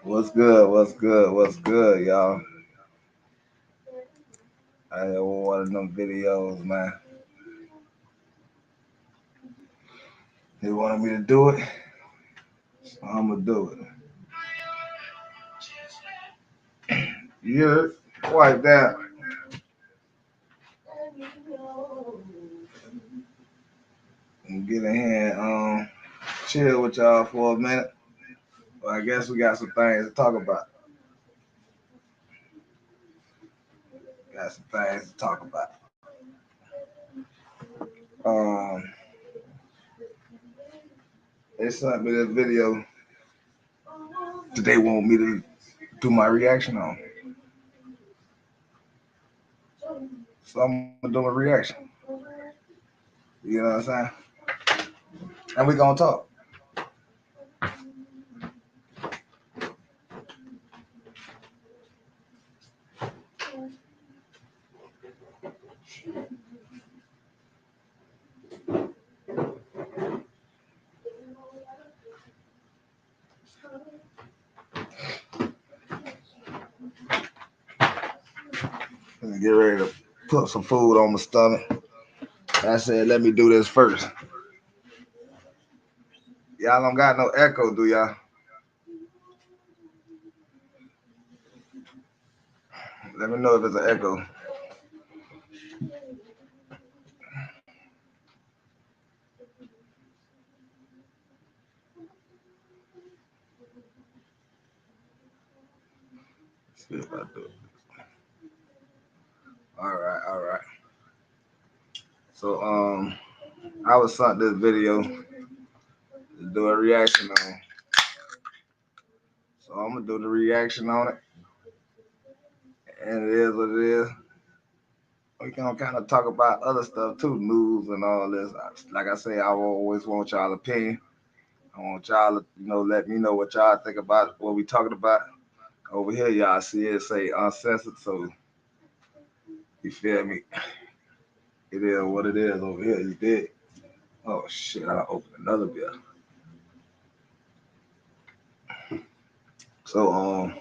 What's good? What's good? What's good, y'all? I had one of them videos, man. They wanted me to do it, so I'm gonna do it. Yeah, quiet down. And get in here and chill with y'all for a minute. Well, I guess we got some things to talk about. Got some things to talk about. Um, they sent me this video that they want me to do my reaction on. So I'm gonna do a reaction. You know what I'm saying? And we gonna talk. Get ready to put some food on my stomach. I said, let me do this first. Y'all don't got no echo, do y'all? Let me know if it's an echo. Let's see if I do it. All right, all right. So I was sent this video to do a reaction on. So I'm gonna do the reaction on it, and it is what it is. We can kind of talk about other stuff too, news and all this. Like I say, I always want y'all opinion. I want y'all to, let me know what y'all think about what we talking about. Over here, y'all see it say uncensored, so you feel me? It is what it is over here. You did. Oh shit! I opened another beer. So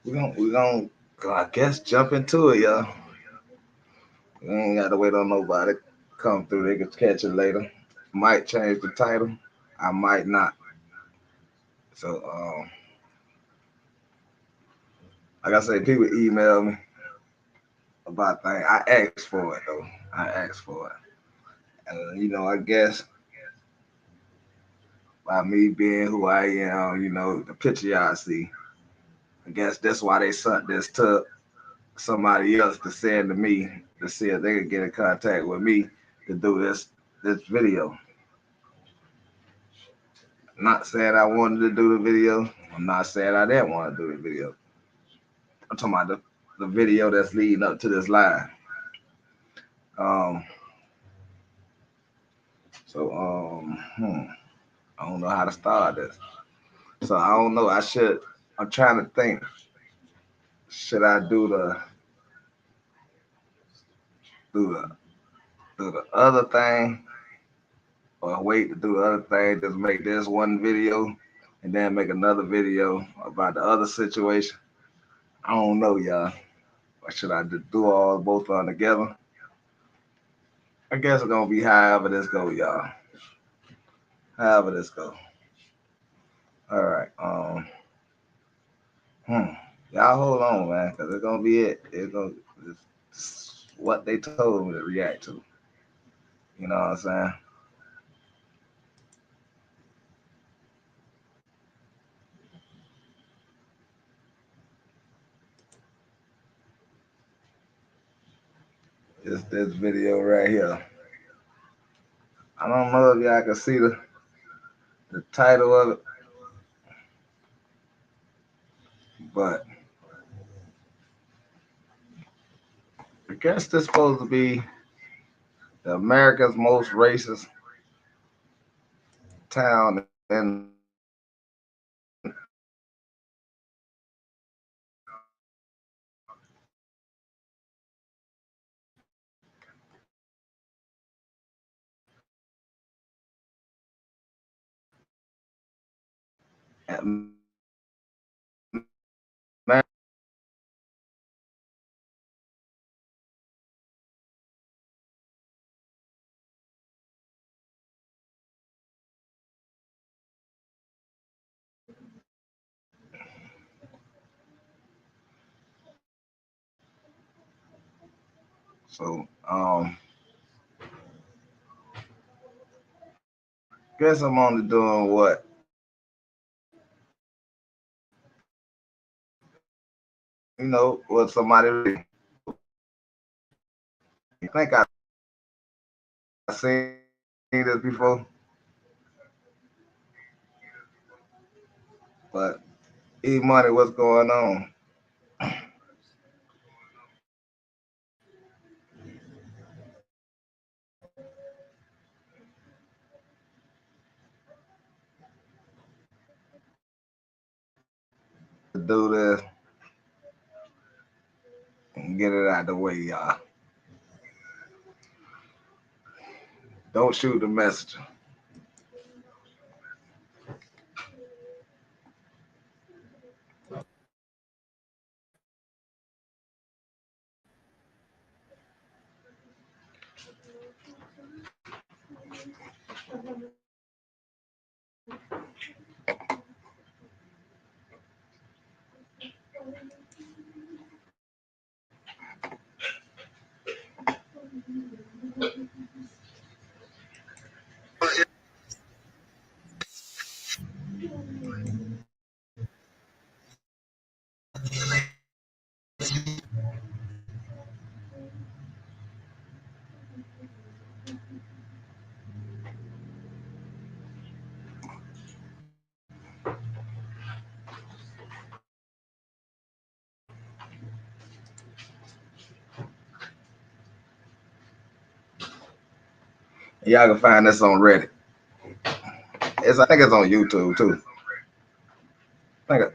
we gonna I guess jump into it, y'all. We ain't got to wait on nobody come through. They can catch it later. Might change the title. I might not. So like I say, people email me about things. I asked for it though. I asked for it, and I guess by me being who I am, the picture y'all see. I guess that's why they sent this to somebody else to send to me to see if they could get in contact with me to do this video. I'm not saying I wanted to do the video. I'm not saying I didn't want to do the video. I'm talking about the video that's leading up to this live. Um, so I don't know how to start this. So I don't know. I'm trying to think. Should I do the do the other thing, or wait to do the other thing? Just make this one video, and then make another video about the other situation. I don't know, y'all. Or should I do all both of them together? I guess it's gonna be however this go, y'all. However this go. All right. Hmm. Y'all hold on, man, because it's gonna be it. It's what they told me to react to. You know what I'm saying? It's this video right here. I don't know if y'all can see the title of it, but I guess this supposed to be the America's most racist town in Man, so guess I'm only doing what what somebody read. You think I seen this before, but E Money, what's going on? To do this and get it out the way, y'all. Don't shoot the messenger. Y'all can find this on Reddit. I think it's on YouTube too. I think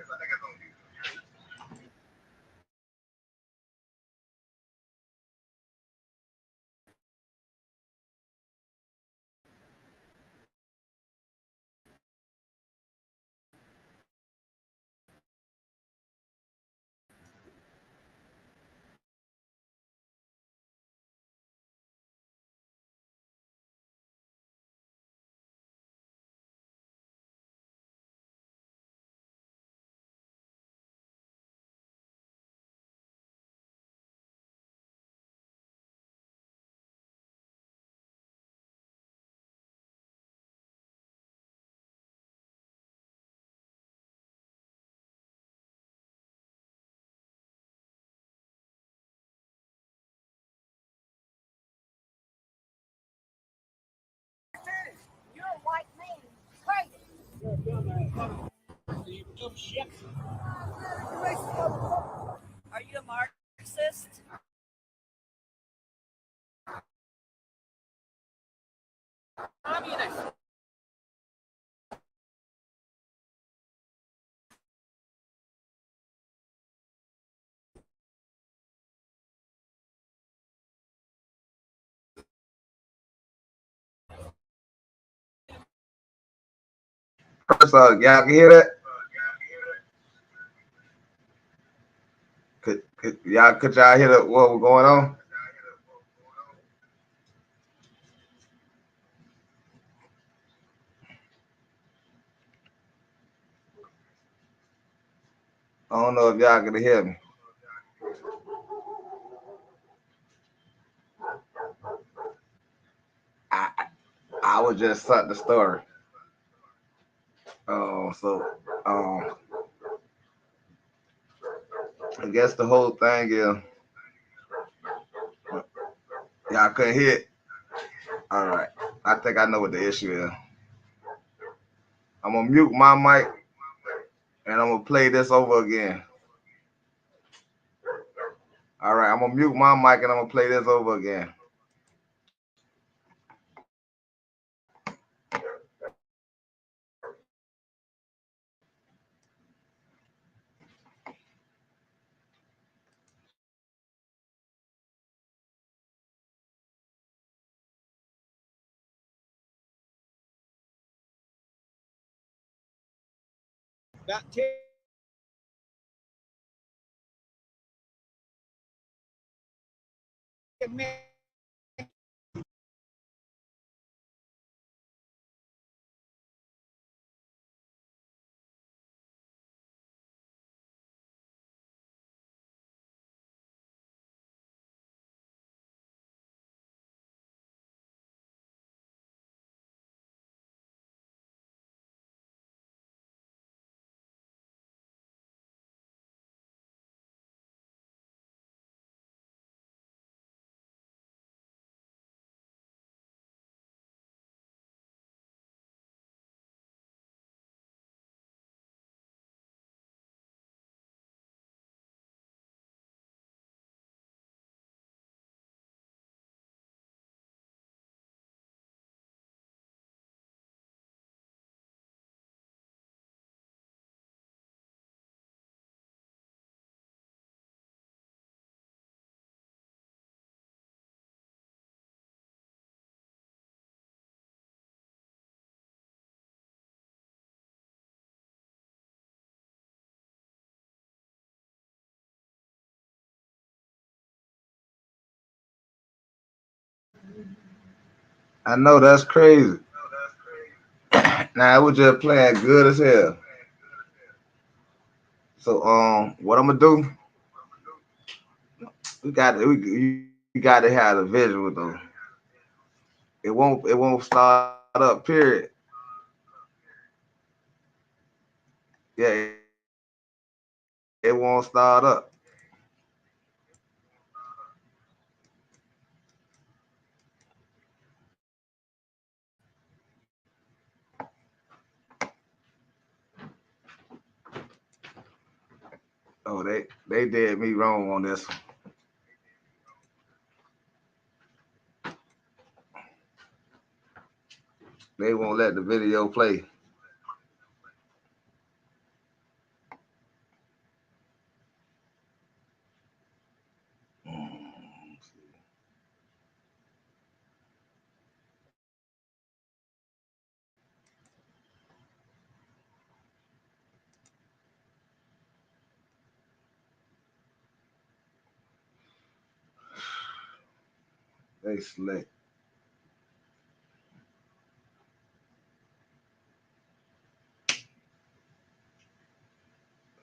Are you a Marxist? Communist. first, y'all can hear that. Could y'all hear what was going on? I don't know if y'all can hear me. I I was just set the story. So I guess the whole thing is y'all couldn't hear it. All right, I think I know what the issue is. I'm gonna mute my mic and I'm gonna play this over again. All right, I'm gonna mute my mic and I'm gonna play this over again. About 10 minutes. I know that's crazy. Now I was just playing good as hell. So what I'm gonna do? We got to have the visual though. It won't start up. Period. Yeah, it won't start up. Oh, they did me wrong on this one. They won't let the video play. They slick.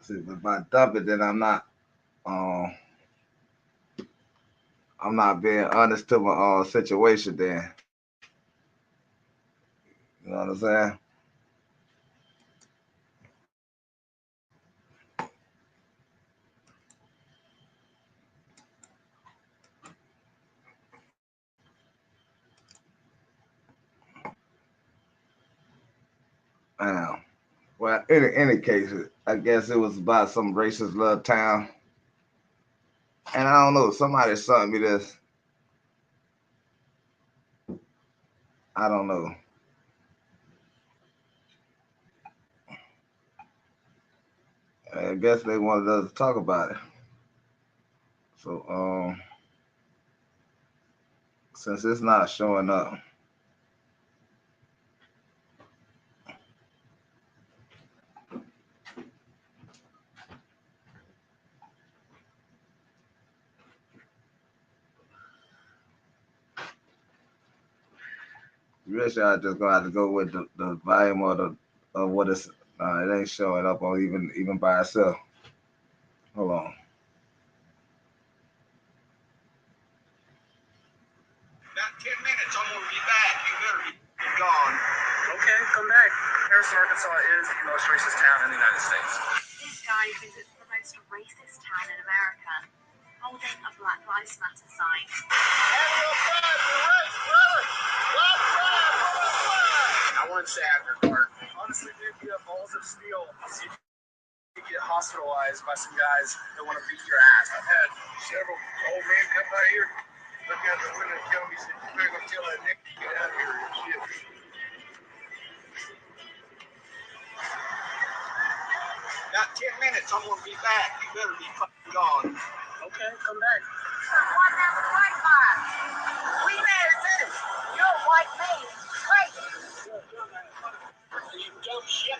See, if I dump it, then um I'm not being honest to my situation. Then you know what I'm saying? Um, well, in any case, I guess it was about some racist little town, and I don't know. Somebody sent me this. I don't know. I guess they wanted us to talk about it. So since it's not showing up, really, I just gonna have to go with the volume of what it's. It ain't showing up on even by itself. Hold on. About 10 minutes. I'm going to be back. You better be gone. Okay, come back. Harrison, Arkansas is the most racist town in the United States. This guy visits the most racist town in America, holding a Black Lives Matter sign. I want to say after dark. Honestly, dude, you have balls of steel. You get hospitalized by some guys that want to beat your ass. I've had several old men come by here, look out the window and tell me, said, you better go tell that Nick to get out of here and shit. About 10 minutes, I'm going to be back. You better be fucking gone. Okay, come back. What about the white bar? We made it this. You're white man. Crazy. You dumb shit.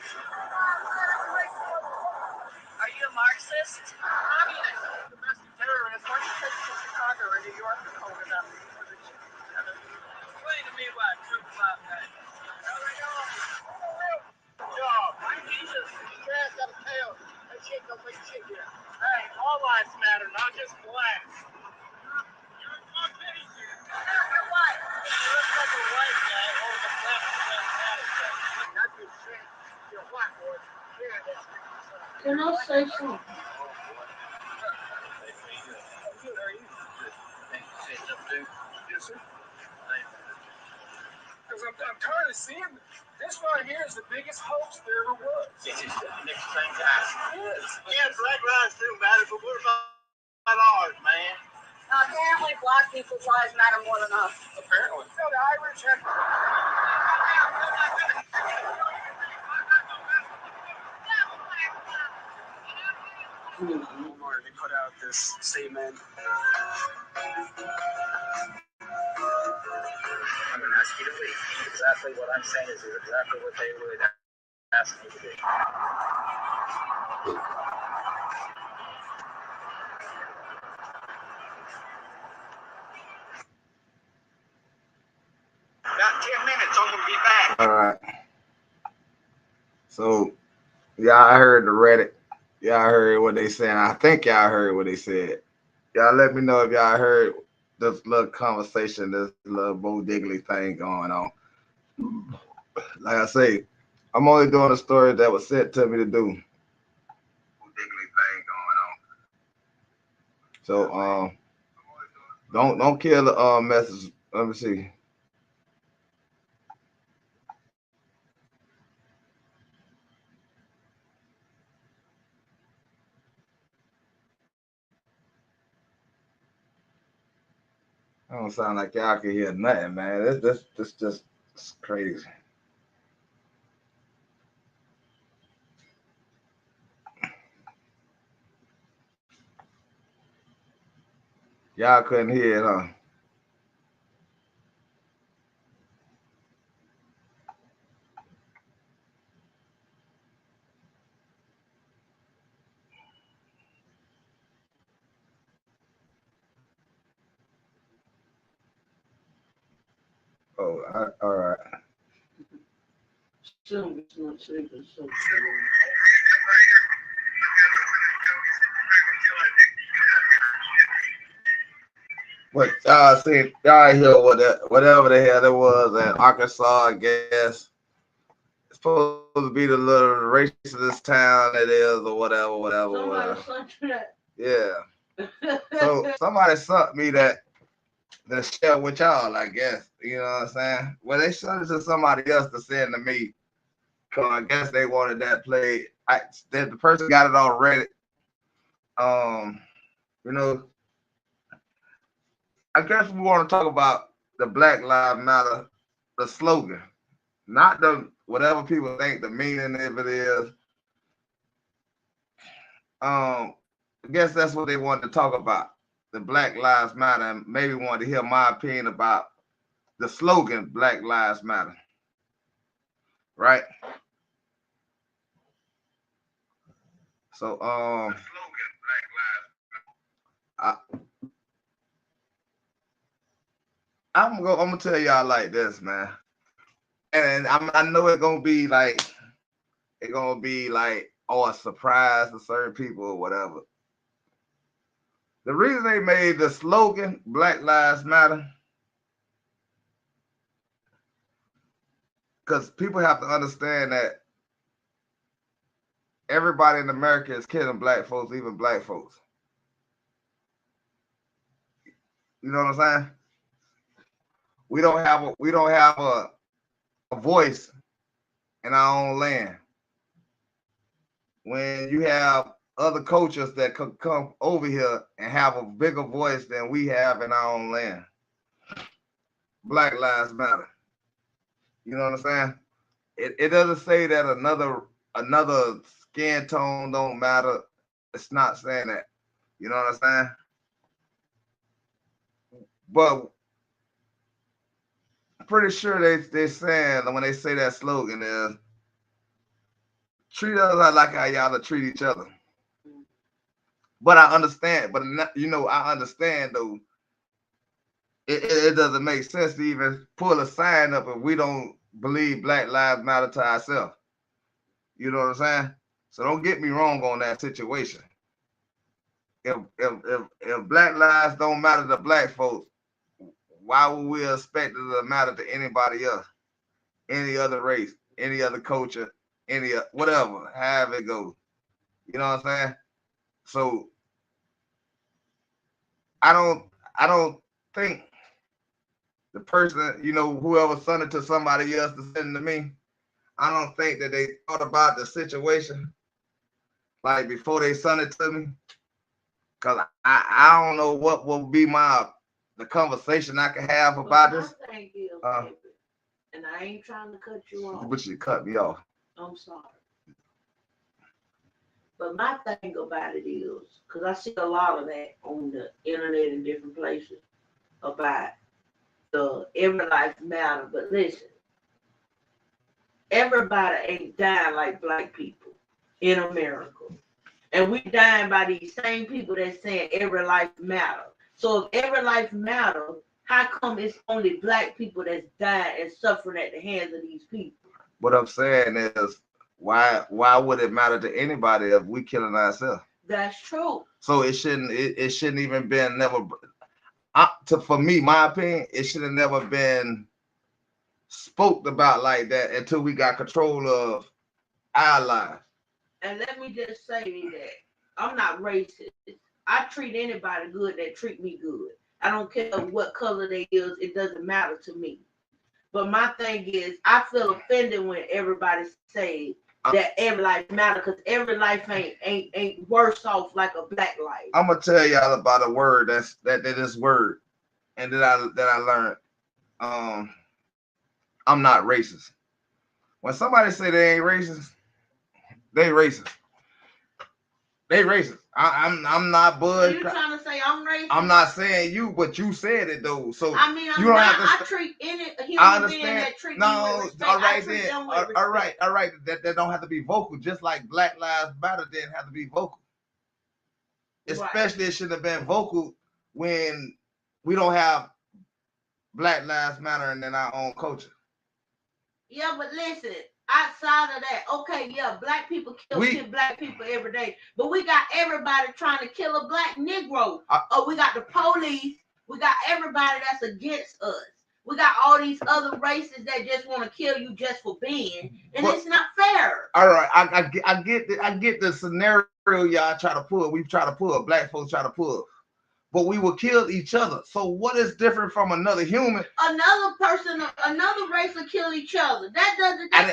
Can I say something? Yes, sir. Because I'm tired of seeing this right here is the biggest hoax there ever was. This is the next thing to ask. Yeah, black lives do matter, but what about ours, man? Apparently, black people's lives matter more than us. Apparently. So the Irish have. Walmart, they put out this statement. I'm going to ask you to leave. Exactly what I'm saying is exactly what they would ask me to do. About 10 minutes, I'm going to be back. All right. So, y'all heard the Reddit. Y'all heard what they saying. I think y'all heard what they said. Y'all let me know if y'all heard this little conversation, this little Bo Diggly thing going on. Like I say, I'm only doing a story that was sent to me to do. Bo Diggly thing going on. So don't kill the message. Let me see. I don't sound like y'all can hear nothing, man. This just crazy. Y'all couldn't hear it, huh? Oh, all right. Something's not sleeping, so. But y'all see, y'all hear whatever the hell it was in Arkansas, I guess. It's supposed to be the little racist town it is, or whatever. Yeah. So somebody sent me that share with y'all, I guess. You know what I'm saying? Well, they sent it to somebody else to send to me. Cause I guess they wanted that played. The person got it already. You know, I guess we want to talk about the Black Lives Matter, the slogan, not the whatever people think the meaning of it is. I guess that's what they wanted to talk about, the Black Lives Matter, and maybe wanted to hear my opinion about the slogan Black Lives Matter. Right? So I'm gonna tell y'all like this, man. And I know it's gonna be like oh, a surprise to certain people or whatever. The reason they made the slogan Black Lives Matter, because people have to understand that everybody in America is killing black folks, even black folks. You know what I'm saying? We don't have a voice in our own land. When you have other cultures that could come over here and have a bigger voice than we have in our own land. Black Lives Matter. You know what I'm saying? It doesn't say that another skin tone don't matter. It's not saying that. You know what I'm saying? But I'm pretty sure they're saying when they say that slogan is treat us like how y'all treat each other. But I understand. But I understand though. It doesn't make sense to even pull a sign up if we don't believe Black Lives Matter to ourselves. You know what I'm saying? So don't get me wrong on that situation. If Black lives don't matter to black folks, why would we expect it to matter to anybody else, any other race, any other culture, whatever, however it goes? You know what I'm saying? So I don't think the person, whoever sent it to somebody else to send it to me, I don't think that they thought about the situation like before they sent it to me. Cause I don't know what will be the conversation I can have about this. My thing is, and I ain't trying to cut you off. But you cut me off. I'm sorry. But my thing about it is, because I see a lot of that on the internet in different places about the every life matter. But listen, everybody ain't dying like black people in America. And we dying by these same people that's saying every life matter. So if every life matter, how come it's only black people that's dying and suffering at the hands of these people? What I'm saying is, why would it matter to anybody if we killing ourselves? That's true. So it shouldn't even been never. For me, my opinion, it should have never been spoke about like that until we got control of our lives. And let me just say that I'm not racist. I treat anybody good that treat me good. I don't care what color they is. It doesn't matter to me. But my thing is, I feel offended when everybody say that every life matter, because every life ain't worse off like a black life. I'm gonna tell y'all about a word that this word, and that I learned. I'm not racist. When somebody say they ain't racist, they racist. They racist. I'm not Bud. You trying to say I'm racist? I'm not saying you, but you said it though. So I mean, you don't have to. I treat any human being that treat me with respect. All right then. All right. That don't have to be vocal. Just like Black Lives Matter didn't have to be vocal. Especially it shouldn't have been vocal when we don't have Black Lives Matter in our own culture. Yeah, but listen, outside of that, okay, yeah, black people kill black people every day, but we got everybody trying to kill a black Negro. We got the police, we got everybody that's against us. We got all these other races that just want to kill you just for being, and it's not fair. All right, I get the scenario y'all try to pull. We try to pull. Black folks try to pull. But we will kill each other. So what is different from another human? Another person, another race will kill each other. That's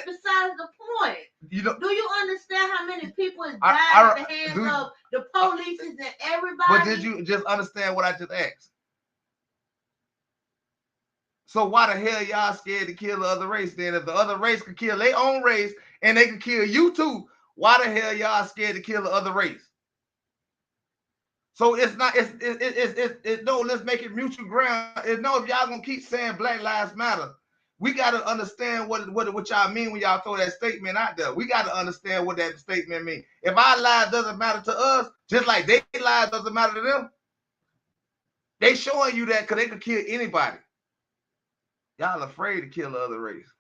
besides the point. Do you understand how many people is dying at the hands of the police and everybody? But did you just understand what I just asked? So why the hell y'all scared to kill the other race then? If the other race could kill their own race and they could kill you too, why the hell y'all scared to kill the other race? So it's not, no, let's make it mutual ground. No, if y'all gonna keep saying Black Lives Matter, we gotta understand what y'all mean when y'all throw that statement out there. We gotta understand what that statement means. If our lives doesn't matter to us, just like their lives doesn't matter to them, they showing you that because they could kill anybody. Y'all afraid to kill the other race.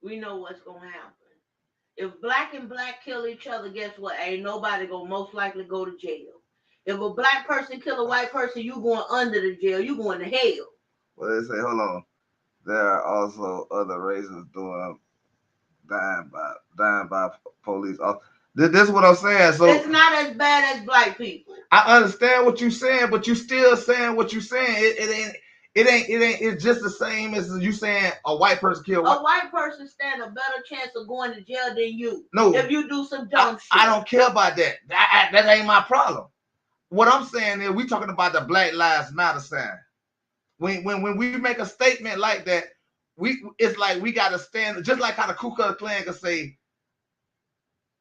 We know what's gonna happen. If black and black kill each other, guess what? Ain't nobody gonna most likely go to jail. If a black person kill a white person, you going under the jail. You going to hell. Well, they say, hold on. There are also other races dying by police. This is what I'm saying. So it's not as bad as black people. I understand what you're saying, but you still saying what you're saying. It ain't. It's just the same as you saying a white person killed. A white person stand a better chance of going to jail than you. No, if you do some dumb shit. I don't care about that. That ain't my problem. What I'm saying is we talking about the Black Lives Matter sign. When we make a statement like that, it's like we got to stand, just like how the Ku Klux Klan can say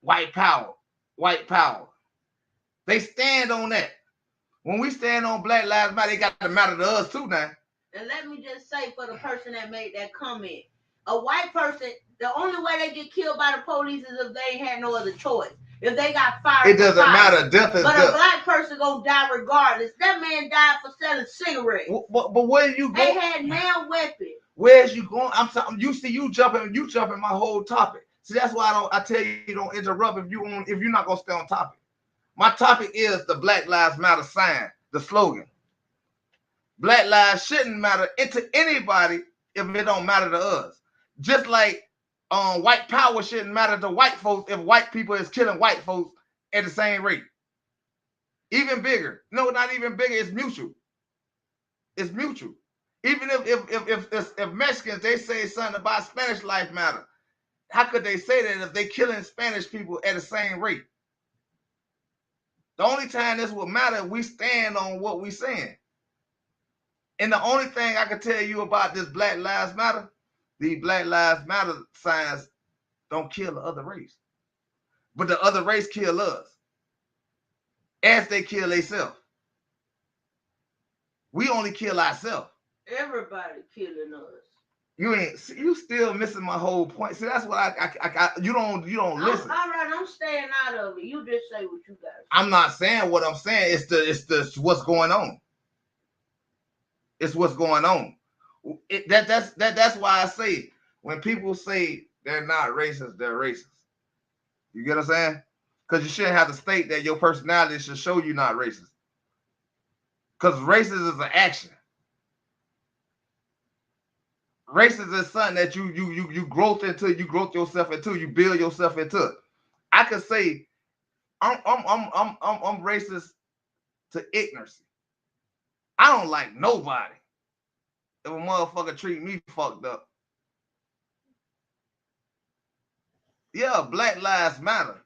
white power, white power. They stand on that. When we stand on Black Lives Matter, it got to matter to us too now. And let me just say, for the person that made that comment, a white person, the only way they get killed by the police is if they ain't had no other choice. If they got fired, it doesn't matter. Death is but death. A black person gonna die regardless. That man died for selling cigarettes. But where you going? They had nail weapons. Where's you going? I'm talking. You see, you jumping my whole topic. See, that's why I tell you don't interrupt if you're not gonna stay on topic. My topic is the Black Lives Matter sign, the slogan. Black lives shouldn't matter to anybody if it don't matter to us. Just like white power shouldn't matter to white folks if white people is killing white folks at the same rate. Even bigger. No, not even bigger. It's mutual. It's mutual. Even if Mexicans, they say something about Spanish life matter. How could they say that if they killing Spanish people at the same rate? The only time this will matter, we stand on what we saying. And the only thing I can tell you about this Black Lives Matter, the Black Lives Matter signs don't kill the other race. But the other race kill us. As they kill themselves. We only kill ourselves. Everybody killing us. You still missing my whole point. See, that's what you don't listen. All right, I'm staying out of it. You just say what you got. I'm not saying what I'm saying. It's what's going on. It's what's going on. That's why I say when people say they're not racist, they're racist. You get what I'm saying? Because you shouldn't have to state that your personality should show you not racist. Because racist is an action. Racist is something that you growth into, you growth yourself into, you build yourself into. I could say I'm racist to ignorance. I don't like nobody. If a motherfucker treat me fucked up. Yeah, Black Lives Matter.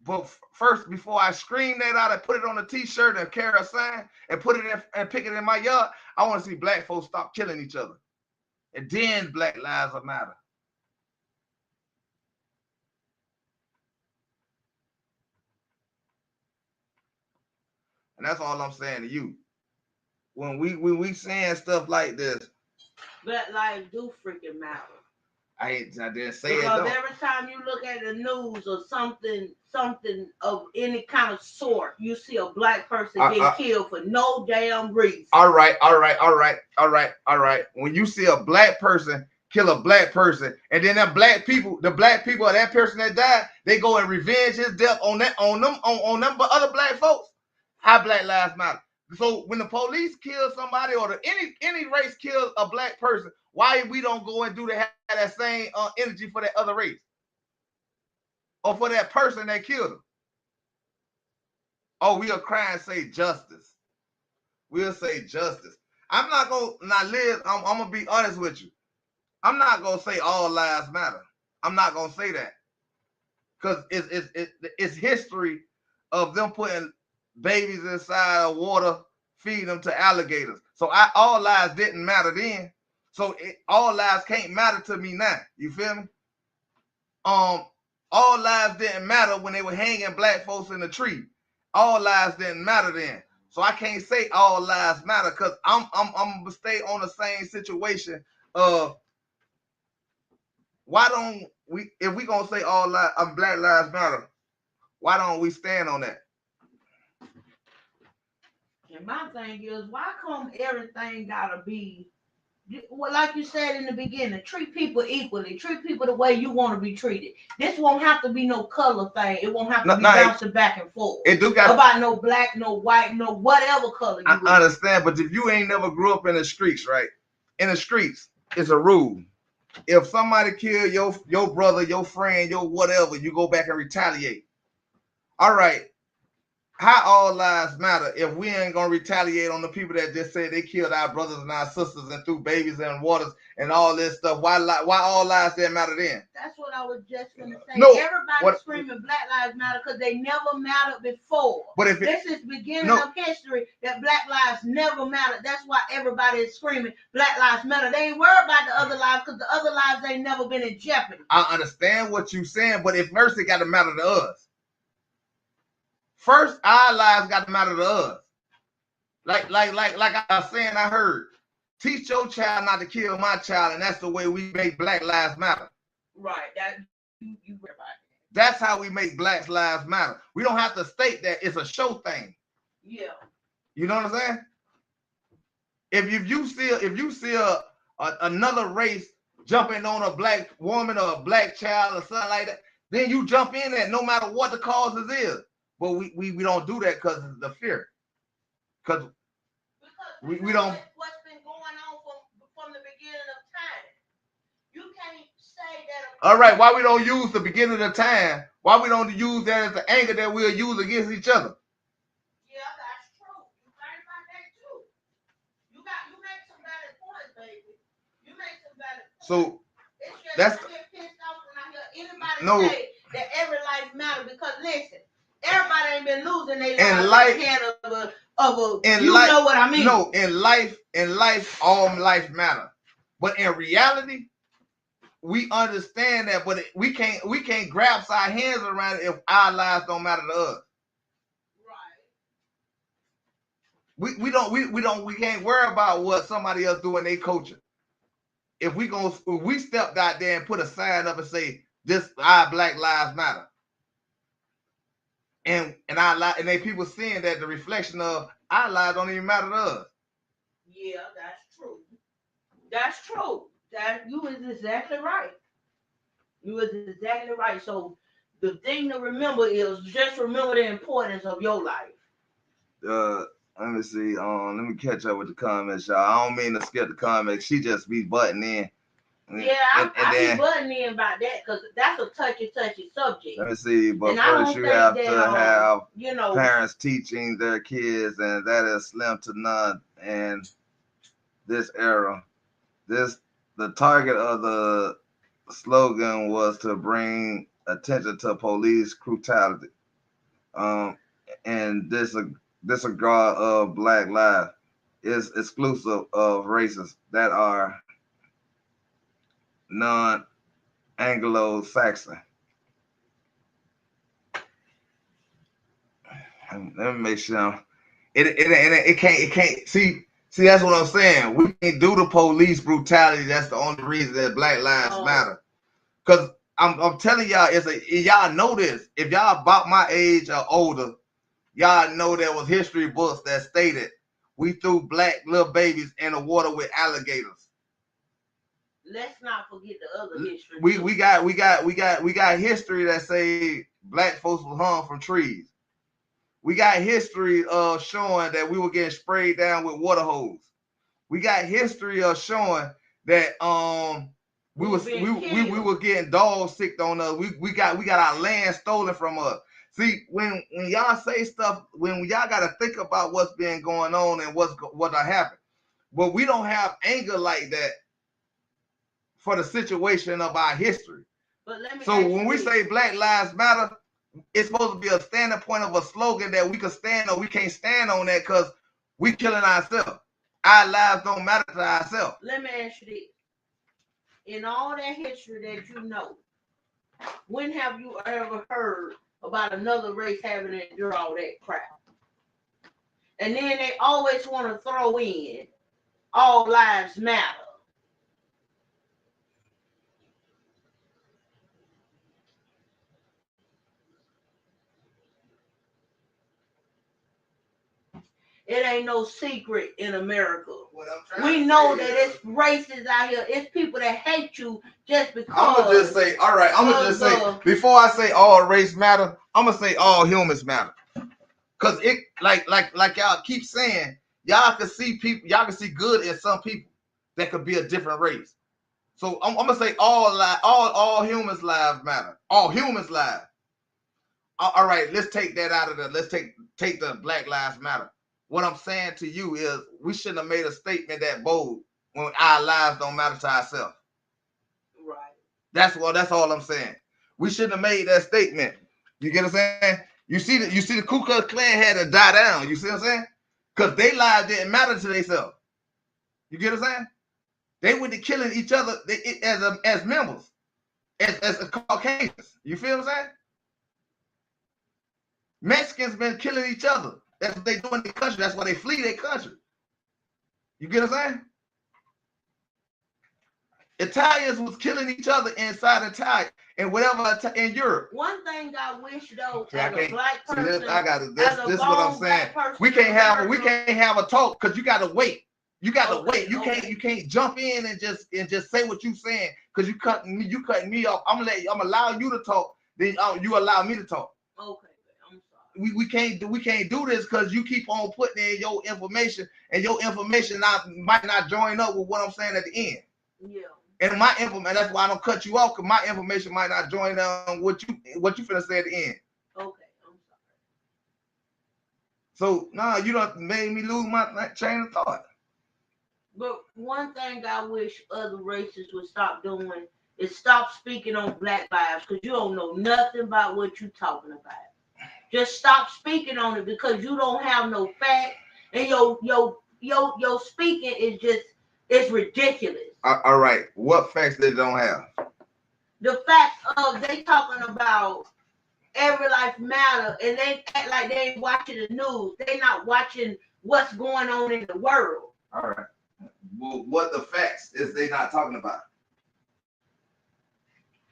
But first, before I scream that out and put it on a t-shirt and carry a sign and put it in and pick it in my yard, I want to see black folks stop killing each other. And then Black Lives Matter. And that's all I'm saying to you. When we saying stuff like this, Black lives do freaking matter. I didn't say because it though. Every time you look at the news or something of any kind of sort, you see a black person get killed for no damn reason. All right. When you see a black person kill a black person, and then the black people of that person that died, they go and revenge his death on them but other black folks. How Black Lives Matter? So when the police kill somebody or any race kills a black person, why we don't go and have that same energy for that other race or for that person that killed them? Oh, we'll cry and say justice. We'll say justice. I'm not gonna Liz. I'm gonna be honest with you. I'm not gonna say all lives matter. I'm not gonna say that because it's history of them putting babies inside of water, feed them to alligators. So all lives didn't matter then. So all lives can't matter to me now. You feel me? All lives didn't matter when they were hanging black folks in the tree. All lives didn't matter then. So I can't say all lives matter because I'm gonna stay on the same situation of why don't we, if we gonna say all lives, Black Lives Matter, why don't we stand on that? And my thing is, why come everything gotta be, well, like you said in the beginning, treat people equally, treat people the way you want to be treated. This won't have to be no color thing. It won't have to be bouncing back and forth. It do got about no black, no white, no whatever color you I understand, but if you ain't never grew up in the streets, right? In the streets, it's a rule. If somebody kill your brother, your friend, your whatever, you go back and retaliate. All right. How all lives matter if we ain't gonna retaliate on the people that just said they killed our brothers and our sisters and threw babies in waters and all this stuff? Why all lives didn't matter then? That's what I was just gonna say. No, everybody's screaming Black Lives Matter because they never mattered before. But if this is beginning of history that Black lives never mattered. That's why everybody is screaming Black Lives Matter. They ain't worried about the other lives because the other lives ain't never been in jeopardy. I understand what you're saying, but if mercy got to matter to us. First, our lives got to matter to us. Like I was saying, I heard, teach your child not to kill my child, and that's the way we make Black Lives Matter. Right. That you right. That's how we make Black Lives Matter. We don't have to state that it's a show thing. Yeah. You know what I'm saying? If you see another race jumping on a black woman or a black child or something like that, then you jump in there no matter what the causes is. But we don't do that because of the fear. Because we don't. What's been going on from the beginning of time? You can't say that a All right, why we don't use the beginning of the time? Why we don't use that as the anger that we'll use against each other? Yeah, that's true. You right about that too. You make some valid points, baby. You make some valid points. So it's just that's I get pissed off when I hear anybody no say that every life matters because listen, everybody ain't been losing their in lives life at the hand of a in you life, know what I mean. No, in life, all life matter. But in reality, we understand that, but we can't grasp our hands around it if our lives don't matter to us. Right. We can't worry about what somebody else do in their culture. If we stepped out there and put a sign up and say this our Black Lives Matter, and they people seeing that the reflection of our lives don't even matter to us. Yeah, that's true. That's true. That you is exactly right. You is exactly right. So the thing to remember is just remember the importance of your life. Let me see. Let me catch up with the comments, y'all. I don't mean to skip the comments. She just be butting in. Yeah, I be butting in about that because that's a touchy subject. Let me see. But and first, you have to have you know, parents teaching their kids, and that is slim to none in this era. The target of the slogan was to bring attention to police brutality, and disregard of Black lives is exclusive of races that are non-Anglo-Saxon. Let me make sure it can't see. That's what I'm saying. We can't do the police brutality. That's the only reason that Black Lives Matter. Because I'm telling y'all, y'all know this. If y'all about my age or older, y'all know there was history books that stated we threw black little babies in the water with alligators. Let's not forget the other history. We got history that say black folks were hung from trees. We got history of showing that we were getting sprayed down with water hose. We got history of showing that we were getting dogs sick on us. We got our land stolen from us. See, when y'all say stuff, when y'all got to think about what's been going on and what happened, but we don't have anger like that for the situation of our history. So when we say Black Lives Matter, it's supposed to be a standing point of a slogan that we can stand on. We can't stand on that because we killing ourselves. Our lives don't matter to ourselves. Let me ask you this. In all that history that you know, when have you ever heard about another race having to endure all that crap? And then they always want to throw in all lives matter. It ain't no secret in America. We know that it's racists out here. It's people that hate you just because. I'm gonna just say, all right. I'm gonna just say before I say all race matter, I'm gonna say all humans matter. Cause it like y'all keep saying, y'all can see people, y'all can see good in some people that could be a different race. So I'm gonna say all humans' lives matter. All humans' lives. All right, let's take that out of the. Let's take the Black Lives Matter. What I'm saying to you is we shouldn't have made a statement that bold when our lives don't matter to ourselves. Right. That's all I'm saying. We shouldn't have made that statement. You get what I'm saying? You see the Ku Klux Klan had to die down. You see what I'm saying? Because their lives didn't matter to themselves. You get what I'm saying? They went to killing each other as members, as Caucasians. You feel what I'm saying? Mexicans been killing each other. That's what they do in the country. That's why they flee their country. You get what I'm saying? Italians was killing each other inside Italy and whatever in Europe. One thing I wish though, as a black person, this is what I'm saying. We can't have a talk because you gotta wait. You gotta wait. You can't jump in and just say what you saying because you cutting me off. I'm gonna allow you to talk. Then you allow me to talk. Okay. We can't do this because you keep on putting in your information and your information might not join up with what I'm saying at the end. Yeah. And my information, that's why I don't cut you off, because my information might not join on what you finna say at the end. Okay, I'm sorry. So nah, you done made me lose my train of thought. But one thing I wish other races would stop doing is stop speaking on black lives, because you don't know nothing about what you're talking about. Just stop speaking on it, because you don't have no facts, and your speaking is just, it's ridiculous. All right, what facts they don't have? The fact of they talking about every life matter, and they act like they ain't watching the news. They not watching what's going on in the world. All right. Well, what the facts is they not talking about?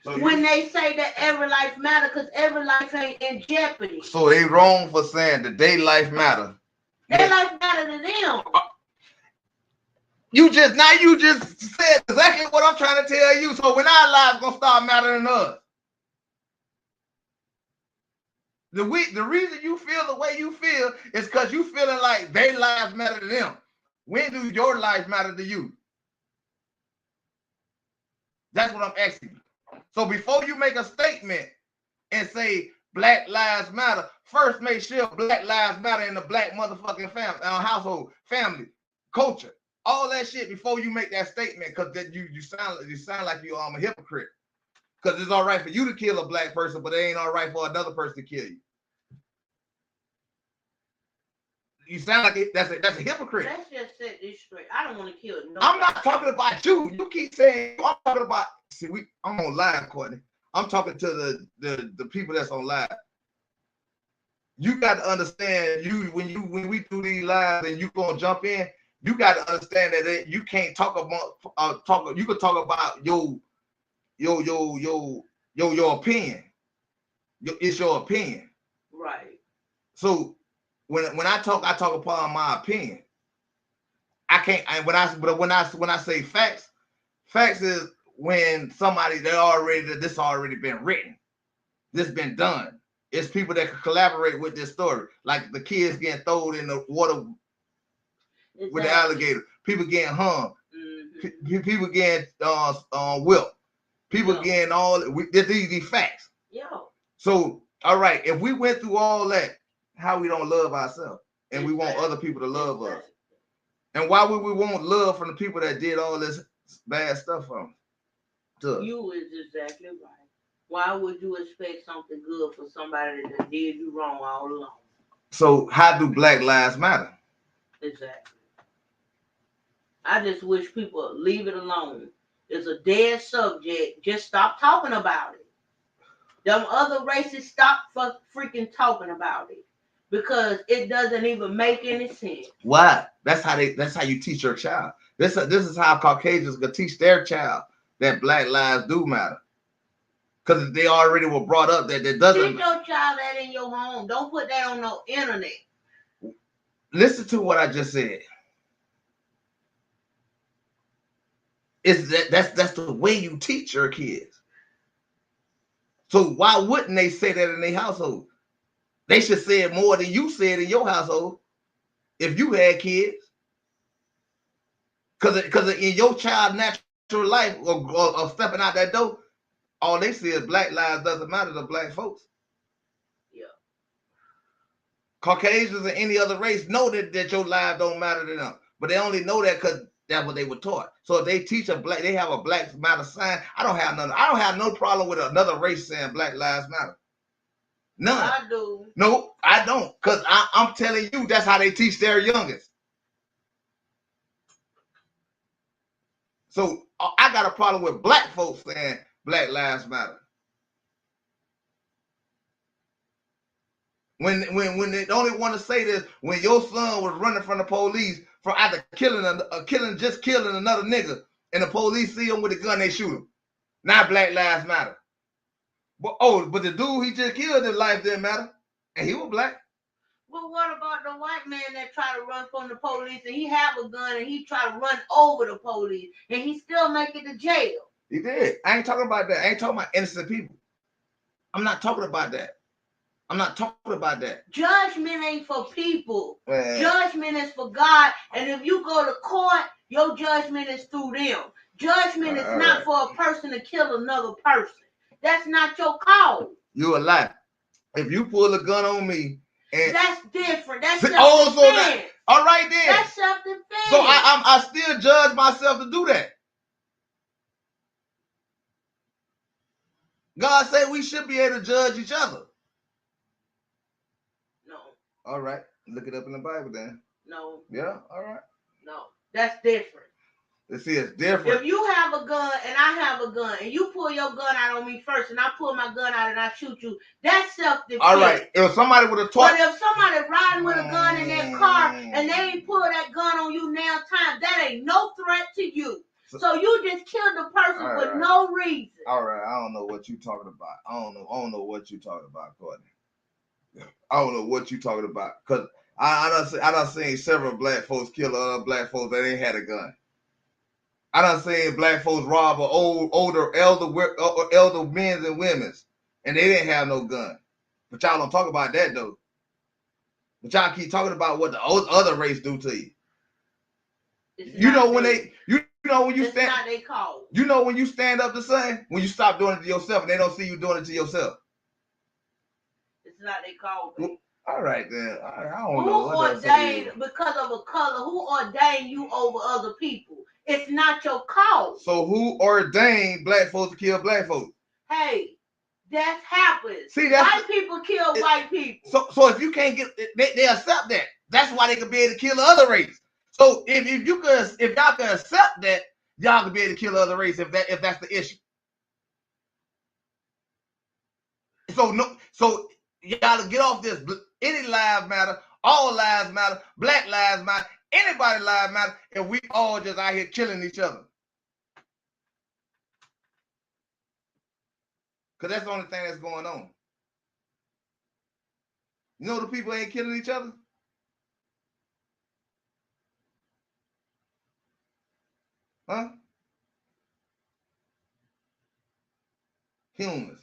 So when they say that every life matter, because every life ain't in jeopardy. So they wrong for saying that their life matter. Their life matter to them. You just said exactly what I'm trying to tell you. So when our lives gonna start mattering to us? The reason you feel the way you feel is because you feeling like their lives matter to them. When do your life matter to you? That's what I'm asking you. So before you make a statement and say Black Lives Matter, first make sure Black Lives Matter in the black motherfucking family, household, family, culture, all that shit before you make that statement, because that you sound like you're a hypocrite. Because it's all right for you to kill a black person, but it ain't all right for another person to kill you. You sound like that's a hypocrite. Let's just set this straight. I don't want to kill nobody. I'm not talking about you. You keep saying I'm talking about. See, I'm on live, Courtney. I'm talking to the people that's on live. You got to understand, when we do these lives and you gonna jump in, you got to understand that you can't talk about You can talk about your opinion. It's your opinion, right? So when I talk upon my opinion. I can't. And when I say facts is when somebody this already been written, this been done. It's people that can collaborate with this story, like the kids getting thrown in the water with the alligator, people getting hung, people getting whipped, people getting these facts. Yo. So all right, if we went through all that, how we don't love ourselves and we want other people to love us, and why would we want love from the people that did all this bad stuff from us? You is exactly right. Why would you expect something good for somebody that did you wrong all along? So how do Black Lives Matter? Exactly. I just wish people leave it alone. It's a dead subject. Just stop talking about it. Them other races, stop freaking talking about it, because it doesn't even make any sense. Why? That's how you teach your child. This is how Caucasians can teach their child that Black lives do matter. Because they already were brought up that it doesn't. Teach your child that in your home. Don't put that on no internet. Listen to what I just said. That's the way you teach your kids. So why wouldn't they say that in their household? They should say it more than you said in your household if you had kids. Because in your child's natural life or stepping out that door, all they see is Black lives doesn't matter to Black folks. Yeah. Caucasians and any other race know that your life don't matter to them, but they only know that because that's what they were taught. So if they teach they have a Black Matter sign. I don't have no problem with another race saying Black Lives Matter. None. I do. No, I don't, because I'm telling you that's how they teach their youngest. So I got a problem with Black folks saying Black Lives Matter. When they only want to say this when your son was running from the police for either killing another nigga, and the police see him with a gun, they shoot him. Now Black Lives Matter. But the dude he just killed, his life didn't matter, and he was Black. But what about the white man that tried to run from the police and he have a gun and he tried to run over the police and he still make it to jail? He did. I ain't talking about that. I ain't talking about innocent people. I'm not talking about that. I'm not talking about that. Judgment ain't for people. Man. Judgment is for God. And if you go to court, your judgment is through them. Judgment is not for a person to kill another person. That's not your call. You a lie. If you pull a gun on me, and that's different. That's self-defense. All right then. That's self-defense. So I still judge myself to do that. God said we should be able to judge each other. No. All right. Look it up in the Bible then. No. Yeah, all right. No. That's different. Let's see, it's different. If you have a gun and I have a gun and you pull your gun out on me first and I pull my gun out and I shoot you, that's self-defense. All right. If somebody would have taught. But if somebody riding with a gun in that car and they ain't pull that gun on you now time, that ain't no threat to you. So you just killed the person for no reason. All right. I don't know what you talking about. I don't know what you talking about, Courtney. I don't know what you talking about. Because I done seen several black folks kill other black folks that ain't had a gun. I done seen black folks rob older elder men and women, and they didn't have no gun. But y'all don't talk about that though. But y'all keep talking about what the other race do to you. You know when you stand. Not they call. You know when you stand up to something, when you stop doing it to yourself, and they don't see you doing it to yourself. It's not they call. Well, all right then. I don't who know. Who ordained because of a color? Who ordained you over other people? It's not your cause. So who ordained black folks to kill black folks? Hey, that happens. See, white people kill white people. So if you can't get, they accept that. That's why they can be able to kill the other race. So if y'all can accept that, y'all can be able to kill the other race if that's the issue. So y'all get off this. Any lives matter. All lives matter. Black lives matter. Anybody lives matter. If we all just out here killing each other. Because that's the only thing that's going on. You know the people ain't killing each other? Huh? Humans.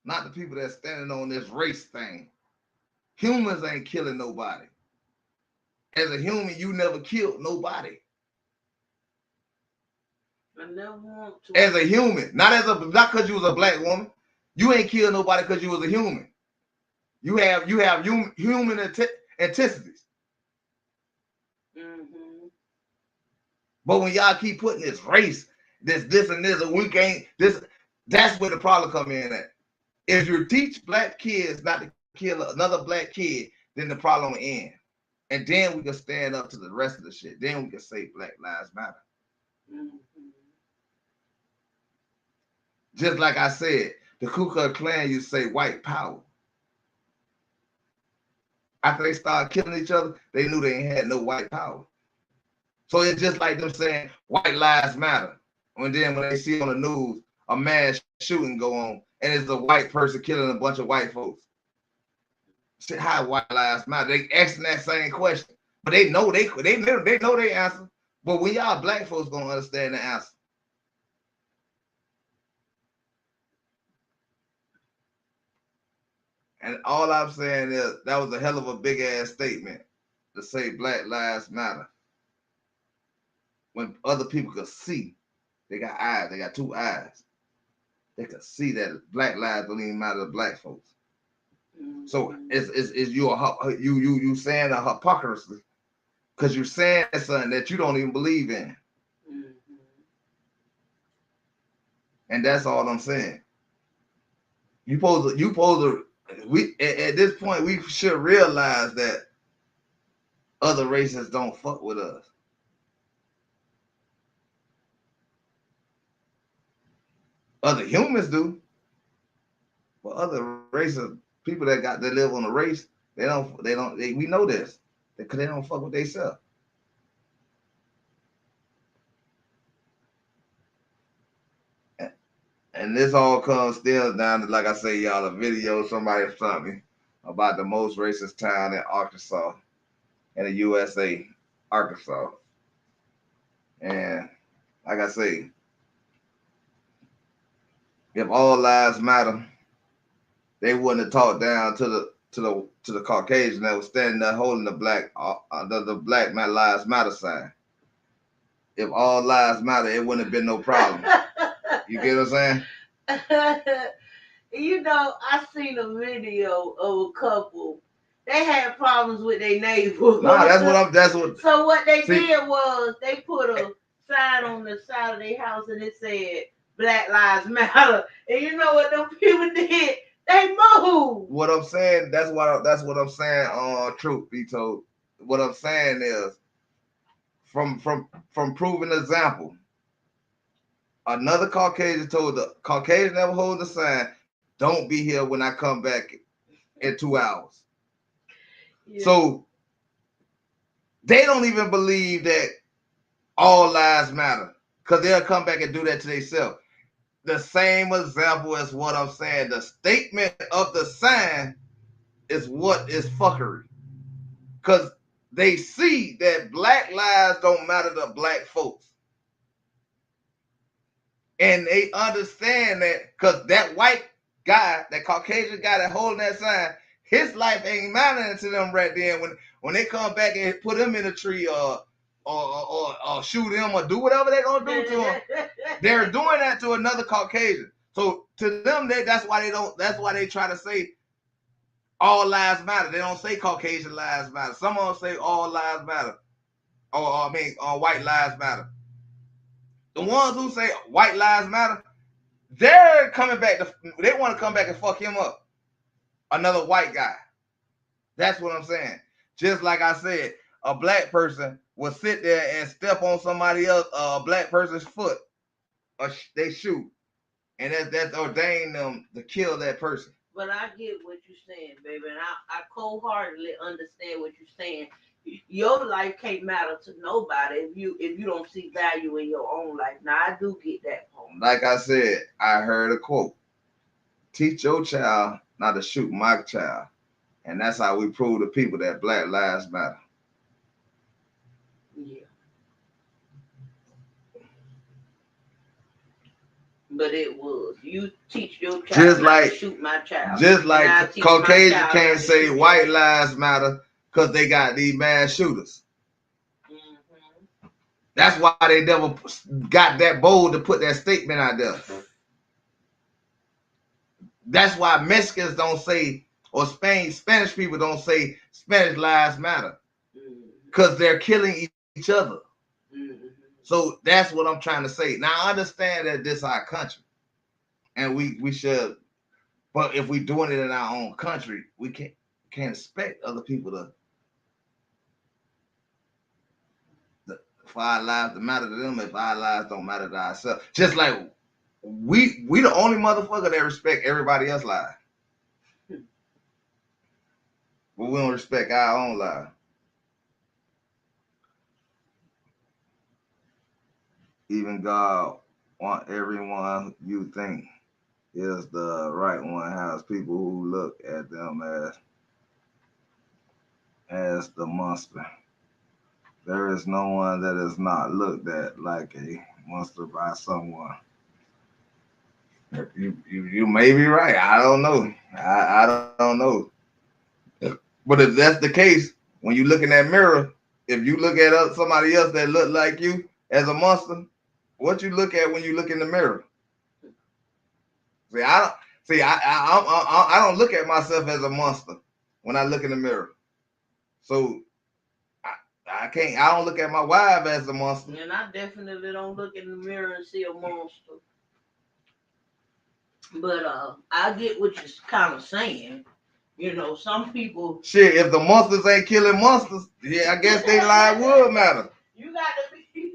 Not the people that's standing on this race thing. Humans ain't killing nobody. As a human, you never killed nobody. I never want to. As a human, not because you was a black woman. You ain't killed nobody because you was a human. You have human anticities. Mm-hmm. But when y'all keep putting this race, this and this, and we can't this, that's where the problem come in at. If you teach black kids not to kill another black kid, then the problem will end. And then we can stand up to the rest of the shit. Then we can say Black Lives Matter. Mm-hmm. Just like I said, the Ku Klux Klan, you say white power. After they started killing each other, they knew they ain't had no white power. So it's just like them saying white lives matter. And then when they see on the news a mass shooting go on, and it's a white person killing a bunch of white folks. How white lives matter? They asking that same question, but they know they know their answer. But when y'all black folks gonna understand the answer? And all I'm saying is that was a hell of a big ass statement to say Black Lives Matter. When other people could see, they got eyes, they got two eyes. They could see that black lives don't even matter to black folks. Mm-hmm. So it's you saying a hypocrisy because you're saying something that you don't even believe in. Mm-hmm. And that's all I'm saying. You supposed to we at this point we should realize that other races don't fuck with us. Other humans do, but other races, people that live on the race, we know this because they don't fuck with themselves. And this all comes still down to, like I say, y'all, a video somebody sent me about the most racist town in Arkansas, in the USA, Arkansas. And like I say, if all lives matter, they wouldn't have talked down to the Caucasian that was standing there holding the Black Lives Matter sign. if all lives matter, it wouldn't have been no problem. You get what I'm saying? You know, I seen a video of a couple. They had problems with their neighbor. Nah, that's what. So what they did was they put a sign on the side of their house and it said Black Lives Matter. And you know what them people did? They moved. What I'm saying, that's what I'm saying. Truth be told, what I'm saying is from proving example. Another Caucasian told the Caucasian never hold the sign, don't be here when I come back in 2 hours. Yeah. So they don't even believe that all lives matter because they'll come back and do that to themselves. The same example as what I'm saying. The statement of the sign is what is fuckery. Because they see that black lives don't matter to black folks. And they understand that because that white guy, that Caucasian guy that holding that sign, his life ain't mattering to them right then. When they come back and put him in a tree or shoot him or do whatever they're gonna do to him, they're doing that to another Caucasian. So to them, that's why they try to say all lives matter. They don't say Caucasian lives matter. Some of them say all lives matter. Or white lives matter. The ones who say white lives matter, they're coming back they want to come back and fuck him up. Another white guy. That's what I'm saying. Just like I said, a black person will sit there and step on somebody else, a black person's foot, or they shoot. And that's ordained them to kill that person. But I get what you're saying, baby, and I cold-heartedly understand what you're saying. Your life can't matter to nobody if you don't see value in your own life. Now I do get that point. Like I said, I heard a quote: "Teach your child not to shoot my child," and that's how we prove to people that black lives matter. Yeah. But it was you teach your child just not like to shoot my child. Just like Caucasian can't say white lives matter because they got these mass shooters. Mm-hmm. That's why they never got that bold to put that statement out there. That's why Mexicans don't say, or Spanish people don't say Spanish lives matter, because they're killing each other. Mm-hmm. So that's what I'm trying to say. Now I understand that this is our country, and we should, but if we're doing it in our own country, we can't expect other people for our lives to matter to them if our lives don't matter to ourselves. Just like we the only motherfucker that respect everybody else's life. But we don't respect our own life. Even God want everyone you think is the right one has people who look at them as the monster. There is no one that is not looked at like a monster by someone. You may be right. I don't know. I don't know. But if that's the case, when you look in that mirror, if you look at somebody else that look like you as a monster, what you look at when you look in the mirror? I don't look at myself as a monster when I look in the mirror. So I don't look at my wife as a monster. And I definitely don't look in the mirror and see a monster. But I get what you're kind of saying. You know, some people. Shit, if the monsters ain't killing monsters, yeah, I guess they life would matter. You got to be.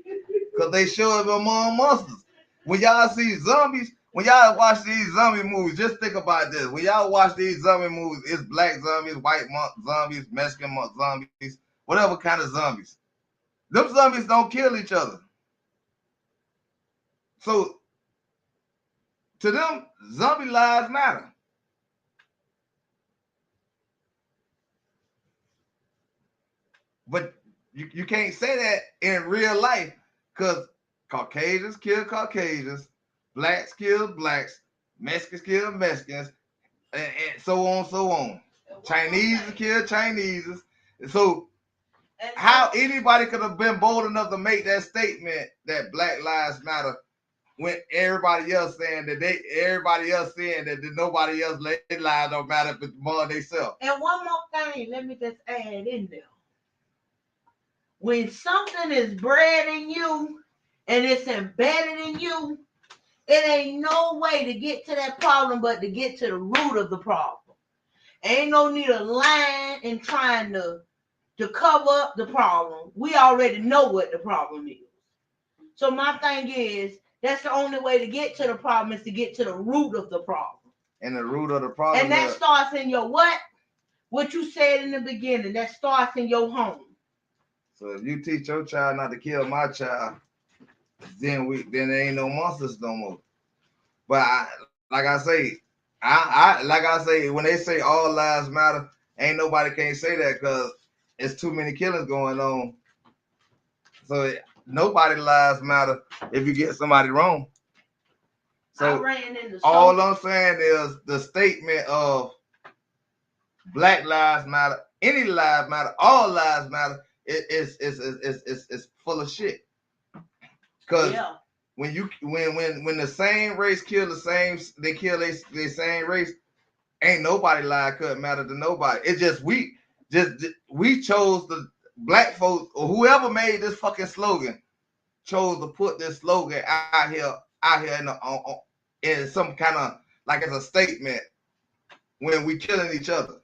Because they show up among monsters. When y'all see zombies, when y'all watch these zombie movies, just think about this. When y'all watch these zombie movies, it's black zombies, white zombies, Mexican zombies, whatever kind of zombies. Them zombies don't kill each other. So, to them, zombie lives matter. But you can't say that in real life because Caucasians kill Caucasians, blacks kill blacks, Mexicans kill Mexicans, and so on, so on. Chinese kill Chinese. So And how anybody could have been bold enough to make that statement that Black Lives Matter when everybody else saying that nobody else their lives don't matter but more themselves. And one more thing, let me just add in there. When something is bred in you and it's embedded in you, it ain't no way to get to that problem but to get to the root of the problem. Ain't no need of lying and trying to cover up the problem. We already know what the problem is. So my thing is, that's the only way to get to the problem is to get to the root of the problem. And the root of the problem and that starts in your what? What you said in the beginning. That starts in your home. So if you teach your child not to kill my child, then there ain't no monsters no more. But like I say, when they say all lives matter, ain't nobody can't say that because it's too many killings going on. So nobody lives matter if you get somebody wrong. So all I'm saying is the statement of Black Lives Matter, any lives matter, all lives matter. It's full of shit. Because when the same race kill the same, they kill the same race. Ain't nobody life could matter to nobody. It's just we chose the black folks or whoever made this fucking slogan chose to put this slogan out here in some kind of like it's a statement when we killing each other.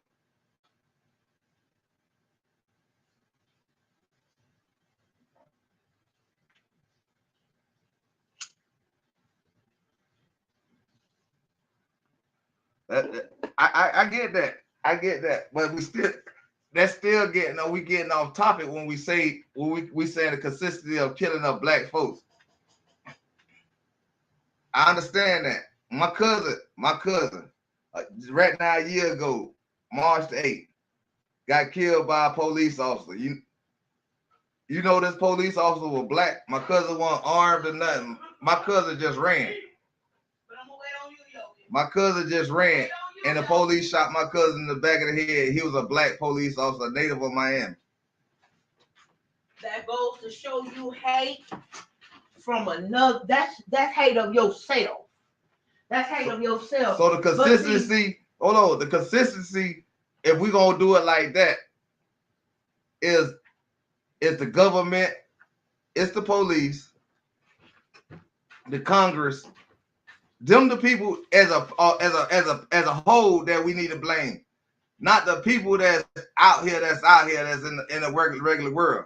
I get that, but that's still getting off topic when we say the consistency of killing of black folks. I understand that. My cousin, right now a year ago, March the 8th, got killed by a police officer. You know this police officer was black. My cousin wasn't armed or nothing. My cousin just ran. My cousin just ran, and the police shot my cousin in the back of the head. He was a black police officer, native of Miami. That goes to show you hate from another. That's hate of yourself. That's hate of yourself. So the consistency, the consistency, if we're gonna do it like that, is the government, it's the police, the Congress. Them the people as a whole that we need to blame, not the people that's out here that's in the regular world.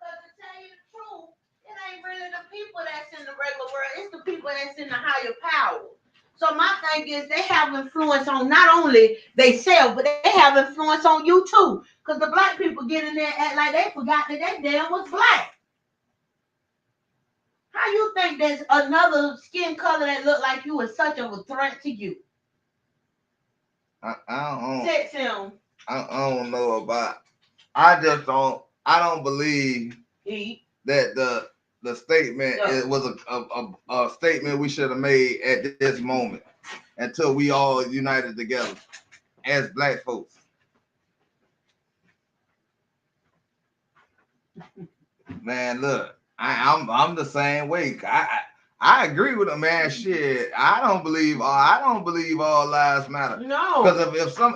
Because to tell you the truth, it ain't really the people that's in the regular world. It's the people that's in the higher power. So my thing is they have influence on not only themselves, but they have influence on you too. Because the black people get in there and act like they forgot that they damn was black. How you think there's another skin color that look like you is such of a threat to you? I don't know about. I don't believe that the statement it was a statement we should have made at this moment until we all united together as black folks. Man, look. I'm the same way. I agree with him, man. Shit, I don't believe all lives matter. No, because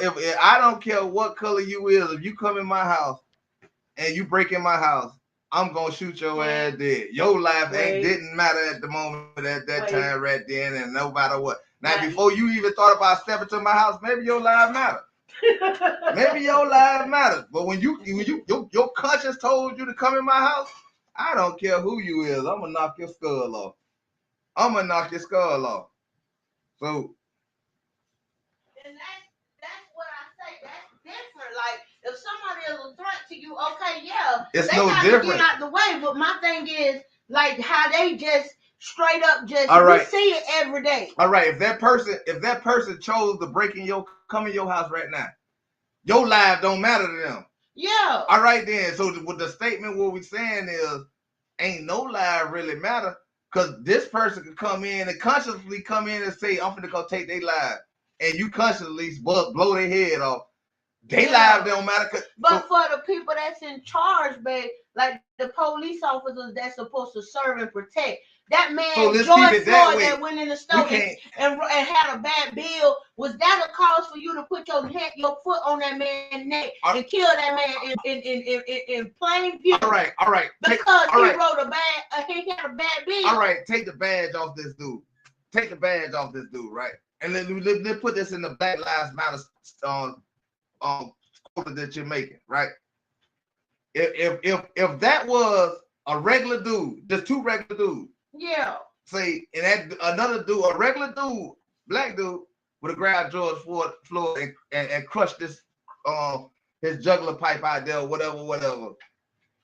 if I don't care what color you is, if you come in my house and you break in my house, I'm gonna shoot your ass dead. Your life didn't matter at the moment at that time right then, and no matter what. Now before you even thought about stepping to my house, maybe your life matter. Maybe your life matters. But when your conscience told you to come in my house, I don't care who you is. I'm gonna knock your skull off. So, and that's what I say. That's different. Like if somebody is a threat to you, okay, yeah, it's no different. To get out the way. But my thing is like how they just straight up just we see it every day. All right, if that person chose to come in your house right now, your life don't matter to them. Yeah. All right then. So with the statement, what we're saying is, ain't no life really matter, because this person could come in and consciously come in and say, I'm finna go take their life, and you consciously blow their head off. They Yeah. lives don't matter. But for the people that's in charge, babe, like the police officers that's supposed to serve and protect, that man So let's George keep it that Floyd way. that went in the store and had a bad bill, was that a cause for you to put your foot on that man's neck and kill that man in plain view? All right. Because he wrote he had a bad bill. All right, take the badge off this dude. Take the badge off this dude, right? And let's put this in the Black Lives Matter quota that you're making, right? If that was a regular dude, just two regular dudes, yeah. Say, and that another dude, a regular dude, black dude, would have grabbed George Floyd and crushed this his jugular pipe out there, whatever.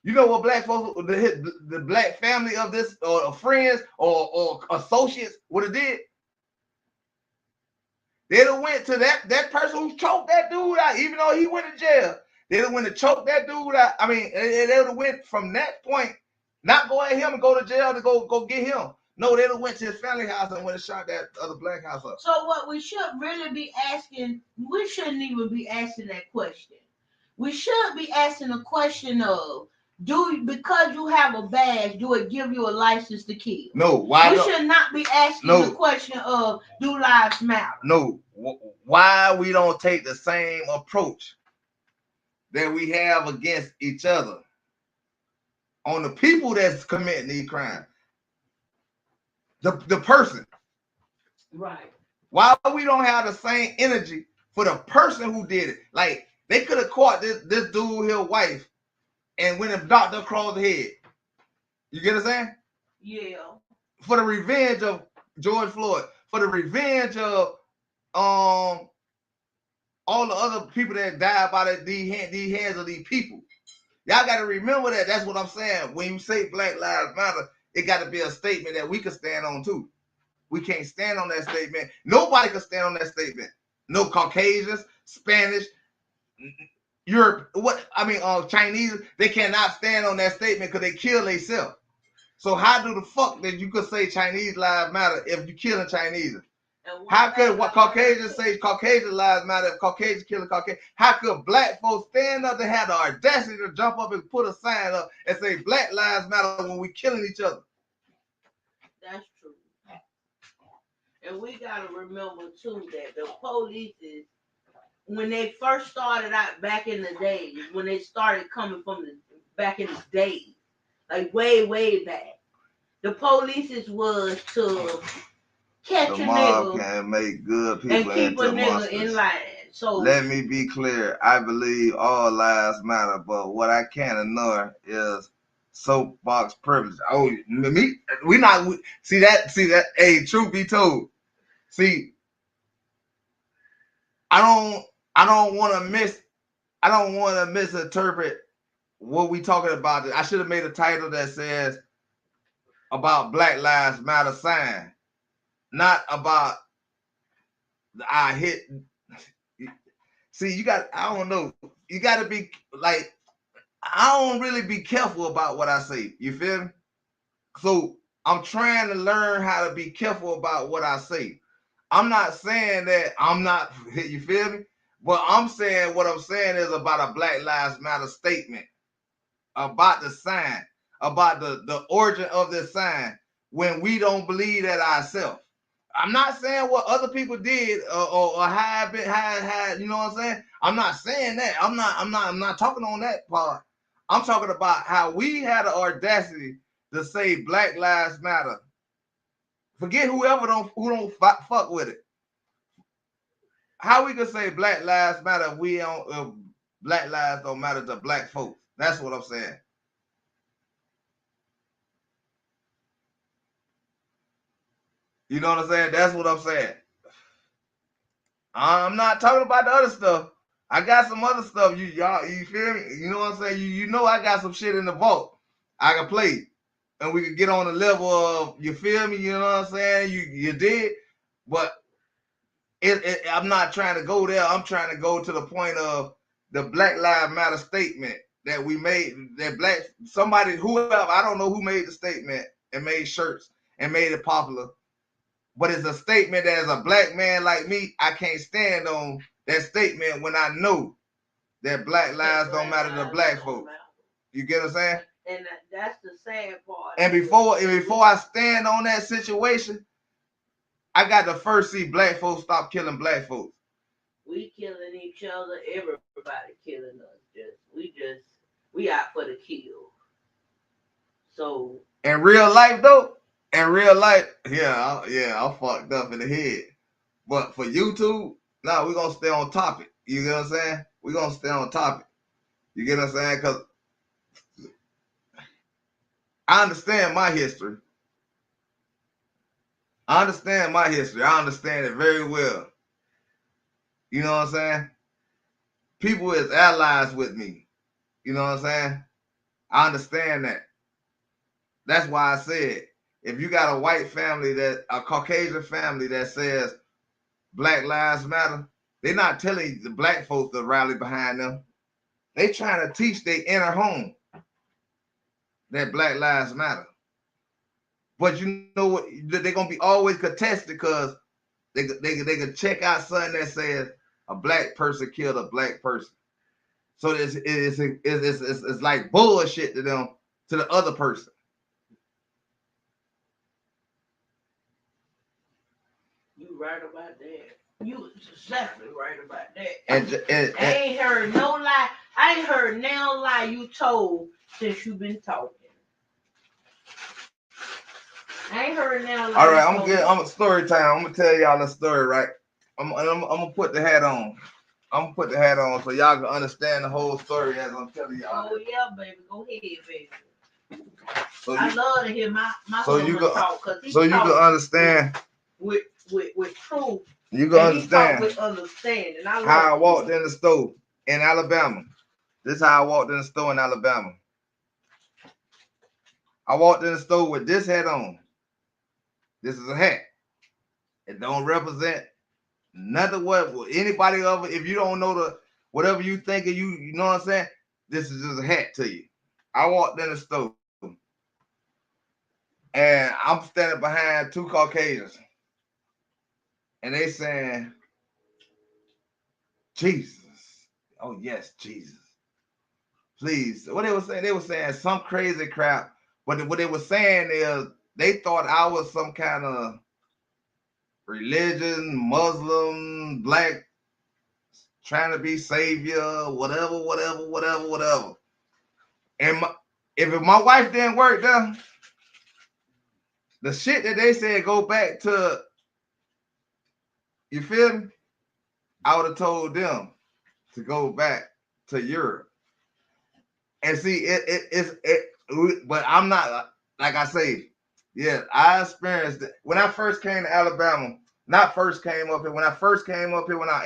You know what black folks, the black family of this, or friends or associates would have did? They'd have went to that person who choked that dude out, even though he went to jail. They'd have went to choke that dude out. I mean, they would have went from that point, not go at him and go to jail to go get him. No, they went to his family house and went and shot that other black house up. So what we should really be asking, we shouldn't even be asking that question. We should be asking the question of, because you have a badge, do it give you a license to kill? No, why? We should not be asking the question of, do lives matter? No, why we don't take the same approach that we have against each other on the people that's committing these crimes? The person. Right. Why we don't have the same energy for the person who did it? Like, they could have caught this dude, his wife, and went and knocked her across the head. You get what I'm saying? Yeah. For the revenge of George Floyd, for the revenge of all the other people that died by these hands of these people. Y'all got to remember that. That's what I'm saying. When you say Black Lives Matter, it got to be a statement that we can stand on too. We can't stand on that statement. Nobody can stand on that statement. No Caucasians, Spanish, Europe, Chinese, they cannot stand on that statement because they kill themselves. So how do the fuck that you could say Chinese lives matter if you killing Chinese? How could Caucasians say Caucasian lives matter if Caucasians killing Caucasian? How could black folks stand up and have the audacity to jump up and put a sign up and say Black Lives Matter when we killing each other? That's true. And we gotta remember too that the police is, when they first started out back in the days, when they started coming from back in the days, like way back, the police was to catch a nigga can make good people and keep a nigga in line. So let me be clear. I believe all lives matter, but what I can't ignore is soapbox privilege. Oh, see that. Hey, truth be told, see, I don't want to misinterpret what we talking about. I should have made a title that says about Black Lives Matter sign. Not about I hit. See, I don't know. You got to be like, I don't really be careful about what I say. You feel me? So I'm trying to learn how to be careful about what I say. I'm not saying that I'm not, you feel me? But I'm saying what I'm saying is about a Black Lives Matter statement, about the sign, about the origin of this sign when we don't believe that ourselves. I'm not saying what other people did or have you know what I'm saying? I'm not saying that. I'm not talking on that part. I'm talking about how we had the audacity to say Black Lives Matter. Forget who don't fuck with it. How we can say Black Lives Matter if we don't Black lives don't matter to black folks? That's what I'm saying. You know what I'm saying? That's what I'm saying. I'm not talking about the other stuff. I got some other stuff. You feel me? You know what I'm saying? You know I got some shit in the vault I can play. And we can get on the level of, you feel me? You know what I'm saying? You did. But I'm not trying to go there. I'm trying to go to the point of the Black Lives Matter statement that we made. That whoever, I don't know who made the statement and made shirts and made it popular. But it's a statement that as a black man like me, I can't stand on that statement when I know that black lives don't matter to black folk. You get what I'm saying? And that's the sad part. And before I stand on that situation, I got to first see black folks stop killing black folks. We killing each other. Everybody killing us. We out for the kill. So in real life, though, yeah, I'm fucked up in the head. But for YouTube, nah, we're gonna stay on topic. You get what I'm saying? We're gonna stay on topic. You get what I'm saying? Because I understand my history. I understand it very well. You know what I'm saying? People is allies with me. You know what I'm saying? I understand that. That's why I said, if you got a white family, a Caucasian family that says Black Lives Matter, they're not telling the black folks to rally behind them. They trying to teach their inner home that Black Lives Matter. But you know what? They're going to be always contested because they can check out something that says a black person killed a black person. So it's like bullshit to them, to the other person. You right about that. You exactly right about that. And I ain't heard no lie. I ain't heard no lie you told since you been talking. I ain't heard now. All right, I'm good. I'm a story time. I'm gonna tell y'all a story, right? I'm gonna put the hat on. I'm gonna put the hat on so y'all can understand the whole story as I'm telling y'all. Oh yeah, baby. Go ahead, baby. So I love to hear my so you can talk, so you can understand with truth. You can understand with understanding. How I walked in the store in Alabama. This is how I walked in the store in Alabama. I walked in the store with this hat on. This is a hat. It don't represent nothing what anybody of it. If you don't know the whatever you think of, you know what I'm saying? This is just a hat to you. I walked in the store and I'm standing behind two Caucasians. And they saying, Jesus. Oh yes, Jesus. Please. What they were saying some crazy crap. But what they were saying is they thought I was some kind of religion, Muslim, black, trying to be savior, whatever. And if my wife didn't work there, the shit that they said go back to, you feel me? I would have told them to go back to Europe. And see, but I'm not, like I say, yeah, I experienced it. When I first came to Alabama, when I first came up here when I was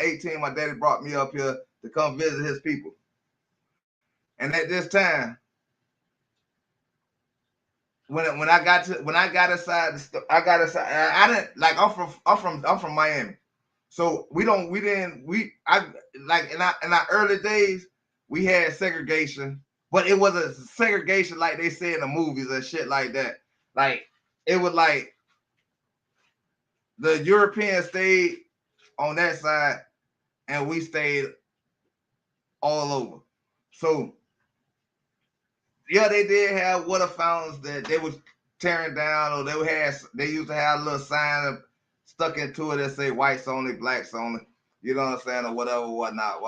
18, my daddy brought me up here to come visit his people. And at this time, when I got inside the store, I didn't like I'm from Miami. So in our early days, we had segregation, but it wasn't segregation like they say in the movies and shit like that. Like it was like the Europeans stayed on that side and we stayed all over. So yeah, they did have water fountains that they was tearing down, or they used to have a little sign stuck into it that say whites only, blacks only, you know what I'm saying, or whatever, whatnot.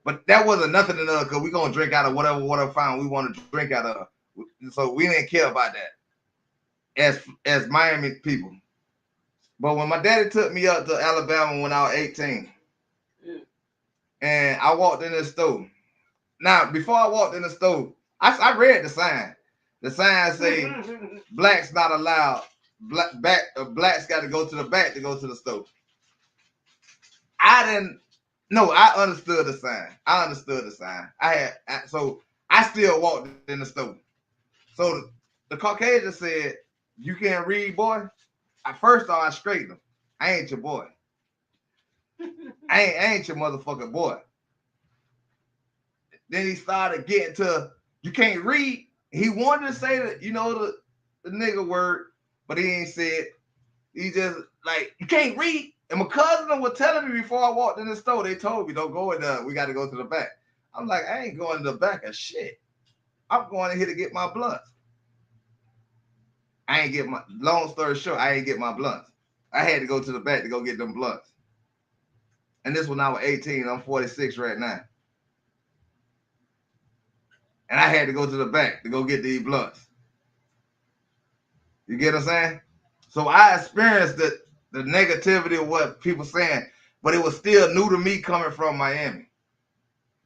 But that wasn't nothing to us because we gonna drink out of whatever water fountain we want to drink out of. So we didn't care about that as Miami people. But when my daddy took me up to Alabama when I was 18, and I walked in the store. Now, before I walked in the store, I read the sign. The sign say, blacks not allowed. Blacks got to go to the back to go to the store. I understood the sign. So I still walked in the store. So the Caucasian said, you can't read, boy? At first I straightened him. I ain't your boy. I ain't your motherfucking boy. Then he started getting to, you can't read. He wanted to say that, the nigga word, but he ain't said. He just like, you can't read. And my cousin was telling me before I walked in the store, they told me, don't go in there. We got to go to the back. I'm like, I ain't going to the back of shit. I'm going in here to get my blunts. I ain't get my, long story short, I ain't get my blunts. I had to go to the back to go get them blunts. And this when I was 18, I'm 46 right now. And I had to go to the back to go get these blunts. You get what I'm saying? So I experienced the negativity of what people saying, but it was still new to me coming from Miami.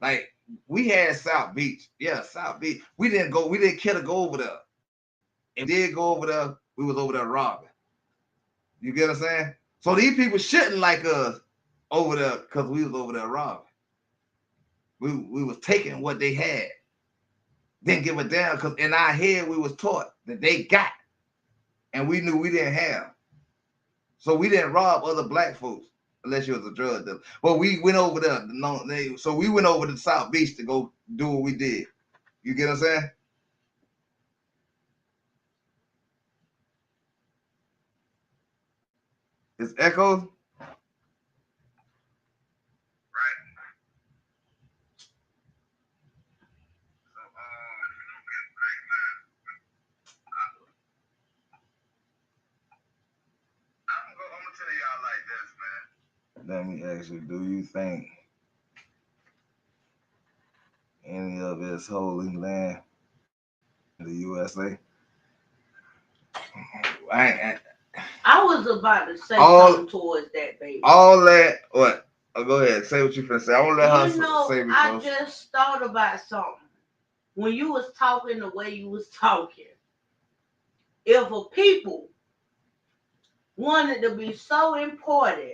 Like, we had South Beach. Yeah, South Beach. We didn't care to go over there. If we did go over there, we was over there robbing. You get what I'm saying? So these people shouldn't like us over there because we was over there robbing. We was taking what they had. Didn't give a damn because in our head we was taught that they got. And we knew we didn't have. So we didn't rob other black folks unless you was a drug dealer. But we went over there. So we went over to South Beach to go do what we did. You get what I'm saying? It's echoes. Let me ask you, do you think any of this holy land in the USA? I was about to say something towards that, baby. All that, what? Oh, go ahead, say what you finna say. I won't let her say before. I just thought about something. When you was talking the way you was talking, if a people wanted to be so important,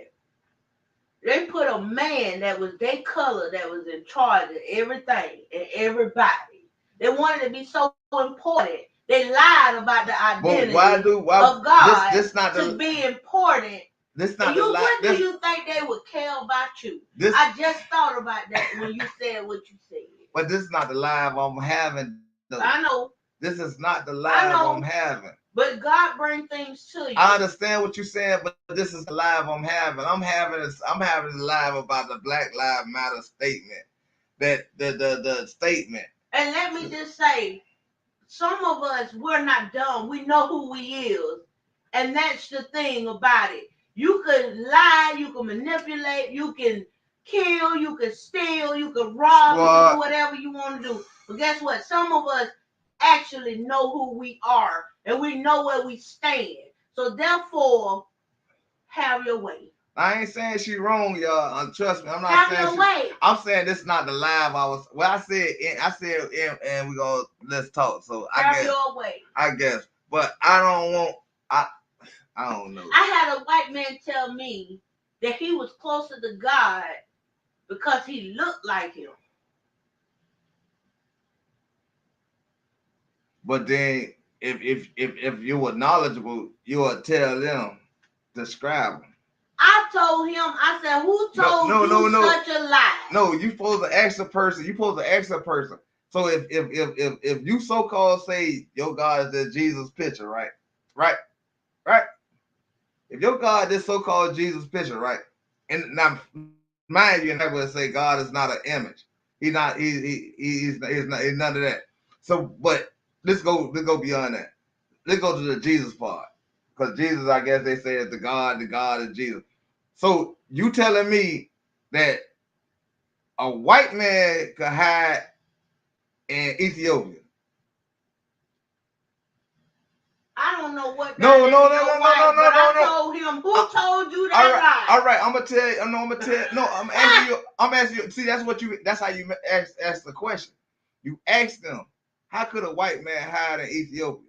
they put a man that was their color that was in charge of everything and everybody. They wanted to be so important. They lied about the identity of God this not to be important. This not what do you think they would care about you? I just thought about that when you said what you said. But this is not the live I'm having, though. I know. This is not the live I'm having. But God brings things to you. I understand what you're saying, but this is the live I'm having. I'm having a live about the Black Lives Matter statement. That the statement. And let me just say, some of us, we're not dumb. We know who we is. And that's the thing about it. You can lie, you can manipulate, you can kill, you can steal, you can rob, you can do whatever you want to do. But guess what? Some of us actually know who we are and we know where we stand. So therefore, have your way. I ain't saying she wrong, y'all. Trust me, I'm not have saying your way. I'm saying this is not the live I was. Well, I said, and we go. Let's talk. So I guess your way. I guess, but I don't want. I don't know. I had a white man tell me that he was closer to God because he looked like him. But then, if you were knowledgeable, you would tell them, describe them. I told him, I said, who told you such a lie? No, you supposed to ask a person. So if you so-called say your God is the Jesus picture, right? If your God is so-called Jesus picture, right? And now, mind you, never say God is not an image. He's not none of that. So, but let's go beyond that. Let's go to the Jesus part. Because Jesus, I guess they say, is the God is Jesus. So you telling me that a white man could hide in Ethiopia? I don't know what. No. I told him, who told you that lie? All right, I'm gonna tell you. No, I'm asking you. See, that's how you ask the question. You ask them, how could a white man hide in Ethiopia?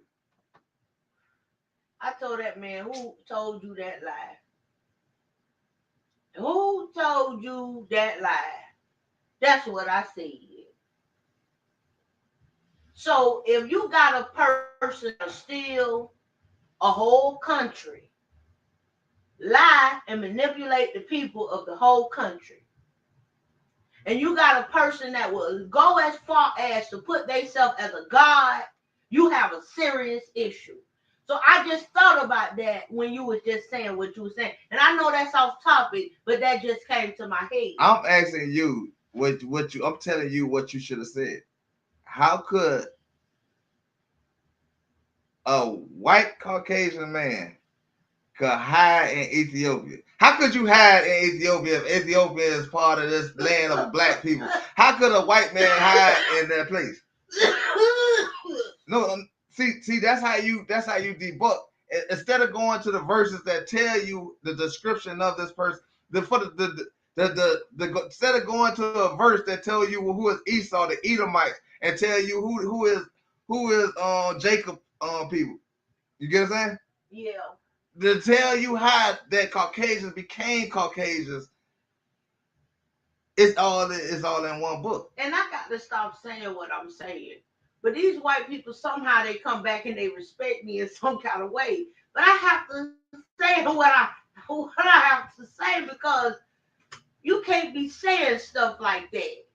I told that man, who told you that lie? Who told you that lie? That's what I said. So if you got a person to steal a whole country, lie and manipulate the people of the whole country, and you got a person that will go as far as to put themselves as a god, you have a serious issue. So I just thought about that when you was just saying what you were saying. And I know that's off topic, but that just came to my head. I'm asking you, what you I'm telling you what you should have said. How could a white Caucasian man could hide in Ethiopia? How could you hide in Ethiopia if Ethiopia is part of this land of black people? How could a white man hide in that place? No, see, that's how you debunk. Instead of going to the verses that tell you the description of this person, instead of going to a verse that tell you who is Esau, the Edomites, and tell you who is Jacob people. You get what I'm saying? Yeah. To tell you how that Caucasians became Caucasians, it's all in one book. And I got to stop saying what I'm saying. But these white people, somehow they come back and they respect me in some kind of way. But I have to say what I have to say, because you can't be saying stuff like that.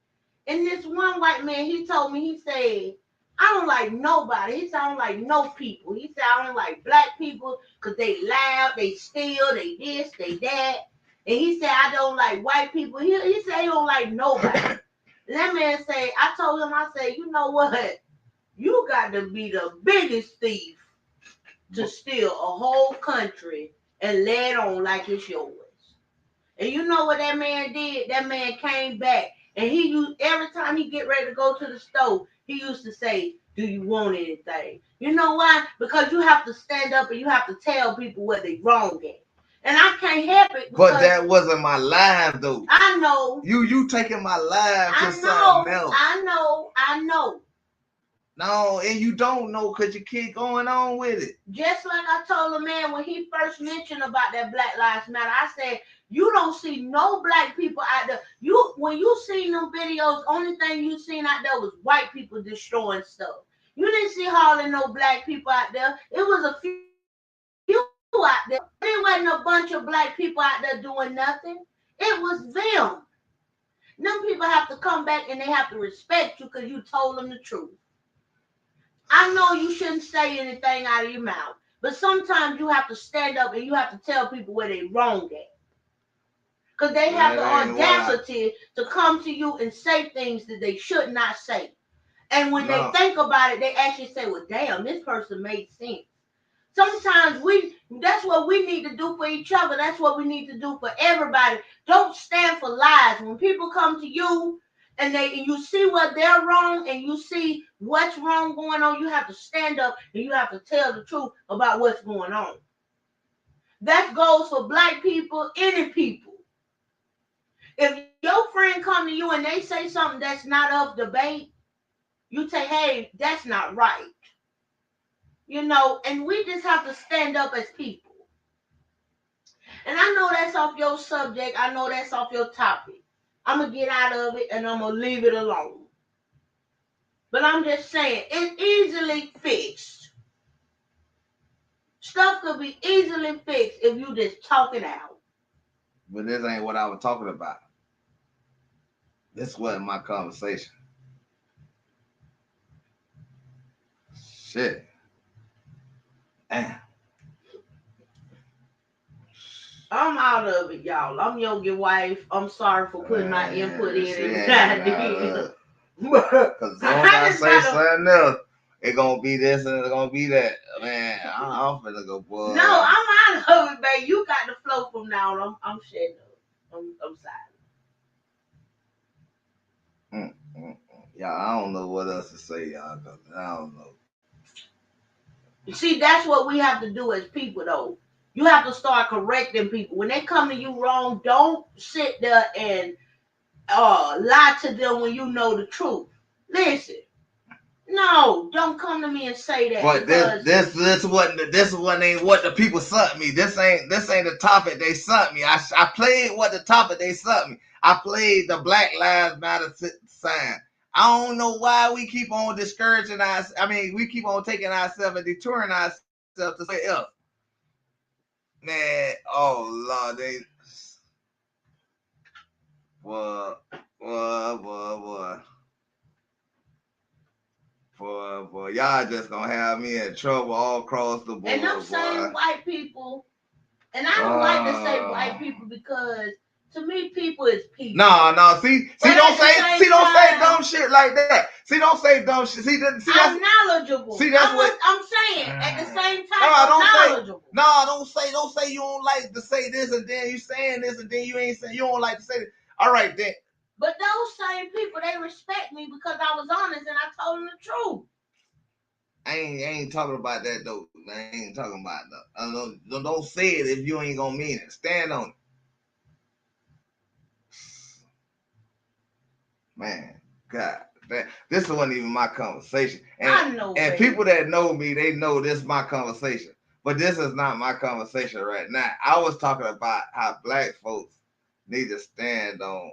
And this one white man, he told me, he said, I don't like nobody. He said, I don't like no people. He said, I don't like black people because they loud, they steal, they this, they that. And he said, I don't like white people. He said he don't like nobody. And that man said, I told him, I said, you know what? You got to be the biggest thief to steal a whole country and lay it on like it's yours. And you know what that man did? That man came back, and he used, every time he get ready to go to the store, he used to say, do you want anything? You know why? Because you have to stand up and you have to tell people what they wrong at. And I can't help it. But that wasn't my life, though. I know. You taking my life to something else. I know. No, and you don't know because you keep going on with it. Just like I told the man when he first mentioned about that Black Lives Matter, I said, you don't see no black people out there. When you seen them videos, only thing you seen out there was white people destroying stuff. You didn't see hardly no black people out there. It was a few out there. There wasn't a bunch of black people out there doing nothing. It was them. Them people have to come back and they have to respect you because you told them the truth. I know you shouldn't say anything out of your mouth, but sometimes you have to stand up and you have to tell people where they're wrong at. Because they have the audacity to come to you and say things that they should not say. And when they think about it, they actually say, well, damn, this person made sense. Sometimes that's what we need to do for each other. That's what we need to do for everybody. Don't stand for lies. When people come to you and you see what they're wrong and you see what's wrong going on, you have to stand up and you have to tell the truth about what's going on. That goes for black people, any people. If your friend come to you and they say something that's not of debate, you say, hey, that's not right. You know, and we just have to stand up as people. And I know that's off your subject. I know that's off your topic. I'm going to get out of it and I'm going to leave it alone. But I'm just saying, it's easily fixed. Stuff could be easily fixed if you just talk it out. But this ain't what I was talking about. This wasn't my conversation. Shit. Damn. I'm out of it, y'all. I'm your wife. I'm sorry for putting my input in every time. Because I say something else, it's going to be this and it's going to be that. Man, I'm finna go, boy. No, I'm out of it, babe. You got the flow from now on. I'm shutting up. I'm silent. Y'all, I don't know what else to say, y'all. I don't know. See, that's what we have to do as people, though. You have to start correcting people. When they come to you wrong, don't sit there and lie to them when you know the truth. Listen. No, don't come to me and say that. But this ain't what the people sent me. This ain't the topic they sent me. I played what the topic they sent me. I played the Black Lives Matter sign. I don't know why we keep on discouraging us. I mean, we keep on taking ourselves and detouring ourselves to say else. Man, oh Lord, boy, y'all just gonna have me in trouble all across the board. And I'm saying white people, and I don't like to say white people because To me, people is people. No. See, But don't at the say, same don't say time- dumb shit like that. See, don't say dumb shit. See, that's I'm knowledgeable. See, that's what- I'm saying. At the same time, No, I'm don't say- knowledgeable. no, don't say you don't like to say this and then you saying this and then you ain't saying you don't like to say this. All right then. But those same people, they respect me because I was honest and I told them the truth. I ain't talking about that though. I ain't talking about that. Don't say it if you ain't gonna mean it. Stand on it. Man, God, this wasn't even my conversation. I know. And baby. people that know me, they know this is my conversation. But this is not my conversation right now. I was talking about how black folks need to stand on.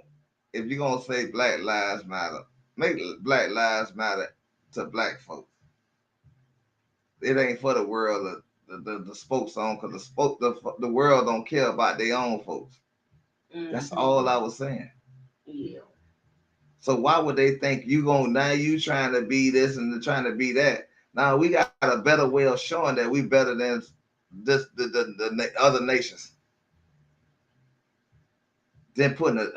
If you're gonna say Black Lives Matter, make Black Lives Matter to black folks. It ain't for the world, the spokes on, because the world don't care about their own folks. That's all I was saying. Yeah. So why would they think you trying to be this and trying to be that? Now we got a better way of showing that we better than this the other nations. Then putting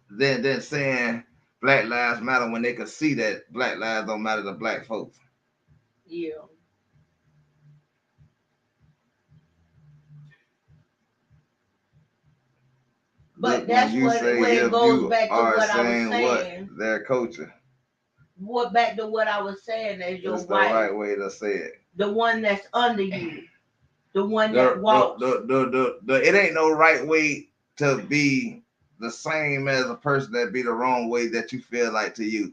then saying Black Lives Matter when they can see that Black lives don't matter to black folks. Yeah. But that's where it goes back to what I was saying. Their culture. Back to what I was saying as your That's wife. the right way to say it. The one that's under you. The one that walks. It ain't no right way to be the same as a person that be the wrong way that you feel like to you.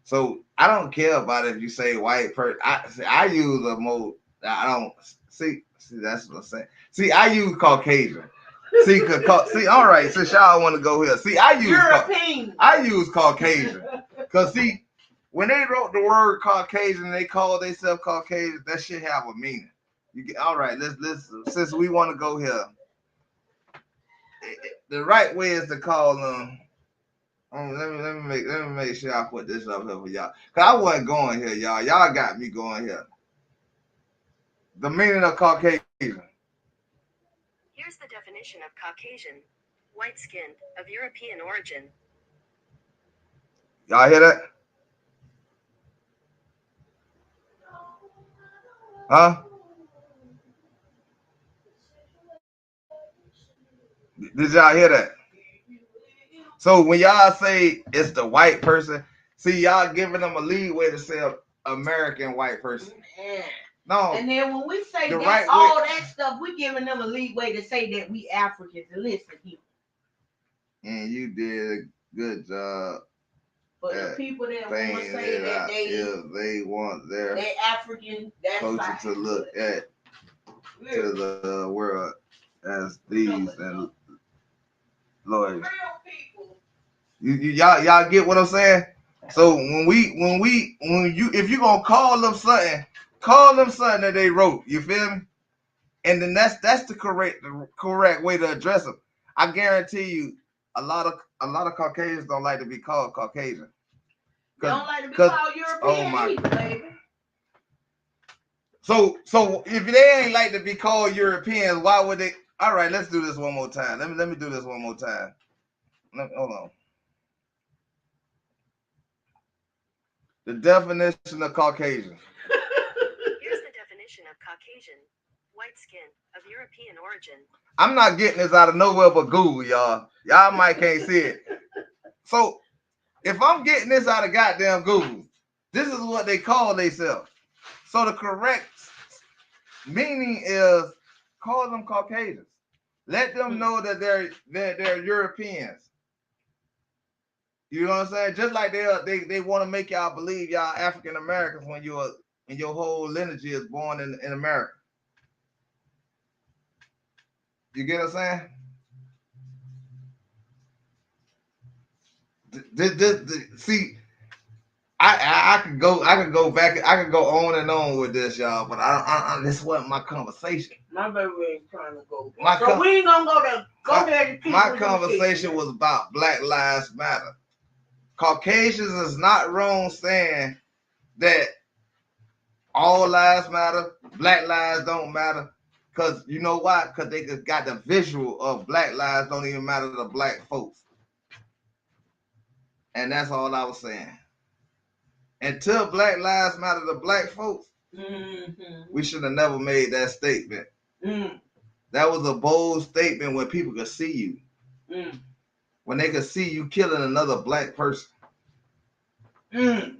So I don't care about if you say white person. I use a more. I don't see. That's what I'm saying. See, I use Caucasian. See, all right. Since y'all want to go here, see, I use Caucasian. Cause see, when they wrote the word Caucasian, they called themselves Caucasian. That shit have a meaning. All right. Let's since we want to go here, the right way is to call them. Let me make sure I put this up here for y'all. Cause I wasn't going here, y'all. Y'all got me going here. The meaning of Caucasian. Here's the definition of Caucasian: white-skinned, of European origin. Y'all hear that? Huh? Did y'all hear that? So when y'all say it's the white person, see y'all giving them a leeway to say American white person. Yeah. No. And then when we say that, right all that stuff, we giving them a leeway to say that we Africans. And listen here. And you did a good job. But the people that want to say that they want their African, that's culture fine. to look at to the world as these and lawyers. Y'all get what I'm saying? So if you gonna call them something that they wrote. You feel me? And then that's the correct way to address them. I guarantee you, a lot of Caucasians don't like to be called Caucasian. They don't like to be called European either, baby. So if they ain't like to be called Europeans, why would they? All right, let's do this one more time. Let me do this one more time. Hold on. The definition of Caucasian. Here's the definition of Caucasian: white-skinned, of European origin. I'm not getting this out of nowhere but Google, y'all. Y'all might can't see it. So if I'm getting this out of goddamn Google, this is what they call themselves. So the correct meaning is call them Caucasians. Let them know that they're Europeans. You know what I'm saying? Just like they want to make y'all believe y'all African Americans when your whole lineage is born in America. You get what I'm saying? See, I could go back. I could go on and on with this, y'all. But I this wasn't my conversation. My baby ain't trying to go. So we ain't gonna go there. My conversation was about Black Lives Matter. Caucasians is not wrong saying that all lives matter, black lives don't matter. Because you know why? Because they just got the visual of black lives don't even matter to black folks. And that's all I was saying. Until black lives matter to black folks, we should have never made that statement. That was a bold statement when people could see you. When they could see you killing another black person.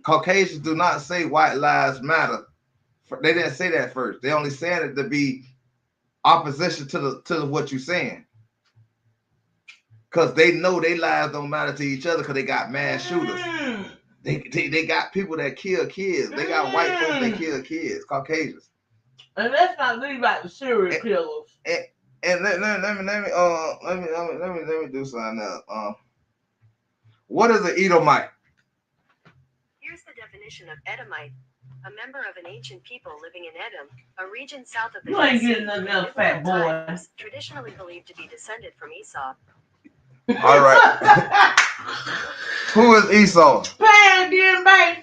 Caucasians do not say white lives matter. They didn't say that first. They only said it to be opposition to what you're saying. Because they know their lives don't matter to each other because they got mass shooters. They got people that kill kids. They got white folks that kill kids, Caucasians. And let's not leave out the serial killers. And let me do something else. What is an Edomite? Here's the definition of Edomite. A member of an ancient people living in Edom, a region south of the You ain't Dead Sea, getting nothing else, in fat biblical boy. times, traditionally believed to be descended from Esau. All right. Who is Esau?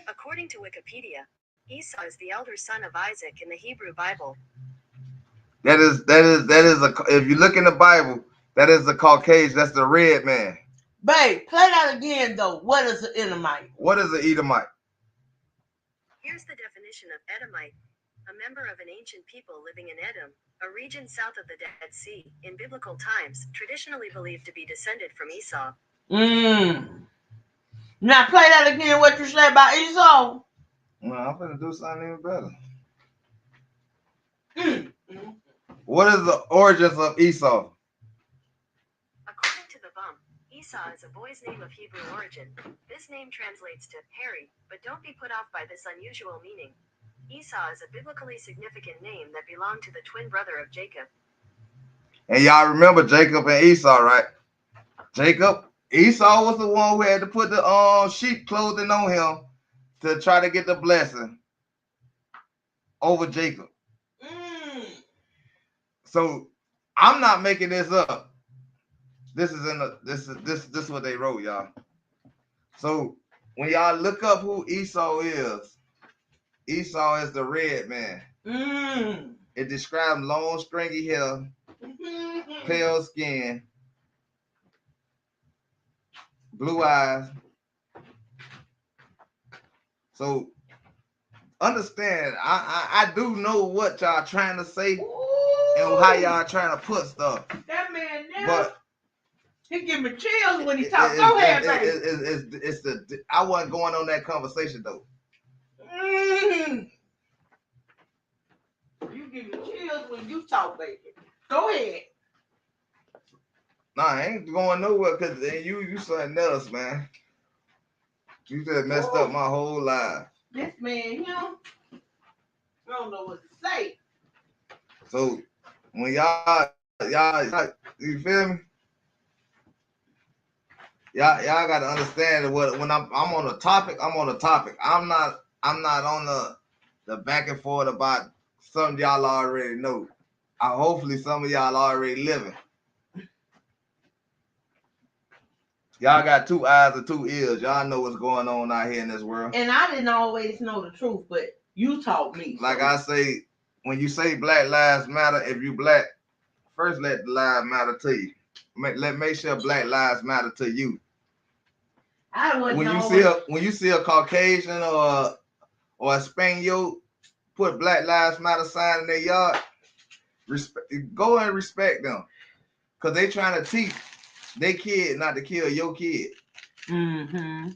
According to Wikipedia, Esau is the elder son of Isaac in the Hebrew Bible. That is a. If you look in the Bible, that is the Caucasian. That's the red man. Babe, play that again though. What is an Edomite? What is an Edomite? Here's the definition of Edomite. A member of an ancient people living in Edom, a region south of the Dead Sea, in biblical times, traditionally believed to be descended from Esau. Now play that again, what you said about Esau. No, I'm gonna do something even better. What is the origins of Esau? According to the Bump, Esau is a boy's name of Hebrew origin. This name translates to hairy, but don't be put off by this unusual meaning. Esau is a biblically significant name that belonged to the twin brother of Jacob. And y'all remember Jacob and Esau, right? Esau was the one who had to put the sheep clothing on him to try to get the blessing over Jacob. So I'm not making this up. This is what they wrote, y'all. So when y'all look up who Esau is the red man. It describes long, stringy hair, pale skin, blue eyes. So understand, I do know what y'all trying to say and how y'all trying to put stuff. That man now, But he give me chills when he talks. Go ahead, baby. I wasn't going on that conversation though. You give me chills when you talk, baby. Go ahead. Nah, I ain't going nowhere because you something else, man. You just messed up my whole life. This man, I don't know what to say. So when y'all, you feel me? Y'all got to understand that when I'm on a topic, I'm on a topic. I'm not on the back and forth about something y'all already know. Hopefully some of y'all already living. Y'all got 2 eyes and 2 ears. Y'all know what's going on out here in this world. And I didn't always know the truth, but you taught me. Like I say, when you say Black Lives Matter, if you black, first let the lives matter to you. Make sure Black Lives matter to you. When you see a Caucasian or a Spaniard put Black Lives Matter sign in their yard, go and respect them, cause they trying to teach their kid not to kill your kid. Now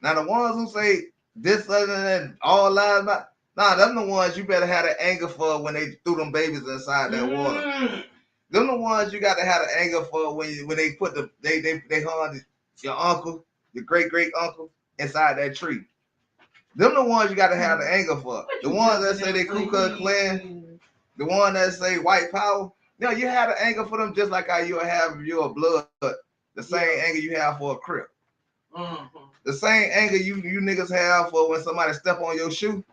the ones who say this other than all lives matter, them the ones you better have the anger for when they threw them babies inside that water. Them the ones you got to have the anger for when they put they hung your uncle, your great uncle inside that tree. Them the ones you got to have the anger for. The ones that say they Ku Klux Klan, the one that say white power. No, you have the anger for them just like how you have if you're a blood. The same anger you have for a Crip. The same anger you niggas have for when somebody step on your shoe.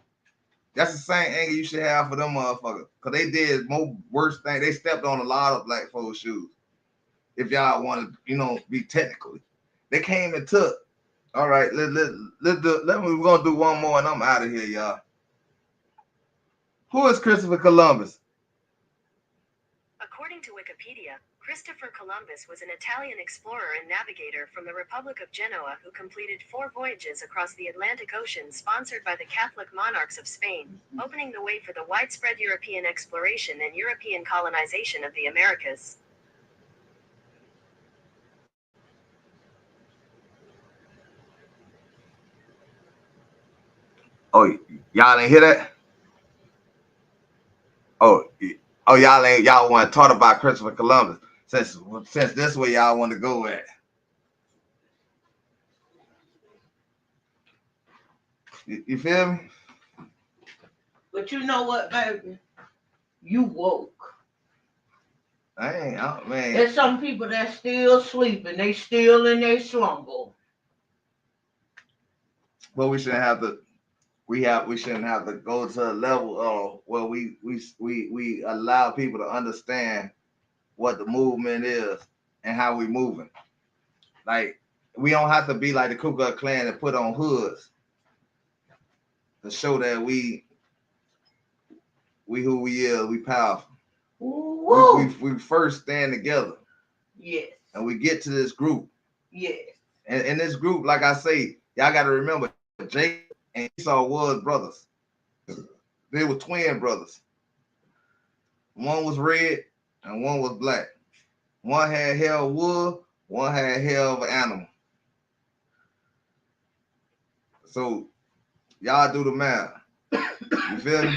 That's the same anger you should have for them motherfuckers. Because they did more worse things. They stepped on a lot of black folks' shoes. If y'all want to, be technically. They came and took. All right, we're going to do one more and I'm out of here, y'all. Who is Christopher Columbus? According to Wikipedia, Christopher Columbus was an Italian explorer and navigator from the Republic of Genoa who completed 4 voyages across the Atlantic Ocean sponsored by the Catholic monarchs of Spain, opening the way for the widespread European exploration and European colonization of the Americas. Oh, y'all didn't hear that? Oh, y'all want to talk about Christopher Columbus since this is where y'all want to go at. You feel me? But you know what, baby? You woke. Man. There's some people that still sleeping. They still in their slumber. But we shouldn't have to. We shouldn't have to go to a level of where we allow people to understand what the movement is and how we moving. Like, we don't have to be like the Ku Klux Klan and put on hoods to show that we who we is, we powerful. We first stand together. Yes. And we get to this group. Yes. And in this group, like I say, y'all got to remember, Jacob and Esau was brothers. They were twin brothers. One was red and one was black. One had hair of wood, one had hair of an animal. So y'all do the math. You feel me?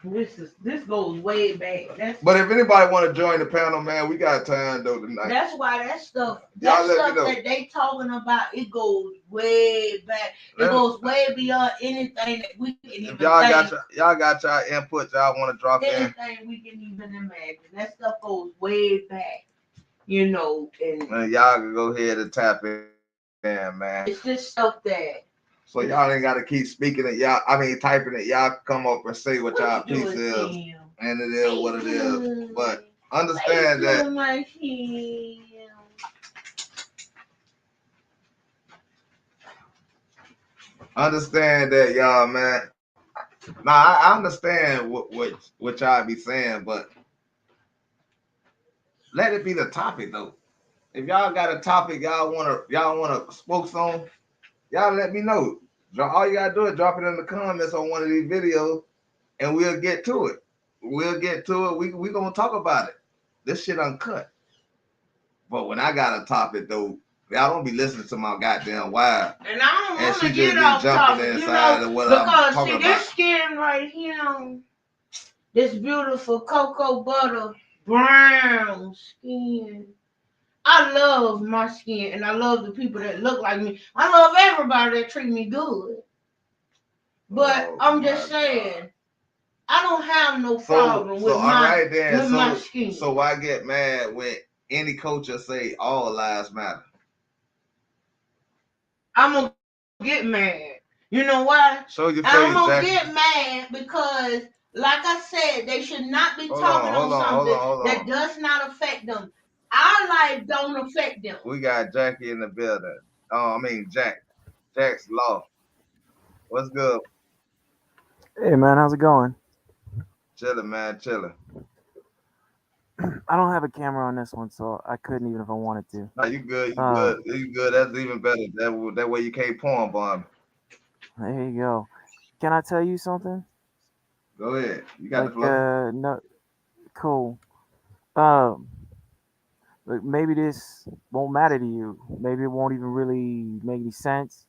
This goes way back. But if anybody want to join the panel, man, we got time though tonight. That's why that stuff that they talking about, it goes way back. It goes way beyond anything that we can even think. Y'all got y'all input y'all want to drop anything we can even imagine. That stuff goes way back, you know. And man, y'all can go ahead and tap in, man. It's just stuff that. So y'all ain't got to keep speaking it. Typing it. Y'all come up and say what y'all piece is, and it is what it is. But understand that. Understand that, y'all, man. Now I understand what y'all be saying, but let it be the topic though. If y'all got a topic y'all wanna spoke on, y'all let me know. All you gotta do is drop it in the comments on one of these videos, and we'll get to it. We gonna talk about it. This shit uncut. But when I got a topic though, y'all don't be listening to my goddamn wife. And I don't want to get off topic, because this skin right here, this beautiful cocoa butter brown skin. I love my skin, and I love the people that look like me. I love everybody that treat me good. But I'm just saying, I don't have no problem with my skin. So I get mad when any culture say all lives matter. I'm gonna get mad. You know why? Show your face, I'm gonna get mad because, like I said, they should not be talking on something that does not affect them. Our life don't affect them. We got Jackie in the building. Jack's Law. What's good? Hey man, how's it going? Chilling, man, chilling. I don't have a camera on this one, so I couldn't even if I wanted to. No, you good. You good. That's even better. That way you can't porn bomb. There you go. Can I tell you something? Go ahead. You got the floor. No, cool. Maybe this won't matter to you. Maybe it won't even really make any sense.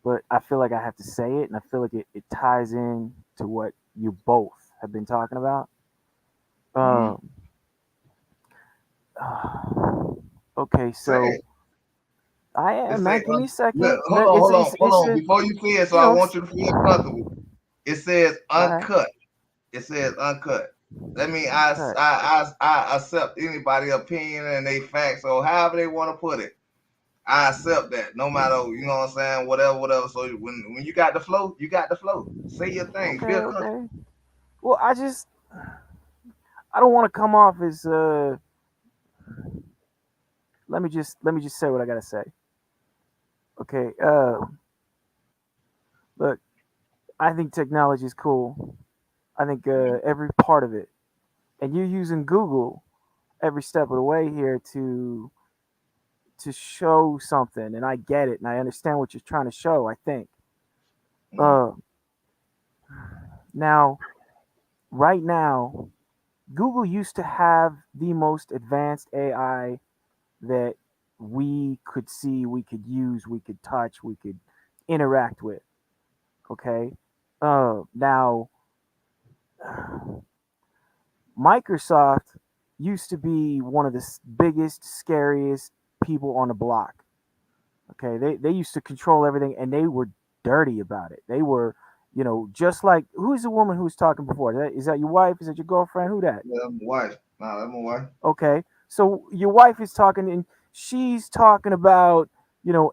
But I feel like I have to say it, and I feel like it ties in to what you both have been talking about. Okay, so I am. Man, give me a second. Hold on. Before you finish, so I want you to feel comfortable. It says uncut. Right. It says uncut. That means I accept anybody's opinion and they facts, or however they want to put it. I accept that, no matter, you know what I'm saying, whatever. So when you got the flow, you got the flow. Say your thing. Okay. Well, I don't want to come off as let me just say what I gotta say. Okay. Look, I think technology is cool. I think every part of it, and you're using Google every step of the way here to show something, and I get it, and I understand what you're trying to show. I think. Uh, Now, right now, Google used to have the most advanced AI that we could see, we could use, we could touch, we could interact with. Okay. Now, Microsoft used to be one of the biggest, scariest people on the block. Okay. They used to control everything and they were dirty about it. They were, just like who's the woman who was talking before? Is that your wife? Is that your girlfriend? Who that? Yeah, that's my wife. Nah, that's my wife. Okay. So your wife is talking and she's talking about,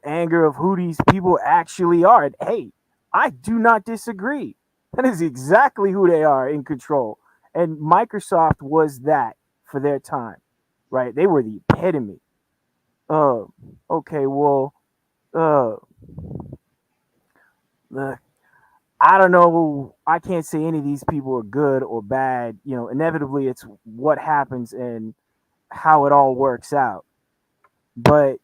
anger of who these people actually are. And hey, I do not disagree. That is exactly who they are in control. And Microsoft was that for their time, right? They were the epitome. Uh, okay, well, uh, look, I don't know. I can't say any of these people are good or bad. Inevitably, it's what happens and how it all works out. But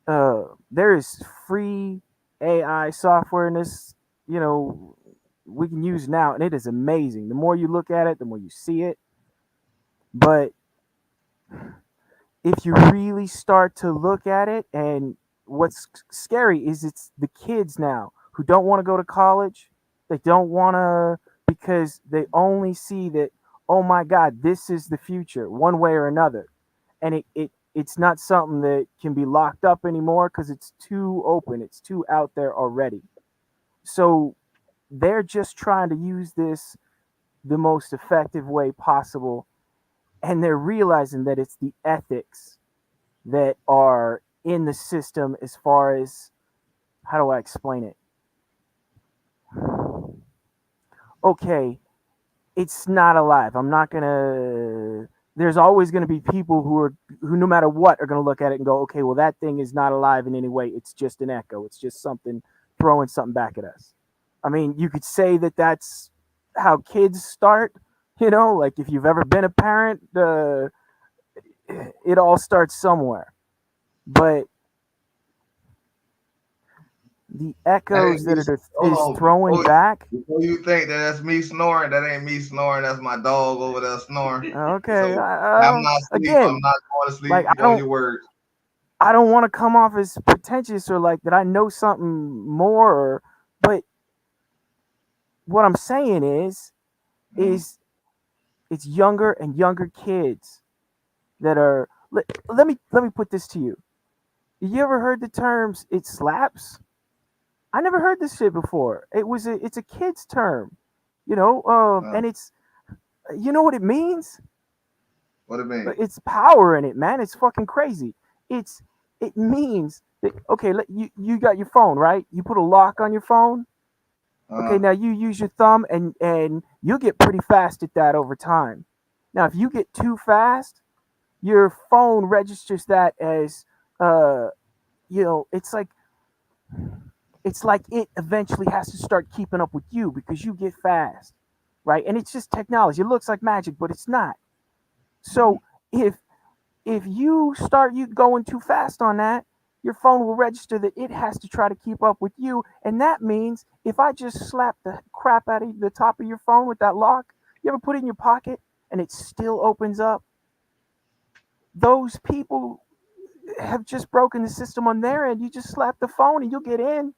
there is free AI software in this, we can use now, and it is amazing. The more you look at it, the more you see it. But if you really start to look at it, and what's scary is it's the kids now who don't want to go to college. They don't want to because they only see that, oh my God, this is the future one way or another. And it's not something that can be locked up anymore because it's too open. It's too out there already. So they're just trying to use this the most effective way possible. And they're realizing that it's the ethics that are in the system as far as how do I explain it? Okay, it's not alive. I'm not gonna. There's always going to be people who no matter what are going to look at it and go, okay, well that thing is not alive in any way. It's just an echo. It's just something throwing something back at us. I mean, you could say that that's how kids start. Like if you've ever been a parent, it all starts somewhere. But the echoes that it is throwing back. Before you think that that's me snoring, that ain't me snoring. That's my dog over there snoring. Okay. So I'm not asleep. Again, I'm not going to sleep like on your words. I don't want to come off as pretentious or like that I know something more, but what I'm saying is it's younger and younger kids that are. Let me put this to you. You ever heard the terms "it slaps"? I never heard this shit before. It's a kid's term, and it's, you know what it means? What it means? It's power in it, man. It's fucking crazy. It means that, okay, you got your phone, right? You put a lock on your phone. Okay, now you use your thumb and you'll get pretty fast at that over time. Now, if you get too fast, your phone registers that as it's like it eventually has to start keeping up with you because you get fast, right? And it's just technology. It looks like magic, but it's not. So if you start going too fast on that, your phone will register that it has to try to keep up with you. And that means if I just slap the crap out of the top of your phone with that lock, you ever put it in your pocket and it still opens up? Those people have just broken the system on their end. You just slap the phone and you'll get in.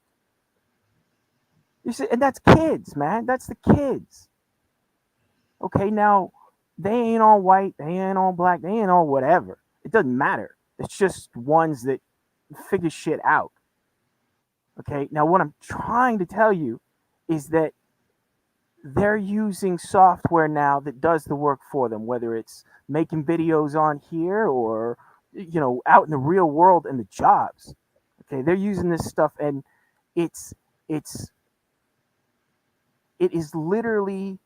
You see, and that's kids, man. That's the kids. Okay, now they ain't all white, they ain't all black, they ain't all whatever. It doesn't matter. It's just ones that figure shit out. Okay, now what I'm trying to tell you is that they're using software now that does the work for them, whether it's making videos on here or out in the real world and the jobs. Okay, they're using this stuff, and it is literally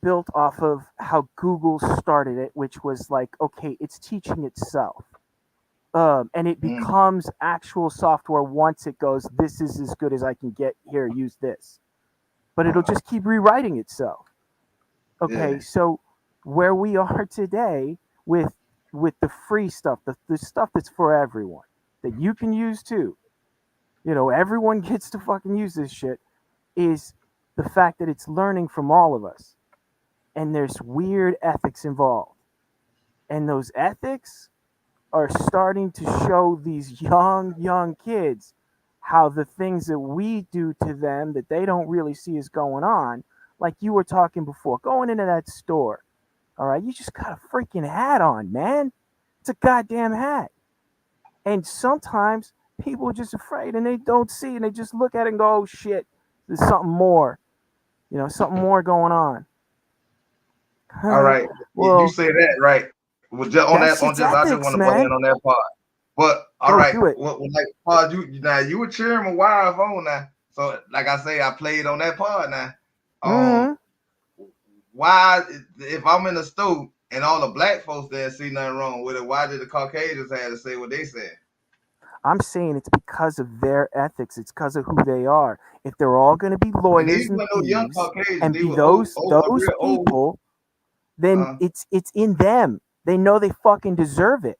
built off of how Google started it, which was like, okay, it's teaching itself. and it becomes actual software once it goes, this is as good as I can get here, use this. But it'll just keep rewriting itself. Okay, Yeah. so where we are today with the free stuff, the stuff that's for everyone, that you can use too, everyone gets to fucking use this shit, is the fact that it's learning from all of us. And there's weird ethics involved. And those ethics are starting to show these young kids how the things that we do to them that they don't really see is going on, like you were talking before, going into that store. All right, you just got a freaking hat on, man. It's a goddamn hat. And sometimes people are just afraid and they don't see and they just look at it and go, oh shit, there's something more. Something more going on. All right. Well, you say that, right? Well, just on that's that, its I just ethics, want to man. butt in on that part. But all Go right, do it. like pod, you were cheering my wife on now. So like I say, I played on that part now. Why, if I'm in the store and all the black folks there see nothing wrong with it, why did the Caucasians have to say what they said? I'm saying it's because of their ethics. It's because of who they are. If they're all going to be lawyers and thieves and be those people, then it's in them. They know they fucking deserve it.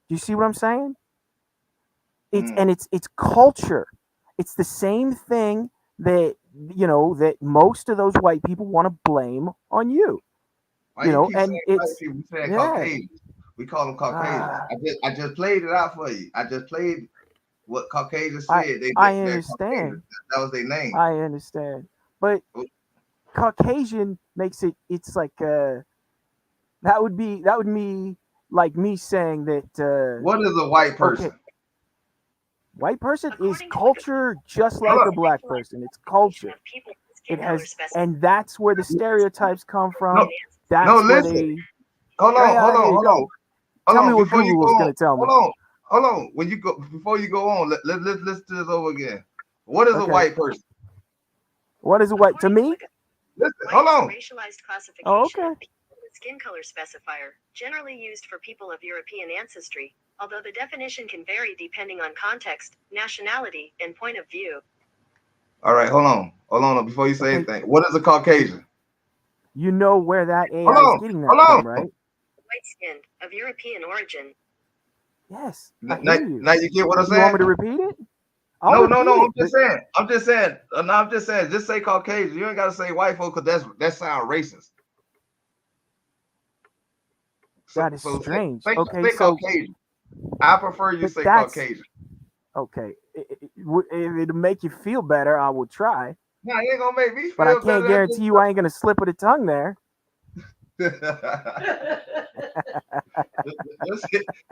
Do you see what I'm saying? And it's culture. It's the same thing that that most of those white people want to blame on you. Why you keep saying white people? We saying Caucasians. We call them Caucasians. I just played it out for you. I just played what Caucasians said. I understand. That was their name. I understand. But Caucasian makes it. It's like that would be like me saying that. What is a white person? Okay. White person is culture, just like a black person. It's culture. It has, and that's where the stereotypes come from. Listen. Hold on. Tell me what Google was going to tell me. Hold on. When you go, before you go on, let's listen to this over again. What is a white person? What is a white to me? Listen, hold on. Racialized classification. Oh, okay. Skin color specifier, generally used for people of European ancestry, although the definition can vary depending on context, nationality, and point of view. All right, hold on. Before you say anything, what is a Caucasian? You know where that AI is getting that from, right? White-skinned, of European origin. Yes. Now you get what I'm saying? You want me to repeat it? No. I'm just saying. Just say Caucasian. You ain't got to say white folk because that sounds racist. That is strange. Say so Caucasian. I prefer you say Caucasian. Okay. If it'll make you feel better, I will try. No, it ain't gonna make me feel better. But I can't guarantee you I ain't gonna slip with a tongue there.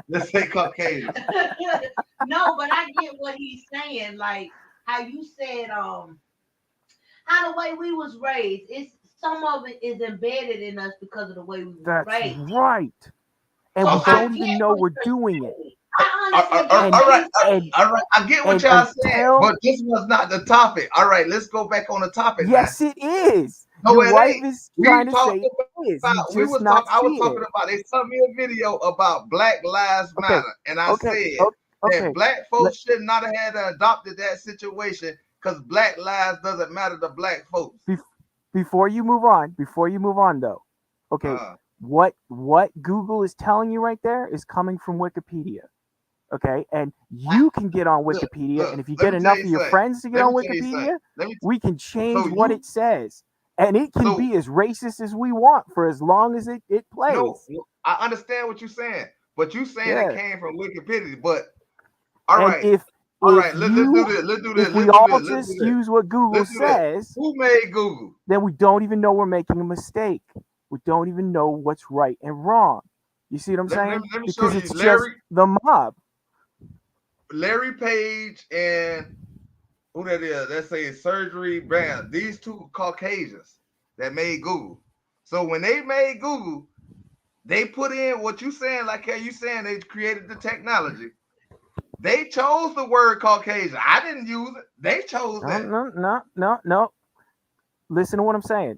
Let's say Caucasian. No, but I get what he's saying. Like how you said, how the way we was raised, it's some of it is embedded in us because of the way we were raised. That's right. And we don't even know we're doing it. All right. I get what y'all saying, but this was not the topic. All right, let's go back on the topic. Yes, it is. No, your wife is trying to say it is. I was talking about. They sent me a video about Black Lives Matter, and I said that black folks should not have had adopted that situation because Black lives doesn't matter to black folks. Before you move on, though, okay, what Google is telling you right there is coming from Wikipedia. Okay, and you can get on Wikipedia, and if you get enough of your friends to get on Wikipedia, we can change what it says, and it can be as racist as we want for as long as it plays. No, I understand what you're saying, but you saying it came from Wikipedia. But all right, let's do this. If we all just use what Google says, who made Google? Then we don't even know we're making a mistake. We don't even know what's right and wrong. You see what I'm saying? Because it's just the mob. Larry Page and who that is, let's say Surgery Brand, these two Caucasians that made Google. So when they made Google, they put in what you saying, like how you saying they created the technology. They chose the word Caucasian. I didn't use it. They chose that. No. Listen to what I'm saying.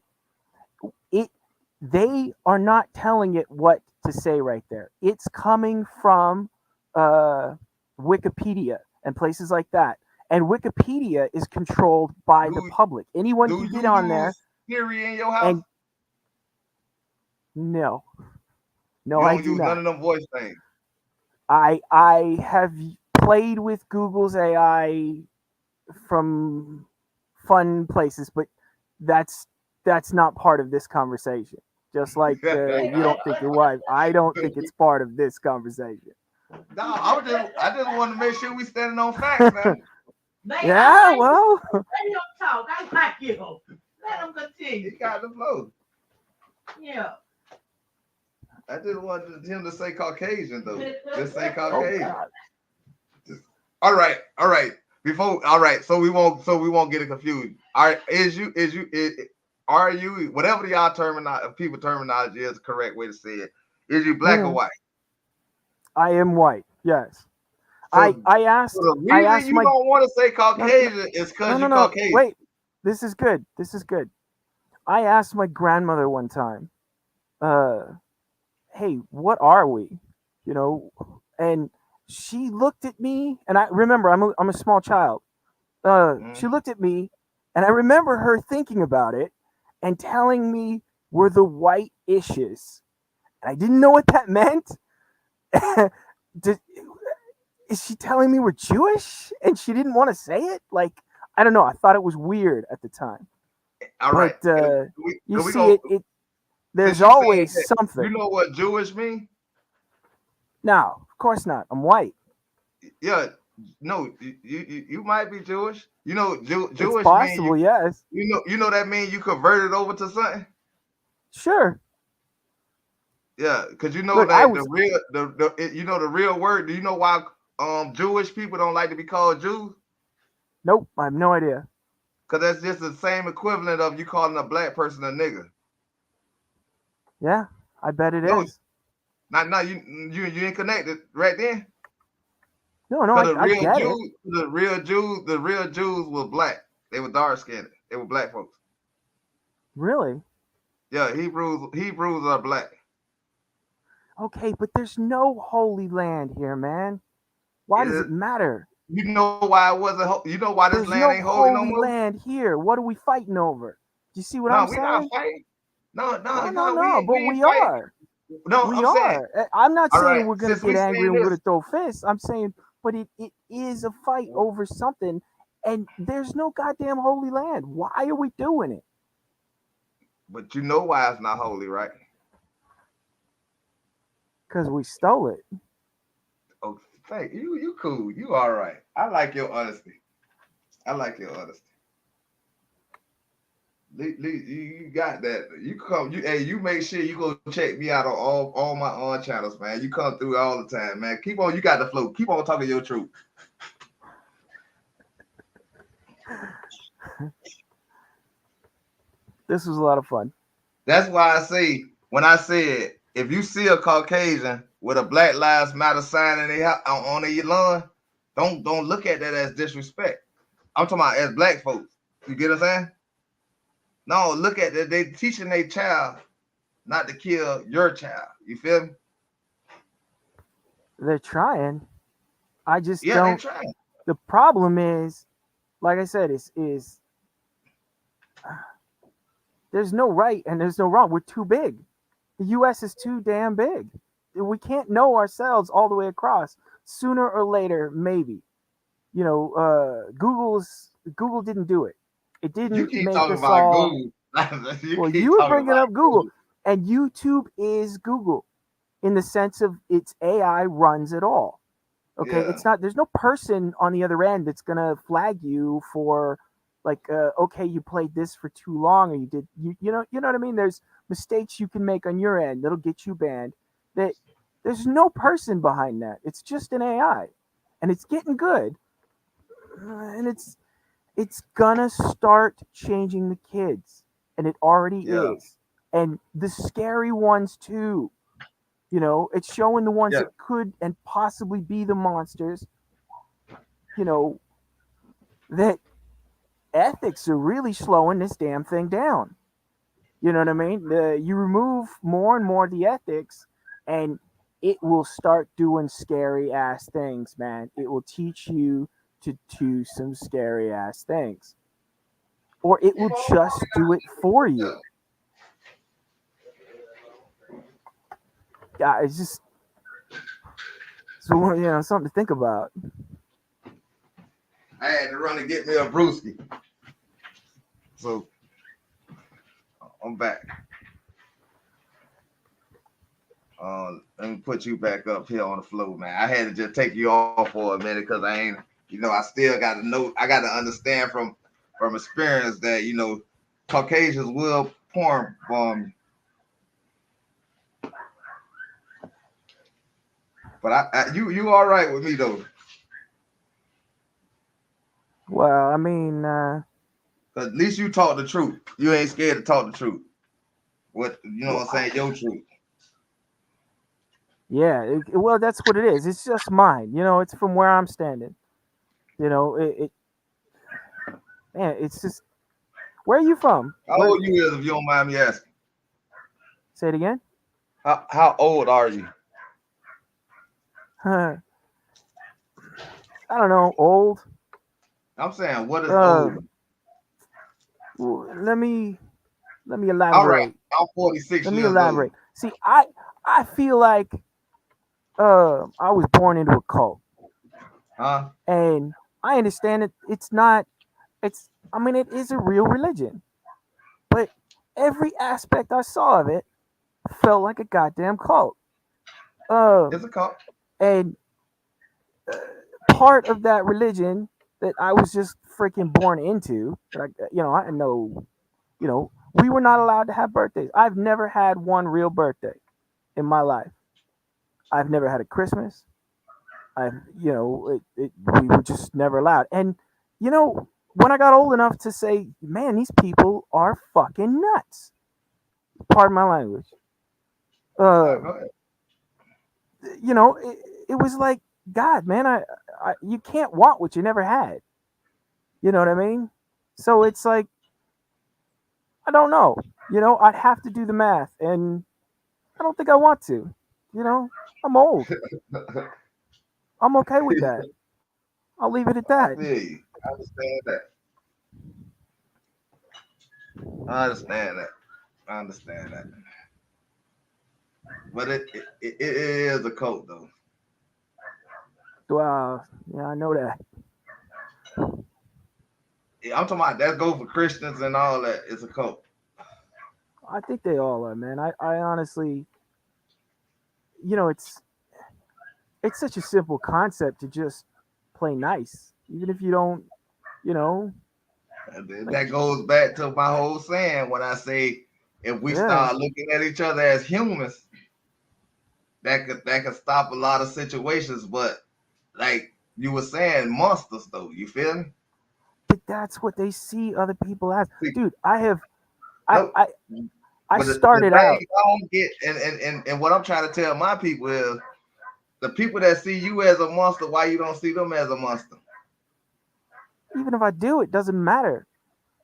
They are not telling it what to say right there. It's coming from Wikipedia and places like that. And Wikipedia is controlled by the Do- public. Anyone Do can you get on there. use Siri in your house? And no, no, You I don't do use not. none of them voice things. I have played with Google's AI from fun places, but that's not part of this conversation. Just like you don't think your wife, I don't think it's part of this conversation. No, I just want to make sure we standing on facts, man. Man, Yeah, I like well, you. Let him talk. I like you. Let him continue. He got the flow. Yeah. I just wanted him to say Caucasian though. Just say oh Caucasian. God. All right. So we won't get it confused. All right, are you whatever y'all people terminology is the correct way to say it? Is you black or white? I am white. Yes. So, I asked. so the I reason asked you my. don't want to say Caucasian is because you're Caucasian. Wait. This is good. This is good. I asked my grandmother one time, hey, what are we? You know, and she looked at me, and I remember I'm a small child. She looked at me, and I remember her thinking about it and telling me we're the white ishes. And I didn't know what that meant. Is she telling me we're Jewish? And she didn't want to say it? Like, I don't know. I thought it was weird at the time. All right. But you we see, go, there's always something. You know what Jewish mean? No, of course not. I'm white. Yeah. No, you might be Jewish. You know, Jewish it's possible, mean yes. You know that mean you converted over to something? Sure. Yeah, because you know Look, that the real word. Do you know why Jewish people don't like to be called Jews? Nope, I have no idea. Because that's just the same equivalent of you calling a black person a nigger. Yeah, I bet it is. No, you ain't connected right then. No, I get Jews, it. the real Jews were black. They were dark skinned. They were black folks. Really? Yeah, Hebrews are black. Okay, but there's no Holy Land here, man. Why does it matter? You know why it wasn't? You know why this There's land ain't holy no more? Land here. What are we fighting over? Do you see what I'm saying? No, we're not fighting. No, but we are. No, we are. I'm not saying we're going to get angry and we're going to throw fists. I'm saying, but it is a fight over something, and there's no goddamn Holy Land. Why are we doing it? But you know why it's not holy, right? Because we stole it. Oh, thank you. You cool. You all right. I like your honesty. You got that. You come. You make sure you go check me out on all my channels, man. You come through all the time, man. Keep on. You got the flow. Keep on talking your truth. This was a lot of fun. That's why I say when I said if you see a Caucasian with a Black Lives Matter sign on their lawn, don't look at that as disrespect. I'm talking about as black folks. You get what I'm saying? No, look at that. They teaching their child not to kill your child. You feel me? They're trying. I just don't. They're trying. The problem is, like I said, is there's no right and there's no wrong. We're too big. The U.S. is too damn big. We can't know ourselves all the way across. Sooner or later, maybe. You know, Google didn't do it. It didn't you keep make talking us about all. Google. You were bringing up Google, and YouTube is Google, in the sense of its AI runs it all. Okay, Yeah. it's not. There's no person on the other end that's gonna flag you for, like, okay, you played this for too long, or you did, you know what I mean. There's mistakes you can make on your end that'll get you banned. That there's no person behind that. It's just an AI, and it's getting good, and it's gonna start changing the kids, and it already is, and the scary ones too. You know, it's showing the ones that could and possibly be the monsters. You know, that ethics are really slowing this damn thing down. You know what I mean? You remove more and more of the ethics, and it will start doing scary ass things, man. It will teach you to do some scary ass things, or it will just do it for you. Yeah, it's just so something to think about. I had to run and get me a brewski. So I'm back. Let me put you back up here on the floor, man. I had to just take you off for a minute because I ain't, I still got to know. I got to understand from experience that Caucasians will porn bomb. But you all right with me though? Well, I mean, Cause at least you talk the truth. You ain't scared to talk the truth. What what I'm saying? Your truth. yeah. Well, that's what it is. It's just mine. It's from where I'm standing. Man, it's just. Where are you from? How old you is, if you don't mind me asking? Say it again. How old are you? I don't know. Old. I'm saying, what is old? Let me elaborate. All right, I'm 46 Let me years elaborate. old. See, I feel like I was born into a cult. Huh? And I understand it. It's not. It's. I mean, it is a real religion, but every aspect I saw of it felt like a goddamn cult. It's a cult. And part of that religion that I was just freaking born into, like I know, we were not allowed to have birthdays. I've never had one real birthday in my life. I've never had a Christmas. We were just never allowed. And when I got old enough to say, man, these people are fucking nuts. Pardon my language. It was like, God, man, I you can't want what you never had. You know what I mean? So it's like, I don't know. I'd have to do the math, and I don't think I want to. I'm old. I'm okay with that. I'll leave it at I that. feel you. I understand that. I understand that. I understand that. But it is a cult though. Well, yeah, I know that. Yeah, I'm talking about that go for Christians and all that. It's a cult. I think they all are, man. I honestly, it's such a simple concept to just play nice, even if you don't, you know, And like, that goes back to my whole saying when I say if we yeah, start looking at each other as humans, that could stop a lot of situations. But like you were saying, monsters though. You feel me? but that's what they see other people as. See, Dude, I have, no, I but the started thing out, I don't get, and what I'm trying to tell my people is the people that see you as a monster, why you don't see them as a monster? even if I do, it doesn't matter.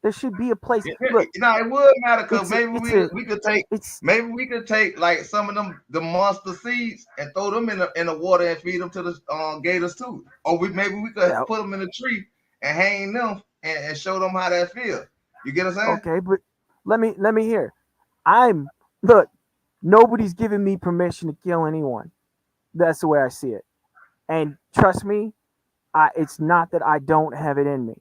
There should be a place. Look, It would matter because it's a, maybe it's a, we could take it's like some of them the monster seeds and throw them in the water and feed them to the gators too, or maybe we could yeah, put them in a tree and hang them and show them how that feels. You get what I'm saying? okay, but let me hear. I'm look. Nobody's giving me permission to kill anyone. That's the way I see it. And trust me, it's not that I don't have it in me.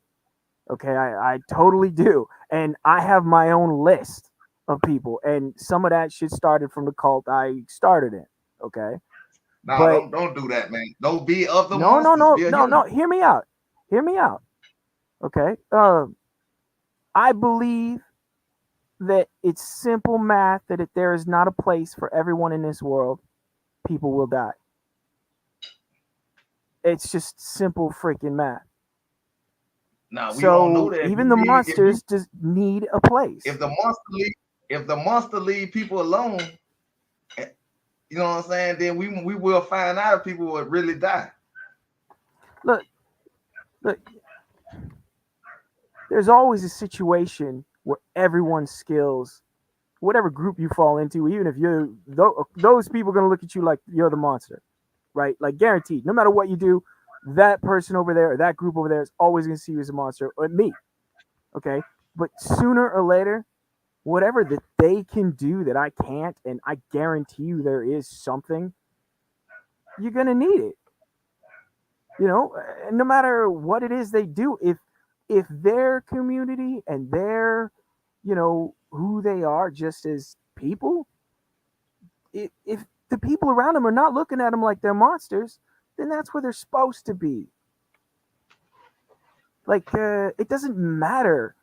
Okay, I totally do. And I have my own list of people. And some of that shit started from the cult I started in. Okay. No, But don't do that, man. Don't be of the no, no, monsters. no, Be a no, no. human. Hear me out. Hear me out. Okay. I believe that it's simple math that if there is not a place for everyone in this world, people will die. It's just simple freaking math. Now we don't know So that even the if you monsters just need a place. if the monster leave people alone, eh, you know what I'm saying? Then we will find out if people would really die. Look, look, there's always a situation where everyone's skills whatever group you fall into, even if you're those people are gonna look at you like you're the monster, right? Like guaranteed, no matter what you do, that person over there or that group over there is always gonna see you as a monster, or me. Okay, but sooner or later, whatever that they can do that I can't, and I guarantee you there is something, you're gonna need it. You know, no matter what it is they do, if their community and their, you know, who they are just as people, if the people around them are not looking at them like they're monsters, then that's where they're supposed to be. Like, it doesn't matter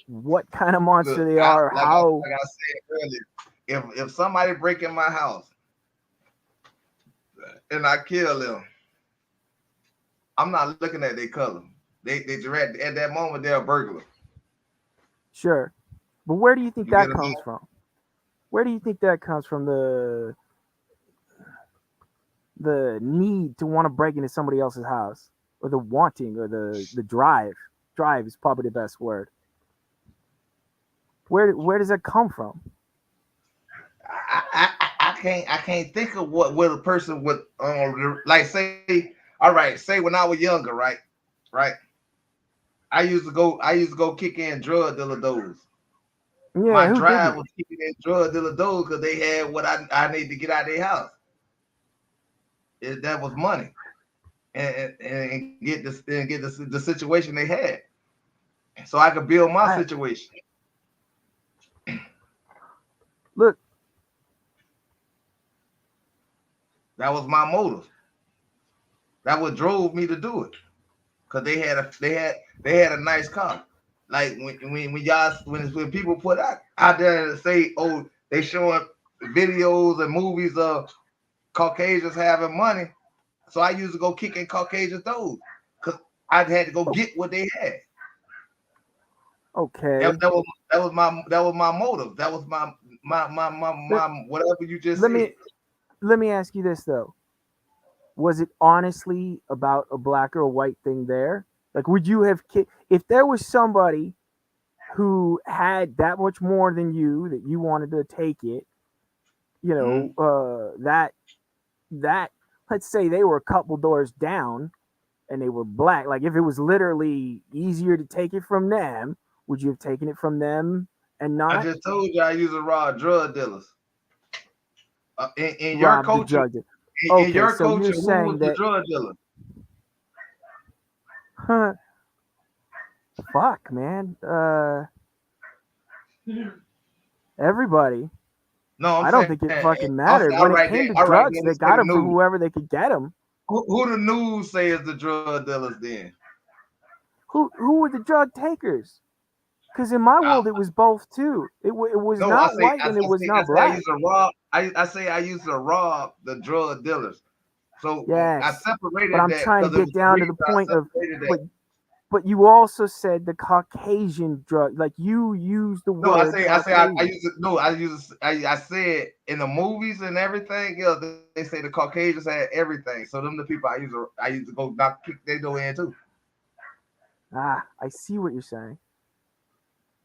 what kind of monster they are, like how. like I said earlier, if somebody break in my house and I kill them, I'm not looking at their color. They at that moment they're a burglar. Sure, but where do you think You that get what I'm comes saying? from? Where do you think that comes from? The need to want to break into somebody else's house, or the wanting, or the drive. Drive is probably the best word. Where does that come from? I can't think of what a person would like say. All right, say when I was younger, right. I used to go kick in drug dealer doors. Yeah, My who drive didn't? was kicking in drug dealer doors because they had what I need to get out of their house. That was money, and get the situation they had, so I could build my I situation. look. That was my motive. That what drove me to do it. Cause they had a nice car. Like when people put out there and say, oh, they showing videos and movies of Caucasians having money. So I used to go kick in Caucasian doors because I had to go Oh, get what they had. okay. That was my motive. That was Let, my whatever you just let said. me ask you this though. Was it honestly about a black or a white thing there? Like, would you have if there was somebody who had that much more than you that you wanted to take it? You know, that let's say they were a couple doors down and they were black. Like, if it was literally easier to take it from them, would you have taken it from them and I not just told you I used to rob drug dealers. In your rob the culture, drug dealer? in Okay, your so you're culture, who was saying the that, drug dealer? huh? Fuck, man. Everybody. No, I'm I don't saying, think it fucking I'm mattered. saying, When it came to all right, drugs, then they let's say got the them from news. whoever they could get them. Who the news say is the drug dealers then? Who were the drug takers? Because in my I, world, it was both too. It was no, not white and it was I not say I black. used to rob. I say I used to rob the drug dealers. So I Yes, but separated I'm that trying to because it was get the down to reason the I point of, separated that. but you also said the Caucasian drug, like you used the No, word I Caucasian. used to no, I said in the movies and everything else, they say the Caucasians had everything. So them the people I used to go knock kick their door in too. Ah, I see what you're saying.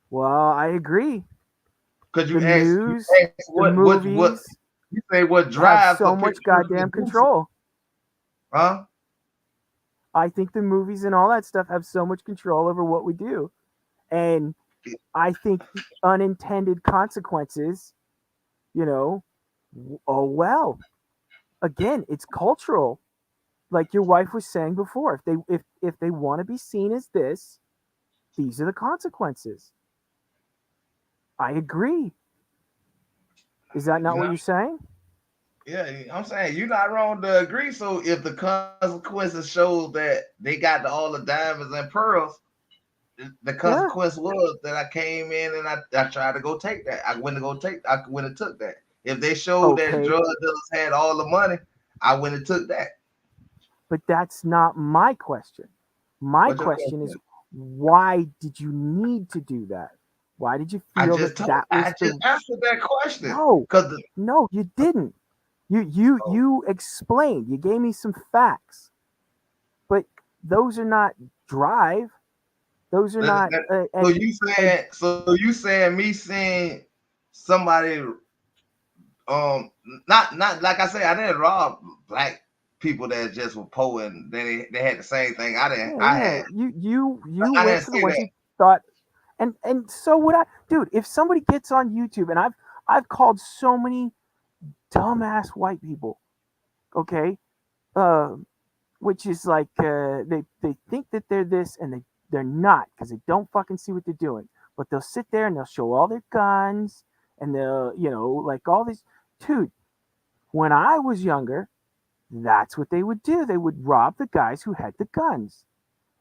Well, I agree. Because The you news, ask the what movies you say what have drives a so much person to goddamn do something, control. huh? I think the movies and all that stuff have so much control over what we do. And I think the unintended consequences, you know, oh well. Again, it's cultural. Like your wife was saying before, if they want to be seen as this, these are the consequences. I agree. Is that not You what know, you're saying? yeah, I'm saying you're not wrong to agree. So if the consequences shows that they got all the diamonds and pearls, the Yeah. consequence was that I came in and I tried to go take that. I went and took that. If they showed that Okay. drug dealers had all the money, I went and took that. But that's not my question. My What's your question is, question? why did you need to do that? Why did you feel that that was I just the answered that question. no, Because no, you didn't. You explained. You gave me some facts, but those are not drive. Those are not. so you saying me somebody not like I say, I didn't rob black people that just were poor and they had the same thing I didn't. I Yeah, had. you I went didn't for the say ones that. you thought, and so would I, dude. If somebody gets on YouTube, and I've called so many dumbass white people, okay, uh, which is like they think that they're this and they're not because they don't fucking see what they're doing. But they'll sit there and they'll show all their guns and they'll like all this, dude. When I was younger, that's what they would do. They would rob the guys who had the guns.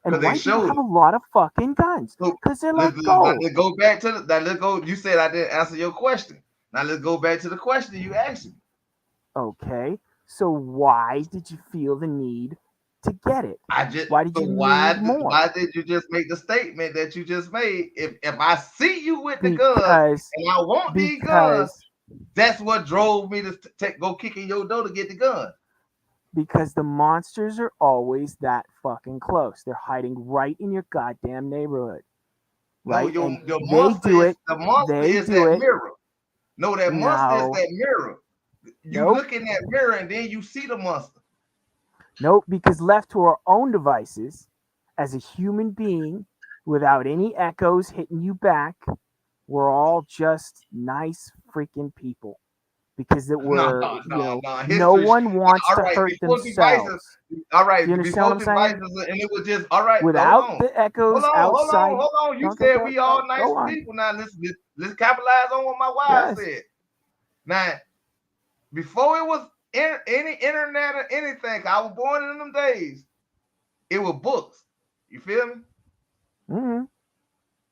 And Because they white people showed have it. a lot of fucking guns So because they're like now gold. let's go back to let's go. You said I didn't answer your question. Now let's go back to the question you asked me. Okay, so why did you feel the need to get it? Why did you need more? Why did you just make the statement that you just made? If I see you with the gun Because and I want these guns, because that's what drove me to go kick in your door to get the gun. because the monsters are always that fucking close. They're hiding right in your goddamn neighborhood. Right? No, And your they monster do is it. the monster They is do that it. mirror. No, that monster is No. that mirror. You Nope. look in that mirror and then you see the monster. Nope, because left to our own devices, as a human being, without any echoes hitting you back, we're all just nice freaking people. Because that we're, No. no History. one wants All to right, hurt before devices. themselves. All right, Do you understand before what I'm saying? devices, and it was just all right. Without Hold the on. echoes outside. Hold on. You Okay, said we all nice go on. people. Now let's capitalize on what my wife Yes. said. Now, before it was any internet or anything, I was born in them days. It was books. You feel me? Mm-hmm.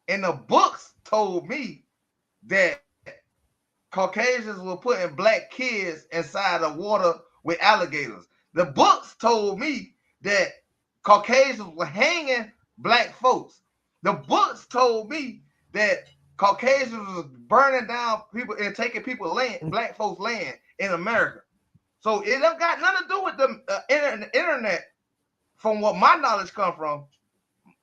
And the books told me that Caucasians were putting black kids inside the water with alligators. The books told me that Caucasians were hanging black folks. The books told me that Caucasians was burning down people and taking people land, black folks' land in America. So it don't got nothing to do with the internet. From what my knowledge come from,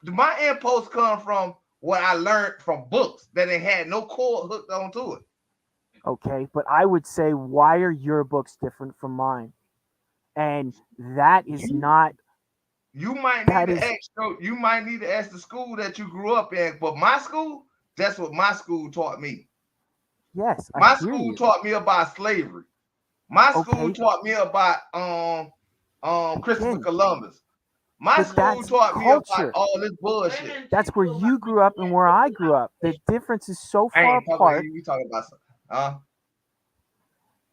my impulse come from what I learned from books that it had no cord hooked onto it. Okay, but I would say, why are your books different from mine? And that is not. You might That need to is ask. You might need to ask the school that you grew up in. But my school, that's what my school taught me. yes. My I hear school you. taught me about slavery. My school Okay, taught me about Christopher again, Columbus. My but school that's taught me about culture. all this bullshit. That's where you grew up and where I grew up. The difference is so I far ain't talking. apart. We talking about something.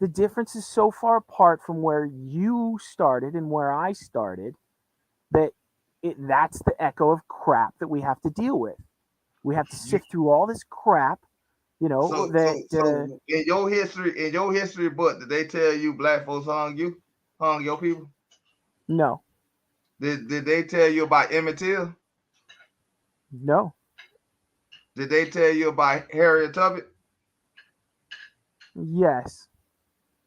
The difference is so far apart from where you started and where I started that that's the echo of crap that we have to deal with. We have to sift through all this crap, So that in your history book, did they tell you black folks hung your people? no, Did they tell you about Emmett Till? no, Did they tell you about Harriet Tubman? yes.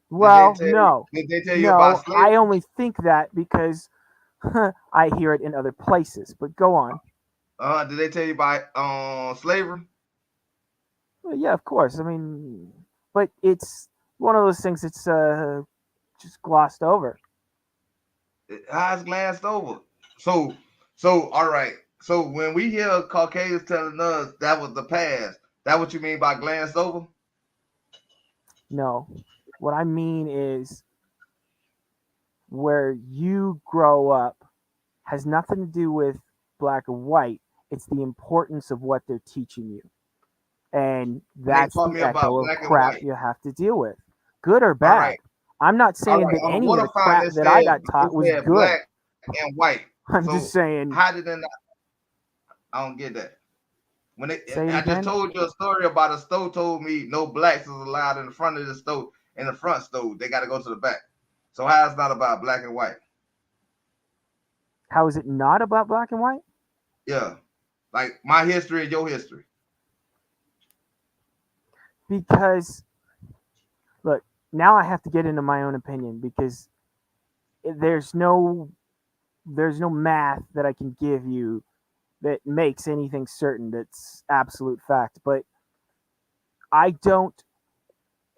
Well, no, Did they tell you about slavery? I only think that because I hear it in other places. But go on. Did they tell you about slavery? Well, yeah, of course. I mean, but it's one of those things that's just glossed over. Eyes glanced over. So all right. So when we hear Caucasians telling us that was the past, that what you mean by glanced over? No, what I mean is where you grow up has nothing to do with black or white. It's the importance of what they're teaching you. And that's taught the me about echo of black and crap white. you have to deal with, good or bad. right. I'm not saying right. that On the any of water the crap fountain, that I got taught was said good. black and white. I'm So just saying. How did they not? I don't get that. When I again? just told you a story about a stove told me no blacks is allowed in the front of the stove, in the front stove. They got to go to the back. So how is not about black and white? How is it not about black and white? Yeah. Like my history and your history. Because look, now I have to get into my own opinion because there's no math that I can give you that makes anything certain that's absolute fact. But I don't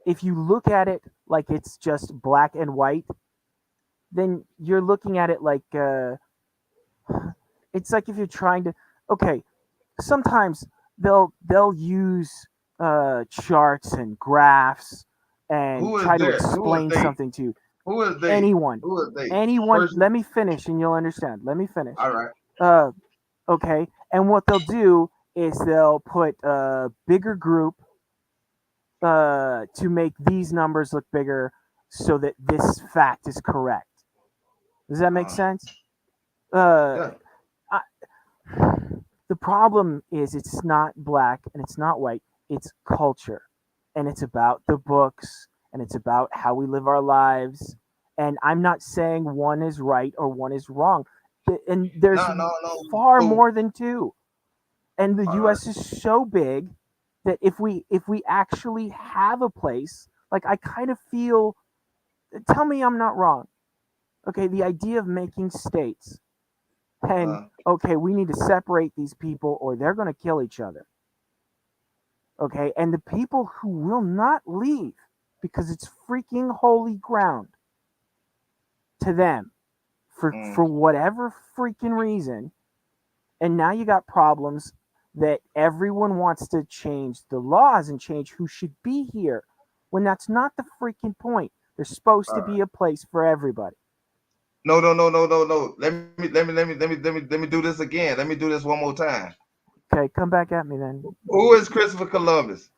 if you look at it like it's just black and white, then you're looking at it like it's like if you're trying to. Okay, sometimes they'll use charts and graphs and Who is try to there? Who is explain they? something to you. Who is they? Anyone. Who is they? Anyone. Person. Let me finish and you'll understand. Let me finish. All right. Okay, and what they'll do is they'll put a bigger group to make these numbers look bigger so that this fact is correct. Does that make sense? Yeah. I, the problem is it's not black and it's not white. It's culture, and it's about the books, and it's about how we live our lives. And I'm not saying one is right or one is wrong. And there's No. far So, more than two. And the all right. U.S. is so big that if we actually have a place, like I kind of feel, tell me I'm not wrong. Okay, the idea of making states, and okay, we need to separate these people or they're going to kill each other. Okay, and the people who will not leave because it's freaking holy ground to them for whatever freaking reason, and now you got problems that everyone wants to change the laws and change who should be here when that's not the freaking point. There's supposed to be a place for everybody. No. Let me do this again. Let me do this one more time. Okay, come back at me then. Who is Christopher Columbus?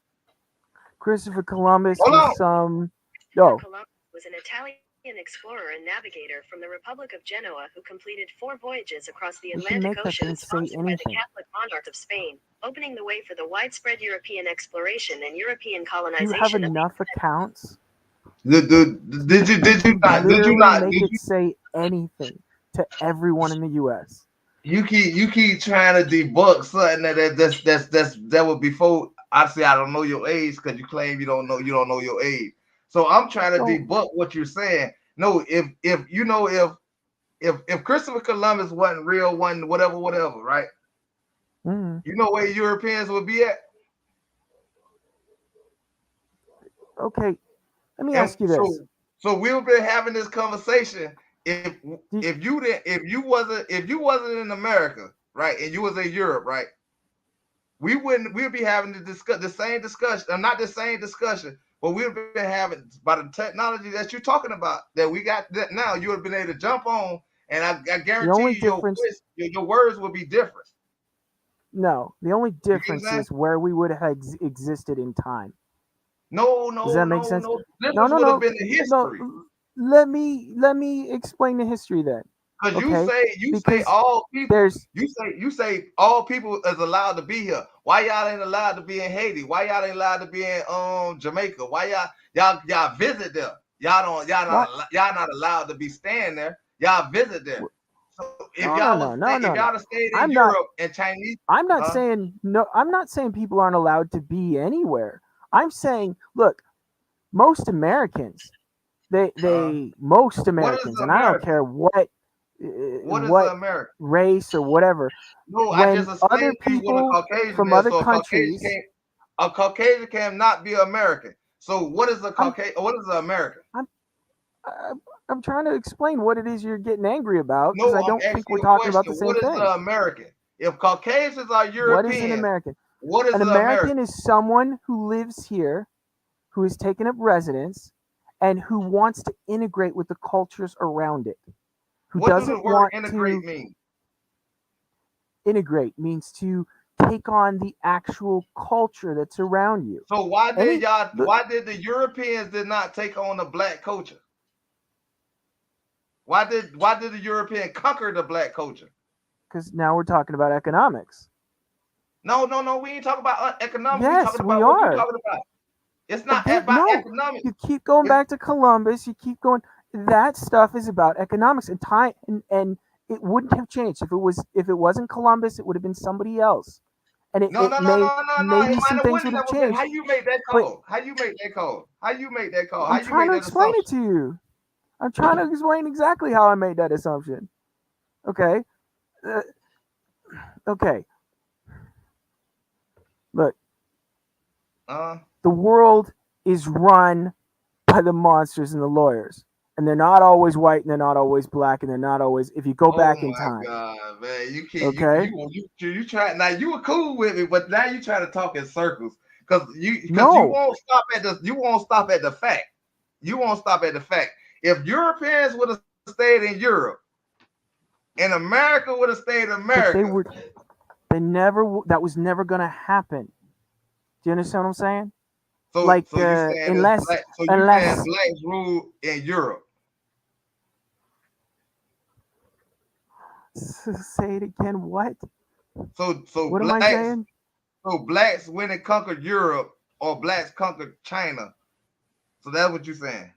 Christopher Columbus Hold was Christopher Columbus was an Italian explorer and navigator from the Republic of Genoa who completed 4 voyages across the You can Atlantic make that Ocean thing say sponsored by the anything. Catholic monarch of Spain, opening the way for the widespread European exploration and European Do you colonization have of the enough accounts Did you not? literally make it say anything to everyone in the U.S.? You keep trying to debunk something that was before. Obviously, I don't know your age because you claim you don't know your age. So I'm trying to debunk what you're saying. No, if you know if Christopher Columbus wasn't real, wasn't whatever, right? Mm-hmm. You know where Europeans would be at? Okay, let me ask you this. So we've been having this conversation. If you wasn't in America, right, and you was in Europe, right, we'd be having the same discussion, not the same discussion, but we've been having by the technology that you're talking about that we got that now. You would have been able to jump on, and I guarantee you your words will be different. No, the only difference is where we would have existed in time. No. Does that make sense? This would have been the history. Let me explain the history then. Because you say all people. You say all people is allowed to be here. Why y'all ain't allowed to be in Haiti? Why y'all ain't allowed to be in Jamaica? Why y'all visit there? Y'all not allowed to be staying there. Y'all visit there. So if y'all stayed in Europe and Chinese, I'm not saying no. I'm not saying people aren't allowed to be anywhere. I'm saying, look, most Americans, most Americans, and I don't care what America? Race or whatever. No, when I just other people from other countries, a Caucasian cannot be American. So what is a Caucasian? What is an American? I'm trying to explain what it is you're getting angry about because I don't think we're talking about the same thing. What is an American? If Caucasians are European, what is an American? What is an American? Is someone who lives here, who has taken up residence, and who wants to integrate with the cultures around it. Who what doesn't does the word want integrate to mean? Integrate means to take on the actual culture that's around you. So why did the Europeans did not take on the black culture? Why did the European conquer the black culture? Because now we're talking about economics. No, we ain't talking about economics. Yes, we are. What you talking about? It's not about economics. You keep going back to Columbus. You keep going. That stuff is about economics and time, and it wouldn't have changed if it wasn't Columbus. It would have been somebody else. And maybe some things would have changed. How you make that call? How you make that call? I'm trying to explain it to you. I'm trying to explain exactly how I made that assumption. Okay. Okay. Look. The world is run by the monsters and the lawyers. And they're not always white, and they're not always black, and they're not always. If you go back in time, God, man, you can't. okay? You try now. You were cool with me, but now you try to talk in circles because you No. won't stop at the fact. You won't stop at the fact. If Europeans would have stayed in Europe, and America would have stayed in America, that was never gonna happen. Do you understand what I'm saying? so Like, so you saying unless blacks rule in Europe. Say it again. What? So What am I saying? So blacks went and conquered Europe, or blacks conquered China. So that's what you're saying.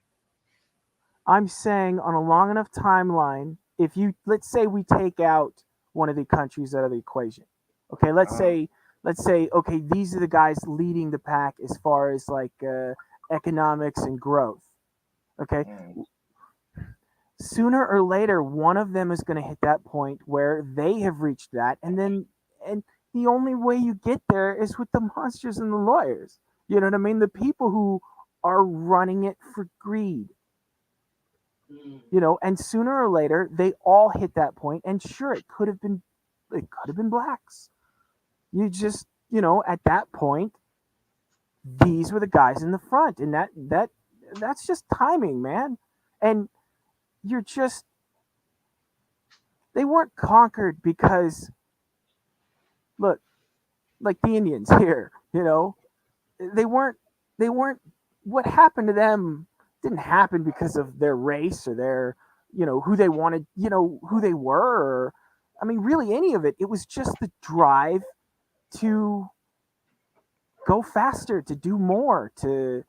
I'm saying on a long enough timeline, if you, let's say we take out one of the countries out of the equation. Okay, let's say, okay, these are the guys leading the pack as far as like economics and growth. Okay. Sooner or later, one of them is going to hit that point where they have reached that, and the only way you get there is with the monsters and the lawyers. You know what I mean? The people who are running it for greed. You know, and sooner or later they all hit that point, and sure, it could have been blacks. You just, you know, at that point, these were the guys in the front, and that's just timing, man. And they weren't conquered because, look, like the Indians here, you know, they weren't, what happened to them didn't happen because of their race or their, you know, who they wanted, you know, who they were, or, I mean, really any of it. It was just the drive to go faster, to do more, to,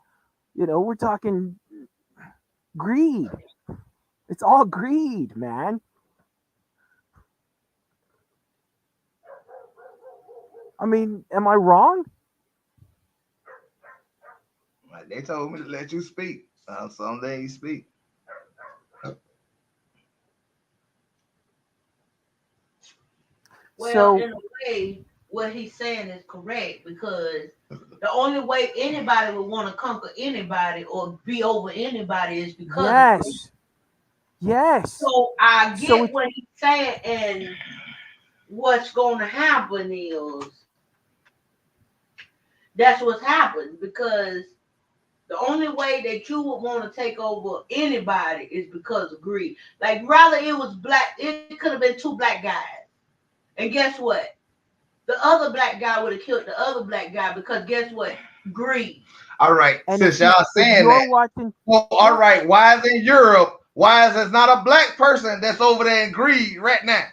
you know, we're talking greed. It's all greed, man. I mean, am I wrong? They told me to let you speak. Someday you speak. Well, in a way, what he's saying is correct, because the only way anybody would want to conquer anybody or be over anybody is because Yes. So I get what he's saying, and what's going to happen is that's what's happened, because the only way that you would want to take over anybody is because of greed. Like, rather it was black, it could have been two black guys. And guess what? The other black guy would have killed the other black guy because guess what? Greed. All right. And since y'all saying that, well, all right, why is in Europe? Why is there not a black person that's over there in greed right now?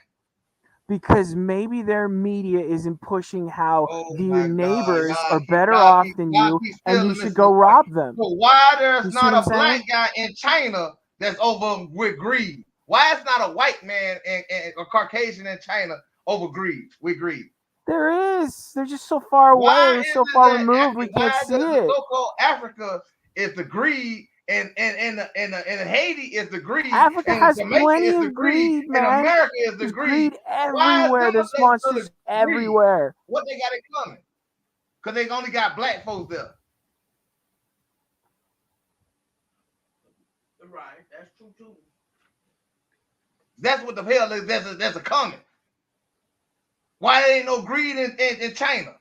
Because maybe their media isn't pushing how your neighbors are better off than you, and you should go rob them. So why there's not a black guy in China that's over with greed? Why is not a white man and a Caucasian in China over greed with greed? There is. They're just so far away, so far removed, we can't see it. So-called Africa is the greed, and Haiti is the greed. Africa has plenty of greed, man. And America is the greed. Everywhere. There's monsters everywhere. What they got in common? Because they only got black folks there. Right. That's true too. That's what the hell is. That's a comment. Why there ain't no greed in China?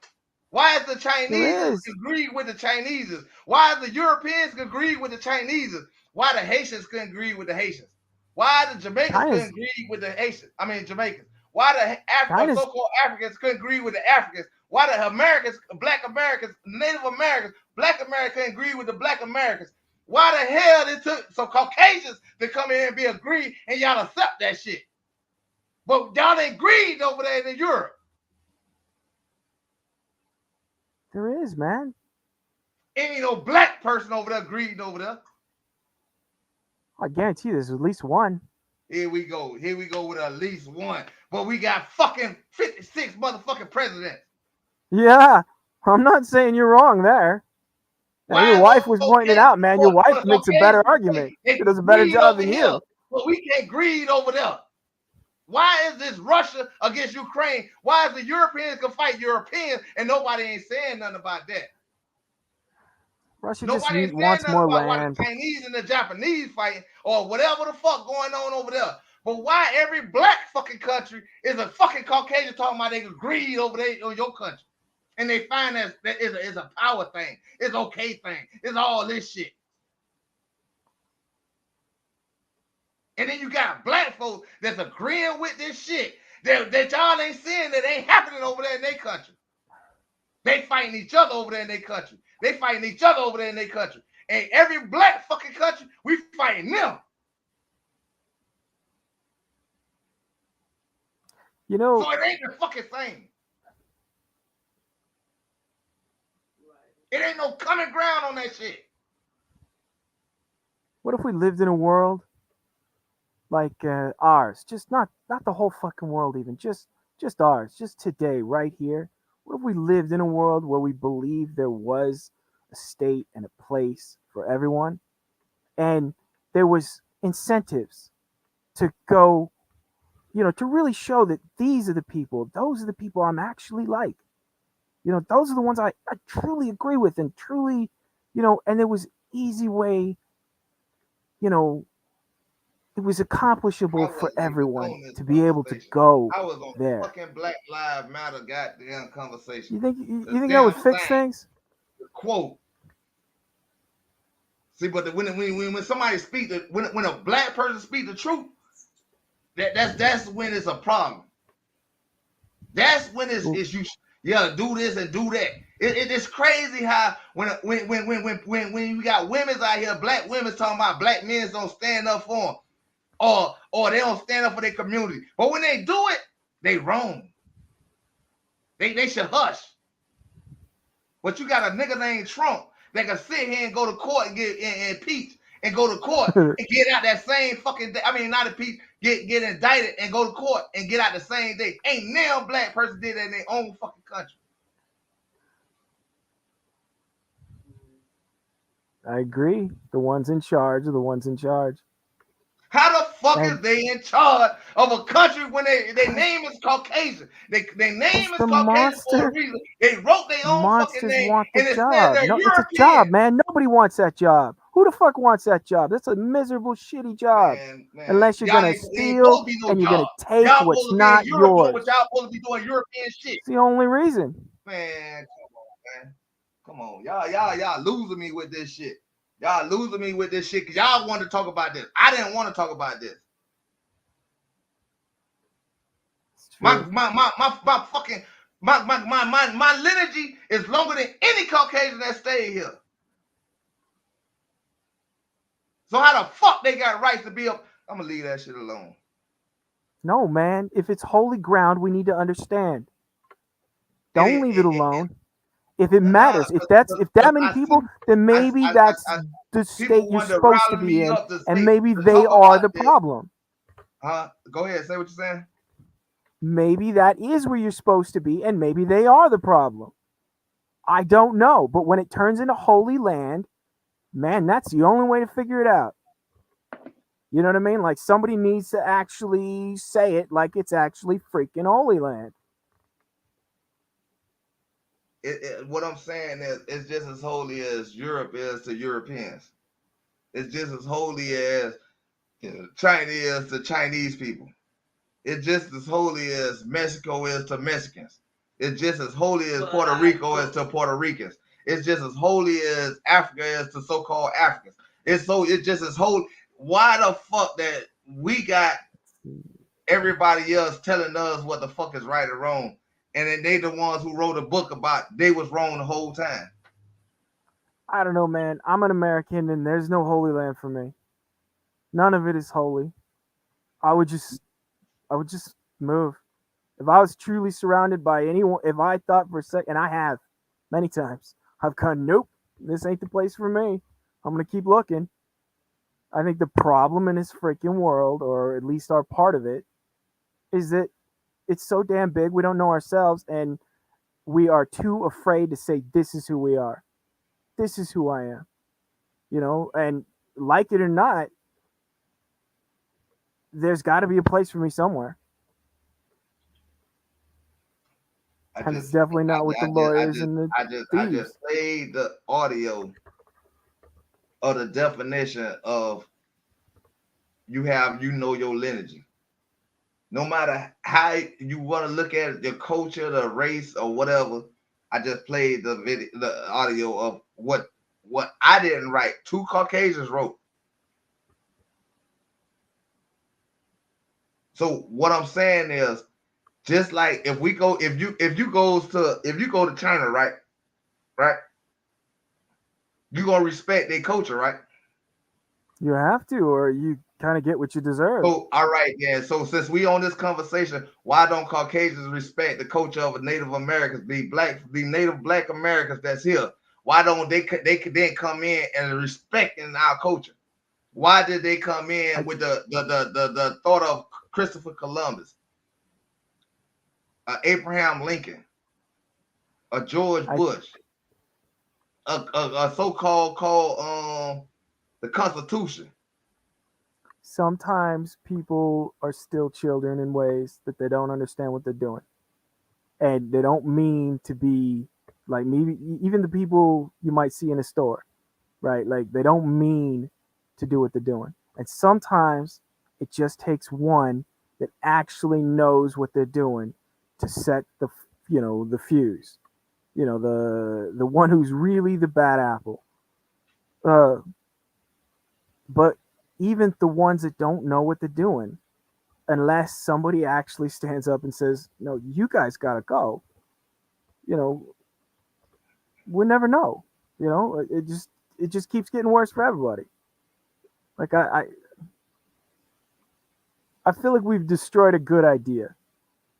Why is the Chinese agree with the Chinese? Why is the Europeans agree with the Chinese? Why the Haitians couldn't agree with the Haitians? Why the Jamaicans couldn't agree with the Haitians? I mean Jamaicans. Why the so-called Africans couldn't agree with the Africans? Why the Americans, Black Americans, Native Americans, Black Americans couldn't agree with the Black Americans? Why the hell it took some Caucasians to come in and be agreed and y'all accept that shit? But y'all ain't greed over there in Europe. There is, man. Ain't no black person over there greeding over there. I guarantee there's at least one. Here we go with at least one. But we got fucking 56 motherfucking presidents. Yeah, I'm not saying you're wrong there. Now, your wife was pointing it out, man. Your wife makes a better argument. She does a better job than you. But we can't greed over there. Why is this Russia against Ukraine? Why is the Europeans gonna fight Europeans and nobody ain't saying nothing about that? Russia just Nobody ain't saying wants nothing more about why land. the Chinese and the Japanese fighting or whatever the fuck going on over there. But why every black fucking country is a fucking Caucasian talking about they greed over there on your country? And they find that is a power thing. It's okay thing. It's all this shit. And then you got black folks that's agreeing with this shit that y'all ain't seeing that ain't happening over there in their country. They fighting each other over there in their country. They fighting each other over there in their country. And every black fucking country, we fighting them. You know, So it ain't the fucking same. It ain't no common ground on that shit. what if we lived in a world like ours? Just not the whole fucking world, even just ours, just today, right here. What if we lived in a world where we believed there was a state and a place for everyone, and there was incentives to go, to really show that these are the people, those are the people I'm actually like. Those are the ones I truly agree with and truly, and there was easy way, it was accomplishable for everyone to be able to go I was on there. fucking Black Lives Matter goddamn conversation. You think that would fix things? Quote. See, but when somebody speak when a black person speak the truth, that's when it's a problem. That's when it's you do this and do that. It's crazy how when you got women's out here, black women talking about black men don't stand up for them, or they don't stand up for their community. But when they do it, they wrong. They should hush. But you got a nigga named Trump that can sit here and go to court and get impeached and go to court and get out that same fucking day. I mean, not impeached, get indicted and go to court and get out the same day. Ain't no black person did that in their own fucking country. I agree. The ones in charge are the ones in charge. How the fuck is they in charge of a country when their name is Caucasian? Their name is Caucasian for a reason. They wrote their own fucking name want the and it job. said they're No, European. it's a job, man. Nobody wants that job. Who the fuck wants that job? That's a miserable, shitty job. Man. Unless you're gonna steal and you're gonna take y'all what's supposed to not be in Europe doing yours. what y'all supposed to be doing European shit. It's the only reason. Man, come on, y'all losing me with this shit. Y'all losing me with this shit because y'all want to talk about this. I didn't want to talk about this. My fucking my lineage is longer than any Caucasian that stayed here. So how the fuck they got rights to be up? I'm gonna leave that shit alone. No, man. If it's holy ground, we need to understand. Don't leave it alone. If it matters, if that many people, then maybe that's the state you're supposed to be in, and maybe they are the problem. Go ahead, say what you're saying. Maybe that is where you're supposed to be, and maybe they are the problem. I don't know, but when it turns into holy land, man, that's the only way to figure it out. You know what I mean? Like somebody needs to actually say it like it's actually freaking holy land. What I'm saying is it's just as holy as Europe is to Europeans. It's just as holy as China is to Chinese people. It's just as holy as Mexico is to Mexicans. It's just as holy as Puerto Rico is to Puerto Ricans. It's just as holy as Africa is to so-called Africans. It's just as holy. Why the fuck that we got everybody else telling us what the fuck is right or wrong? And then they the ones who wrote a book about they was wrong the whole time. I don't know, man. I'm an American and there's no holy land for me. None of it is holy. I would just move. If I was truly surrounded by anyone, if I thought for a second, and I have many times, I've gone, nope, this ain't the place for me. I'm going to keep looking. I think the problem in this freaking world, or at least our part of it, is that it's so damn big, we don't know ourselves, and we are too afraid to say, this is who we are. This is who I am. And like it or not, there's got to be a place for me somewhere. And it's definitely not with the lawyers and the thieves. I just played the audio of the definition of you know your lineage. No matter how you want to look at it, the culture, the race, or whatever. I just played the video, the audio of what I didn't write. Two Caucasians wrote. So what I'm saying is, just like if you go to China, right, you gonna respect their culture, right? You have to, or you kind of get what you deserve. So all right, yeah. So since we on this conversation, why don't Caucasians respect the culture of Native Americans, the Native Black Americans that's here? Why don't they could then come in and respecting our culture? Why did they come in with the thought of Christopher Columbus, Abraham Lincoln, a George Bush, a so-called called the Constitution? Sometimes people are still children in ways that they don't understand what they're doing, and they don't mean to be like maybe even the people you might see in a store, right? Like they don't mean to do what they're doing, and sometimes it just takes one that actually knows what they're doing to set the fuse, the one who's really the bad apple. Uh, but even the ones that don't know what they're doing, unless somebody actually stands up and says, "No, you guys gotta go," you know, we'll never know. It just keeps getting worse for everybody. Like I feel like we've destroyed a good idea.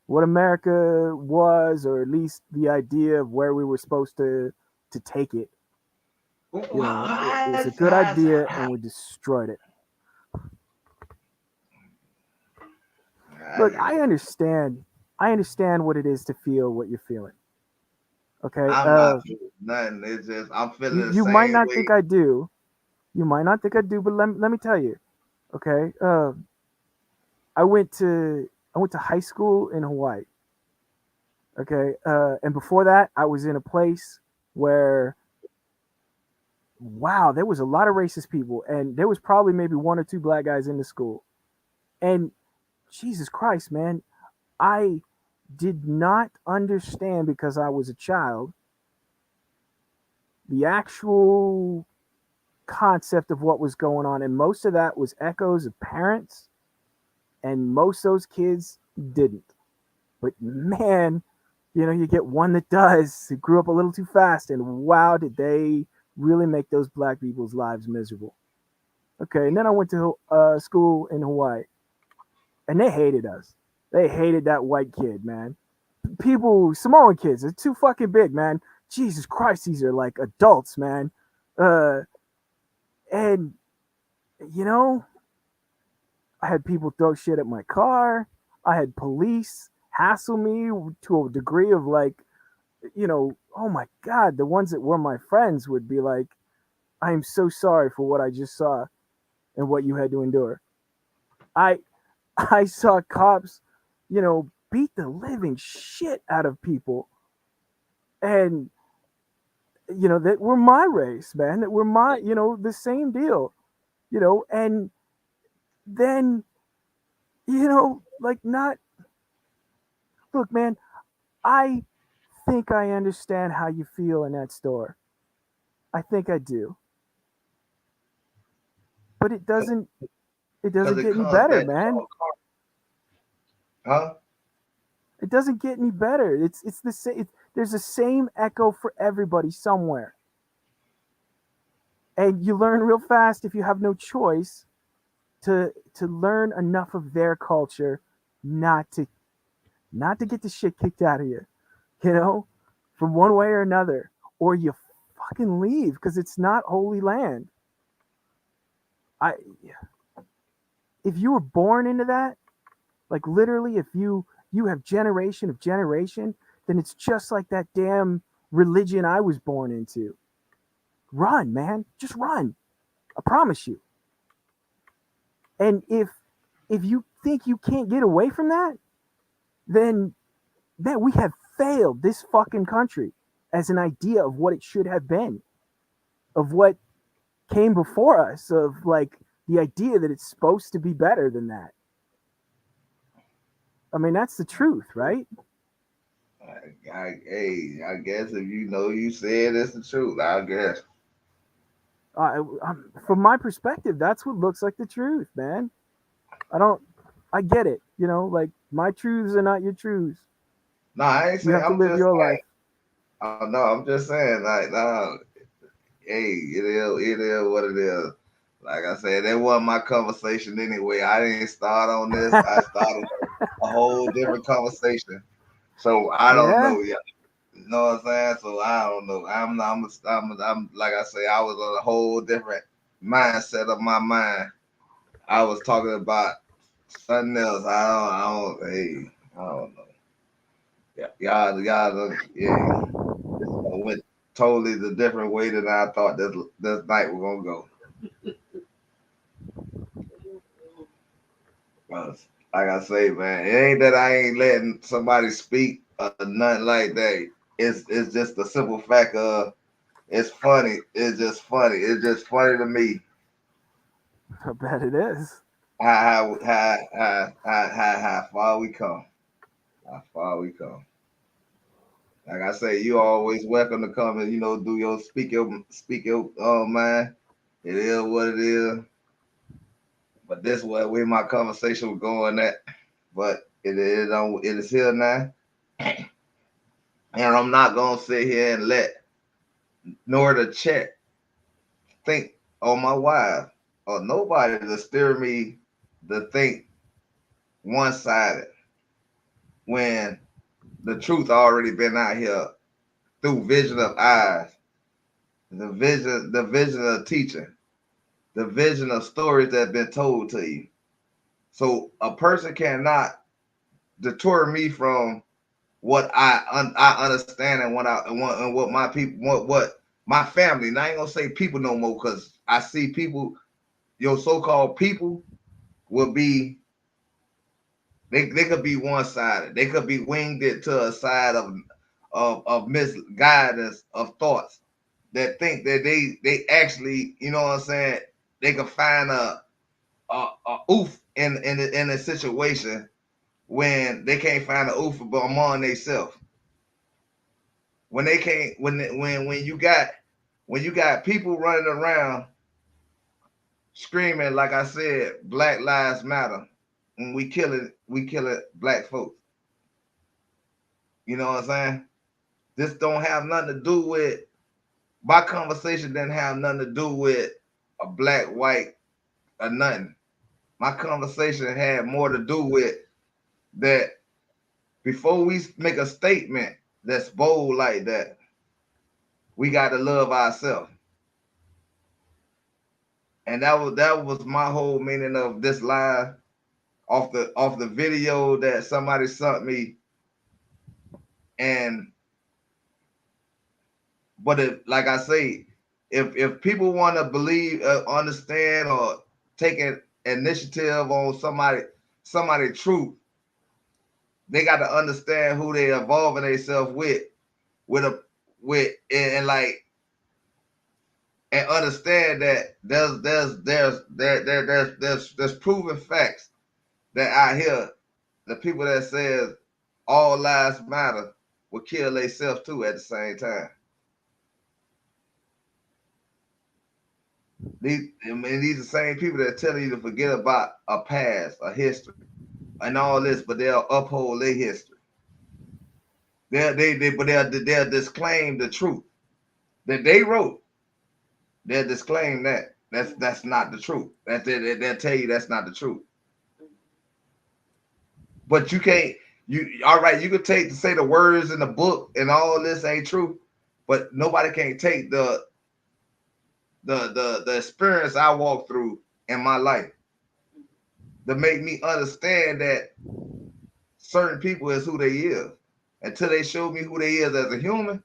What America was, or at least the idea of where we were supposed to take it. It's a good idea, and we destroyed it. Look, I understand what it is to feel what you're feeling. Okay, I'm not feeling nothing. It's just I'm feeling the you same might not way. think I do. You might not think I do, but let me tell you. Okay, I went to high school in Hawaii. Okay, and before that, I was in a place where, wow, there was a lot of racist people, and there was probably maybe one or two black guys in the school. And Jesus Christ, man, I did not understand, because I was a child, the actual concept of what was going on. And most of that was echoes of parents, and most of those kids didn't. But man, you get one that does, who grew up a little too fast, and wow, did they really make those black people's lives miserable. Okay, and then I went to school in Hawaii, and they hated us. They hated that white kid, man. People, Samoan kids, are too fucking big, man. Jesus Christ, these are like adults, man. And I had people throw shit at my car. I had police hassle me to a degree of like, oh my God, the ones that were my friends would be like, I am so sorry for what I just saw and what you had to endure. I saw cops, beat the living shit out of people. And, that were my race, man, that were my, the same deal, and then, like not, look, man, I think I understand how you feel in that store. I think I do. But it doesn't get any better, man. Huh? It doesn't get any better. It's the same. There's the same echo for everybody somewhere. And you learn real fast, if you have no choice, to learn enough of their culture not to get the shit kicked out of you, from one way or another, or you fucking leave, because it's not holy land. If you were born into that, like literally, if you have generation of generation, then it's just like that damn religion I was born into. Run, man, just run. I promise you. And if you think you can't get away from that, then we have failed this fucking country as an idea of what it should have been, of what came before us of like the idea that it's supposed to be better than that. I mean, that's the truth, right? I guess if you know you said it's the truth, I guess. From my perspective, that's what looks like the truth, man. I don't, I get it. You know, like my truths are not your truths. No, I ain't You saying. have to I'm live just your saying. life. No, I'm just saying. Like, no, hey, it is what it is. Like I said, that wasn't my conversation anyway. I didn't start on this. I started a whole different conversation. So I don't Yeah. know yet. You know what I'm saying? So I don't know. I'm like I say, I was on a whole different mindset of my mind. I was talking about something else. Hey, I don't know. Yeah, yeah. This went totally the different way than I thought this night was gonna go. Like I say, man, it ain't that I ain't letting somebody speak or nothing like that. It's just the simple fact of it's funny. It's just funny. It's just funny to me I bet it is. how far we come. How far we come. Like I say, you always welcome to come and do your speak your mind. It is what it is. But this way where my conversation was going at. But it is here now. And I'm not gonna sit here and let nor the chat think on my wife or nobody to steer me to think one sided when the truth already been out here through vision of eyes, the vision of teaching, the vision of stories that have been told to you. So a person cannot deter me from what I understand and what my people what my family. And I ain't gonna say people no more because I see people, your so-called people will be they could be one-sided. They could be winged it to a side of misguidance of thoughts that think that they actually, you know what I'm saying, they could find a oof in a situation when they can't find a oof among themselves. When they can't when you got people running around screaming, like I said, Black Lives Matter, and we killing black folks. You know what I'm saying? This don't have nothing to do with my conversation. Didn't have nothing to do with a black, white, or nothing. My conversation had more to do with that. Before we make a statement that's bold like that, we got to love ourselves. And that was my whole meaning of this live off the video that somebody sent me. And but like I say, if people want to believe, understand, or take an initiative on somebody truth, they got to understand who they involving themselves with and like and understand that there's proven facts that I hear the people that says all lives matter will kill themselves too at the same time. These are the same people that tell you to forget about a past, a history, and all this, but they'll uphold their history. They'll disclaim the truth that they wrote. They'll disclaim that that's not the truth. They'll tell you that's not the truth. But you can't. You all right? You could take to say the words in the book and all this ain't true, but nobody can take the experience I walked through in my life to make me understand that certain people is who they is. Until they show me who they is as a human,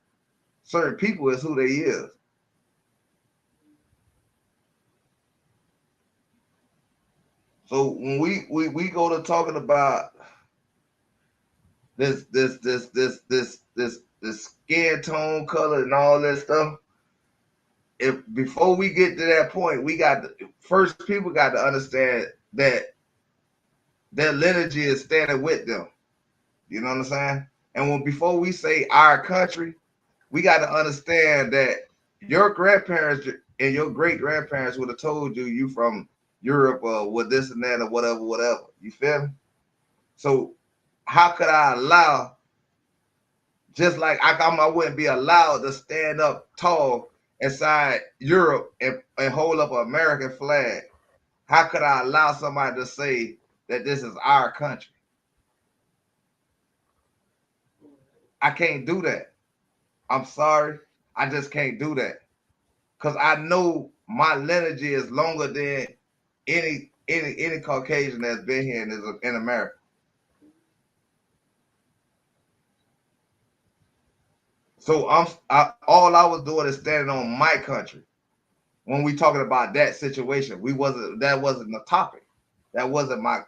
certain people is who they is. So when we go to talking about this skin tone color and all that stuff, if before we get to that point, we got first people got to understand that their lineage is standing with them. You know what I'm saying? And when before we say our country, we got to understand that your grandparents and your great grandparents would have told you from Europe or what this and that or whatever. You feel me? So how could I allow, just like I wouldn't be allowed to stand up tall inside Europe and hold up an American flag? How could I allow somebody to say that this is our country? I can't do that. I'm sorry. I just can't do that. Because I know my lineage is longer than any Caucasian that's been here in America. So all I was doing is standing on my country. When we talking about that situation, that wasn't the topic. That wasn't my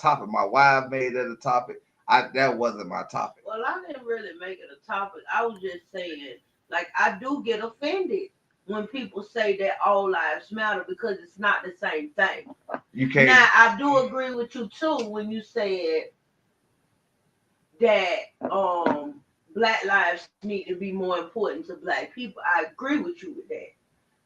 topic. My wife made that a topic. That wasn't my topic. Well, I didn't really make it a topic. I was just saying, like, I do get offended when people say that all lives matter because it's not the same thing. You can't. Now, I do agree with you too when you said that Black lives need to be more important to Black people. I agree with you with that.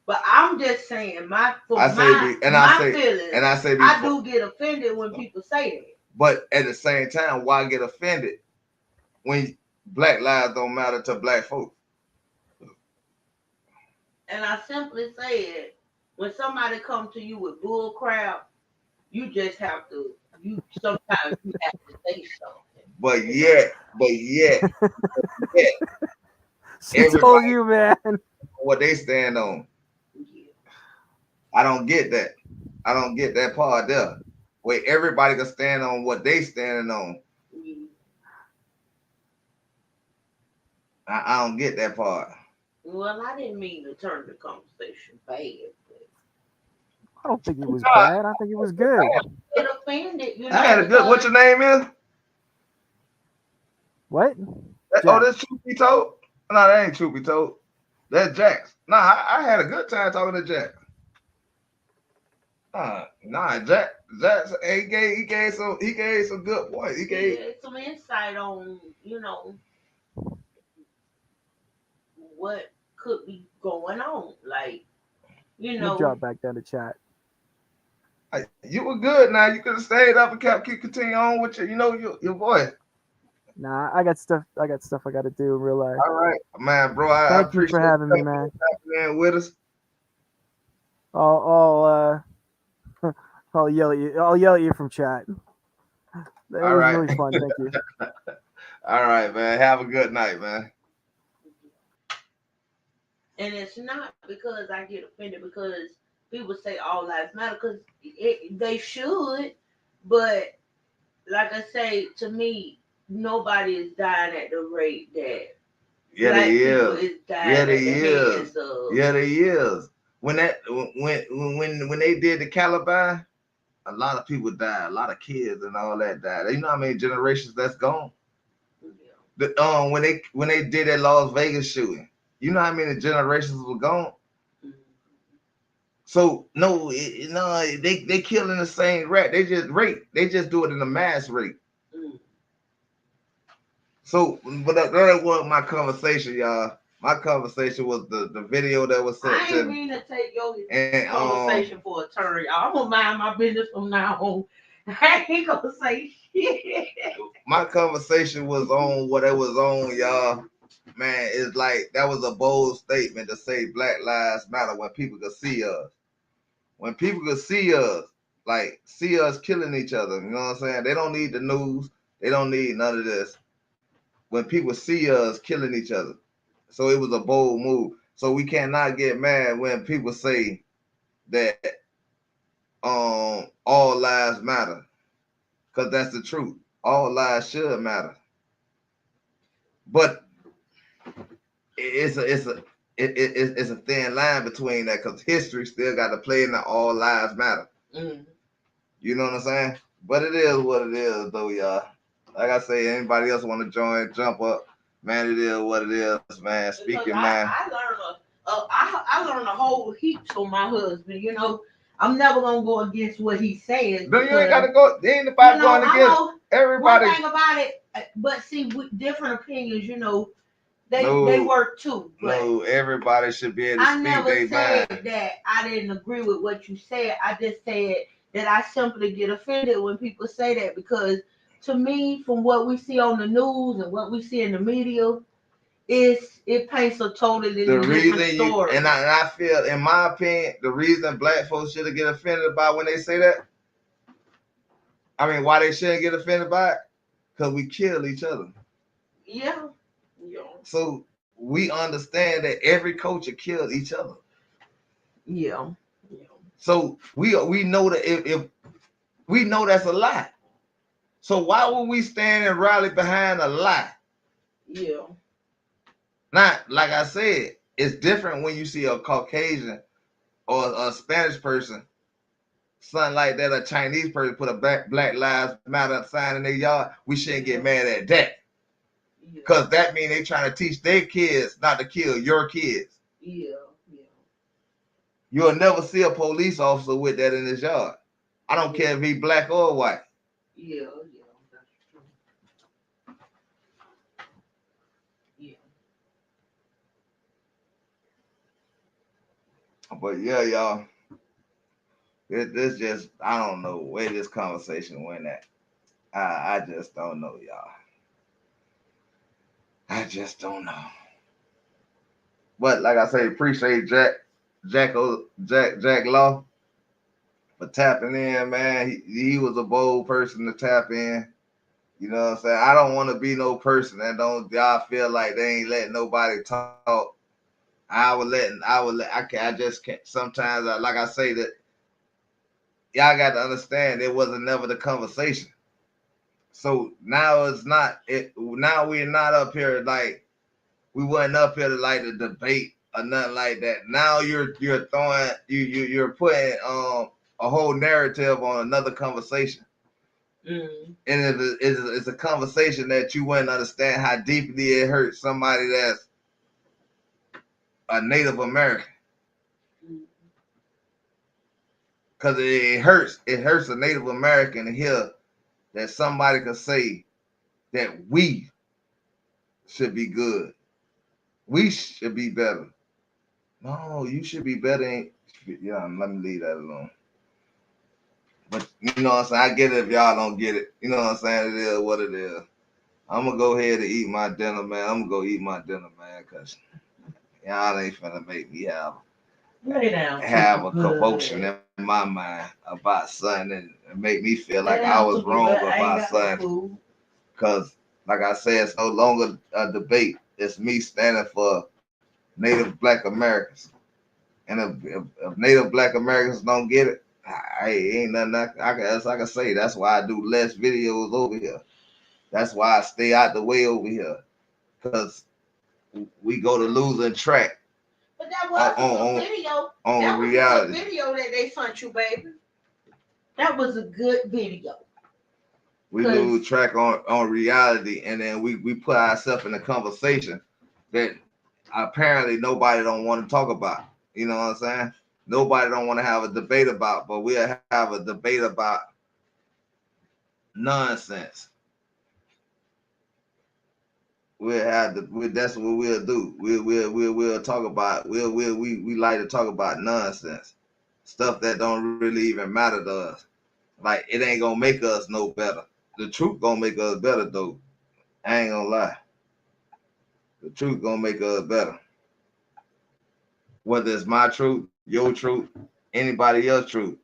But I'm just saying my feelings. I do get offended when people say that. But at the same time, why get offended when Black lives don't matter to Black folks? And I simply said, when somebody comes to you with bull crap, you just have to. Sometimes you have to say something. But yet, she told you, man, what they stand on. Yeah. I don't get that. I don't get that part there. Where everybody can stand on what they standing on. Mm-hmm. I don't get that part. Well, I didn't mean to turn the conversation bad. I don't think it was bad. I think it was good. Get offended. You know, I had a good. What your name is? What? This Truth Be Told? No, that ain't Truth Be Told. That's Jax. Nah, I had a good time talking to Jax. Jax. He gave some good points. He gave some insight on, what could be going on. Like, You drop back down the chat. You were good. Now you could have stayed up and continue on with your voice. Nah, I got stuff I got to do in real life. All right, man, bro. I Thank you for having me, man. With us. I'll yell at you. I'll yell at you from chat. That was really fun. Thank you. All right, man. Have a good night, man. And it's not because I get offended because people say all lives matter, because they should, but like I say, to me, nobody is dying at the rate that Black people is dying at the hands of. Yeah, they is. When they did the Caliban, a lot of people died, a lot of kids and all that died. You know how many generations that's gone? Yeah. When they did that Las Vegas shooting, you know how many generations were gone? Mm-hmm. So they killing the same rat. They just rape. They just do it in a mass rate. Mm-hmm. So, but that wasn't my conversation, y'all. My conversation was the video that was sent. I ain't mean to take your conversation for a turn, y'all. I'm gonna mind my business from now on. I ain't gonna say shit. My conversation was on what it was on, y'all. Man, it's like that was a bold statement to say Black Lives Matter when people could see us. When people could see us, like see us killing each other, you know what I'm saying? They don't need the news. They don't need none of this. When people see us killing each other. So it was a bold move. So we cannot get mad when people say that all lives matter. Because that's the truth. All lives should matter. But it's a thin line between that, because history still got to play in the all lives matter. Mm-hmm. You know what I'm saying? But it is what it is, though, y'all. Like I say, anybody else want to join, jump up. Man, it is what it is, man. Speak your mind. I learned I I learned a whole heaps on my husband. You know, I'm never gonna go against what he says. No, you ain't because, gotta go. There ain't nobody going I against know everybody. one thing about it, but see, with different opinions, you know, they No, work too. But No, everybody should be able to I speak never their said mind. that I didn't agree with what you said. I just said that I simply get offended when people say that because to me, from what we see on the news and what we see in the media, it paints a totally The different reason you story. and I feel, in my opinion, the reason black folks should get offended by when they say that. I mean, why they shouldn't get offended by it? Because we kill each other. Yeah. So we understand that every culture killed each other. Yeah. So we know that if we know that's a lie. So why would we stand and rally behind a lie? Yeah. Not like I said, it's different when you see a Caucasian or a Spanish person, something like that, a Chinese person put a Black Lives Matter sign in their yard. We shouldn't get mad at that. Because that means they trying to teach their kids not to kill your kids. Yeah. You'll never see a police officer with that in his yard. I don't care if he black or white. Yeah. That's true. Yeah. But yeah, y'all, this just, I don't know where this conversation went at. I just don't know, y'all. I just don't know. But like I say, appreciate Jack Law for tapping in, man. He was a bold person to tap in. You know what I'm saying? I don't want to be no person that y'all feel like they ain't letting nobody talk. I just can't. Sometimes, like I say, that y'all got to understand it wasn't never the conversation. So now it's not it. Now we're not up here like we wasn't up here to like the debate or nothing like that. Now you're throwing you're putting a whole narrative on another conversation. Mm. And it's a conversation that you wouldn't understand how deeply it hurts somebody that's a Native American. Because it hurts a Native American to hear that somebody could say that we should be good. We should be better. No, you should be better. Yeah, let me leave that alone. But you know what I'm saying? I get it if y'all don't get it. You know what I'm saying? It is what it is. I'm going to go ahead and eat my dinner, man. I'm going to go eat my dinner, man, because y'all ain't finna make me have a commotion in my mind about something and make me feel like I was wrong about something. Because, like I said, it's no longer a debate. It's me standing for Native Black Americans. And if Native Black Americans don't get it, ain't nothing else I can say. That's why I do less videos over here. That's why I stay out the way over here. Because we go to losing track. But that was a good video. That was reality. A good video that they sent you, baby. That was a good video. We lose track on reality, and then we put ourselves in a conversation that apparently nobody don't want to talk about. You know what I'm saying? Nobody don't want to have a debate about, but we'll have a debate about nonsense. That's what we'll do. We'll talk about we like to talk about nonsense, stuff that don't really even matter to us. Like it ain't gonna make us no better. The truth gonna make us better though. I ain't gonna lie. The truth gonna make us better. Whether it's my truth, your truth, anybody else's truth.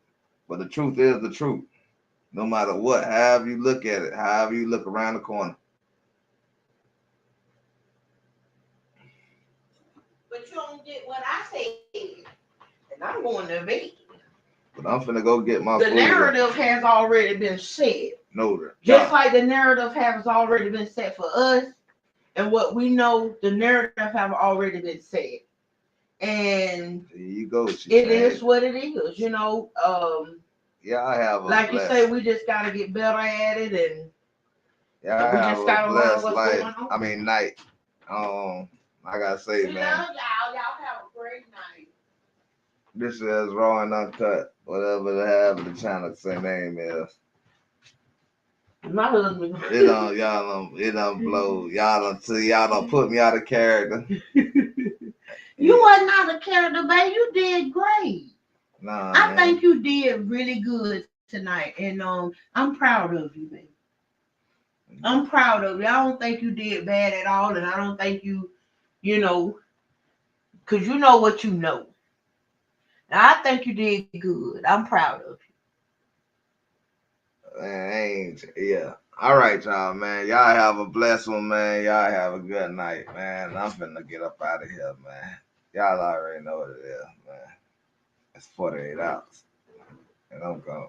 But the truth is the truth. No matter what, however you look at it, however you look around the corner. But you don't get what I said. And I'm going to bed. But I'm finna go get my food. The narrative has already been said. No, just like the narrative has already been set for us, and what we know, the narrative have already been said. And there you go. It is what it is, you know. Yeah, I have. Like you say, we just gotta get better at it, and yeah, we just gotta learn what's going on. I mean, night. I gotta say, man. Love y'all. Y'all have a great night. This is Raw and Uncut, whatever the hell the channel say name is. My husband. It don't blow. Y'all don't put me out of character. You wasn't out of character, babe. You did great. Nah, I man. think you did really good tonight, and I'm proud of you, babe. I'm proud of you. I don't think you did bad at all, and I don't think you know, because you know what you know. And I think you did good. I'm proud of you. Man, yeah. All right, y'all, man. Y'all have a blessed one, man. Y'all have a good night, man. I'm finna get up out of here, man. Y'all already know what it is, man. It's 48 hours. And I'm gone.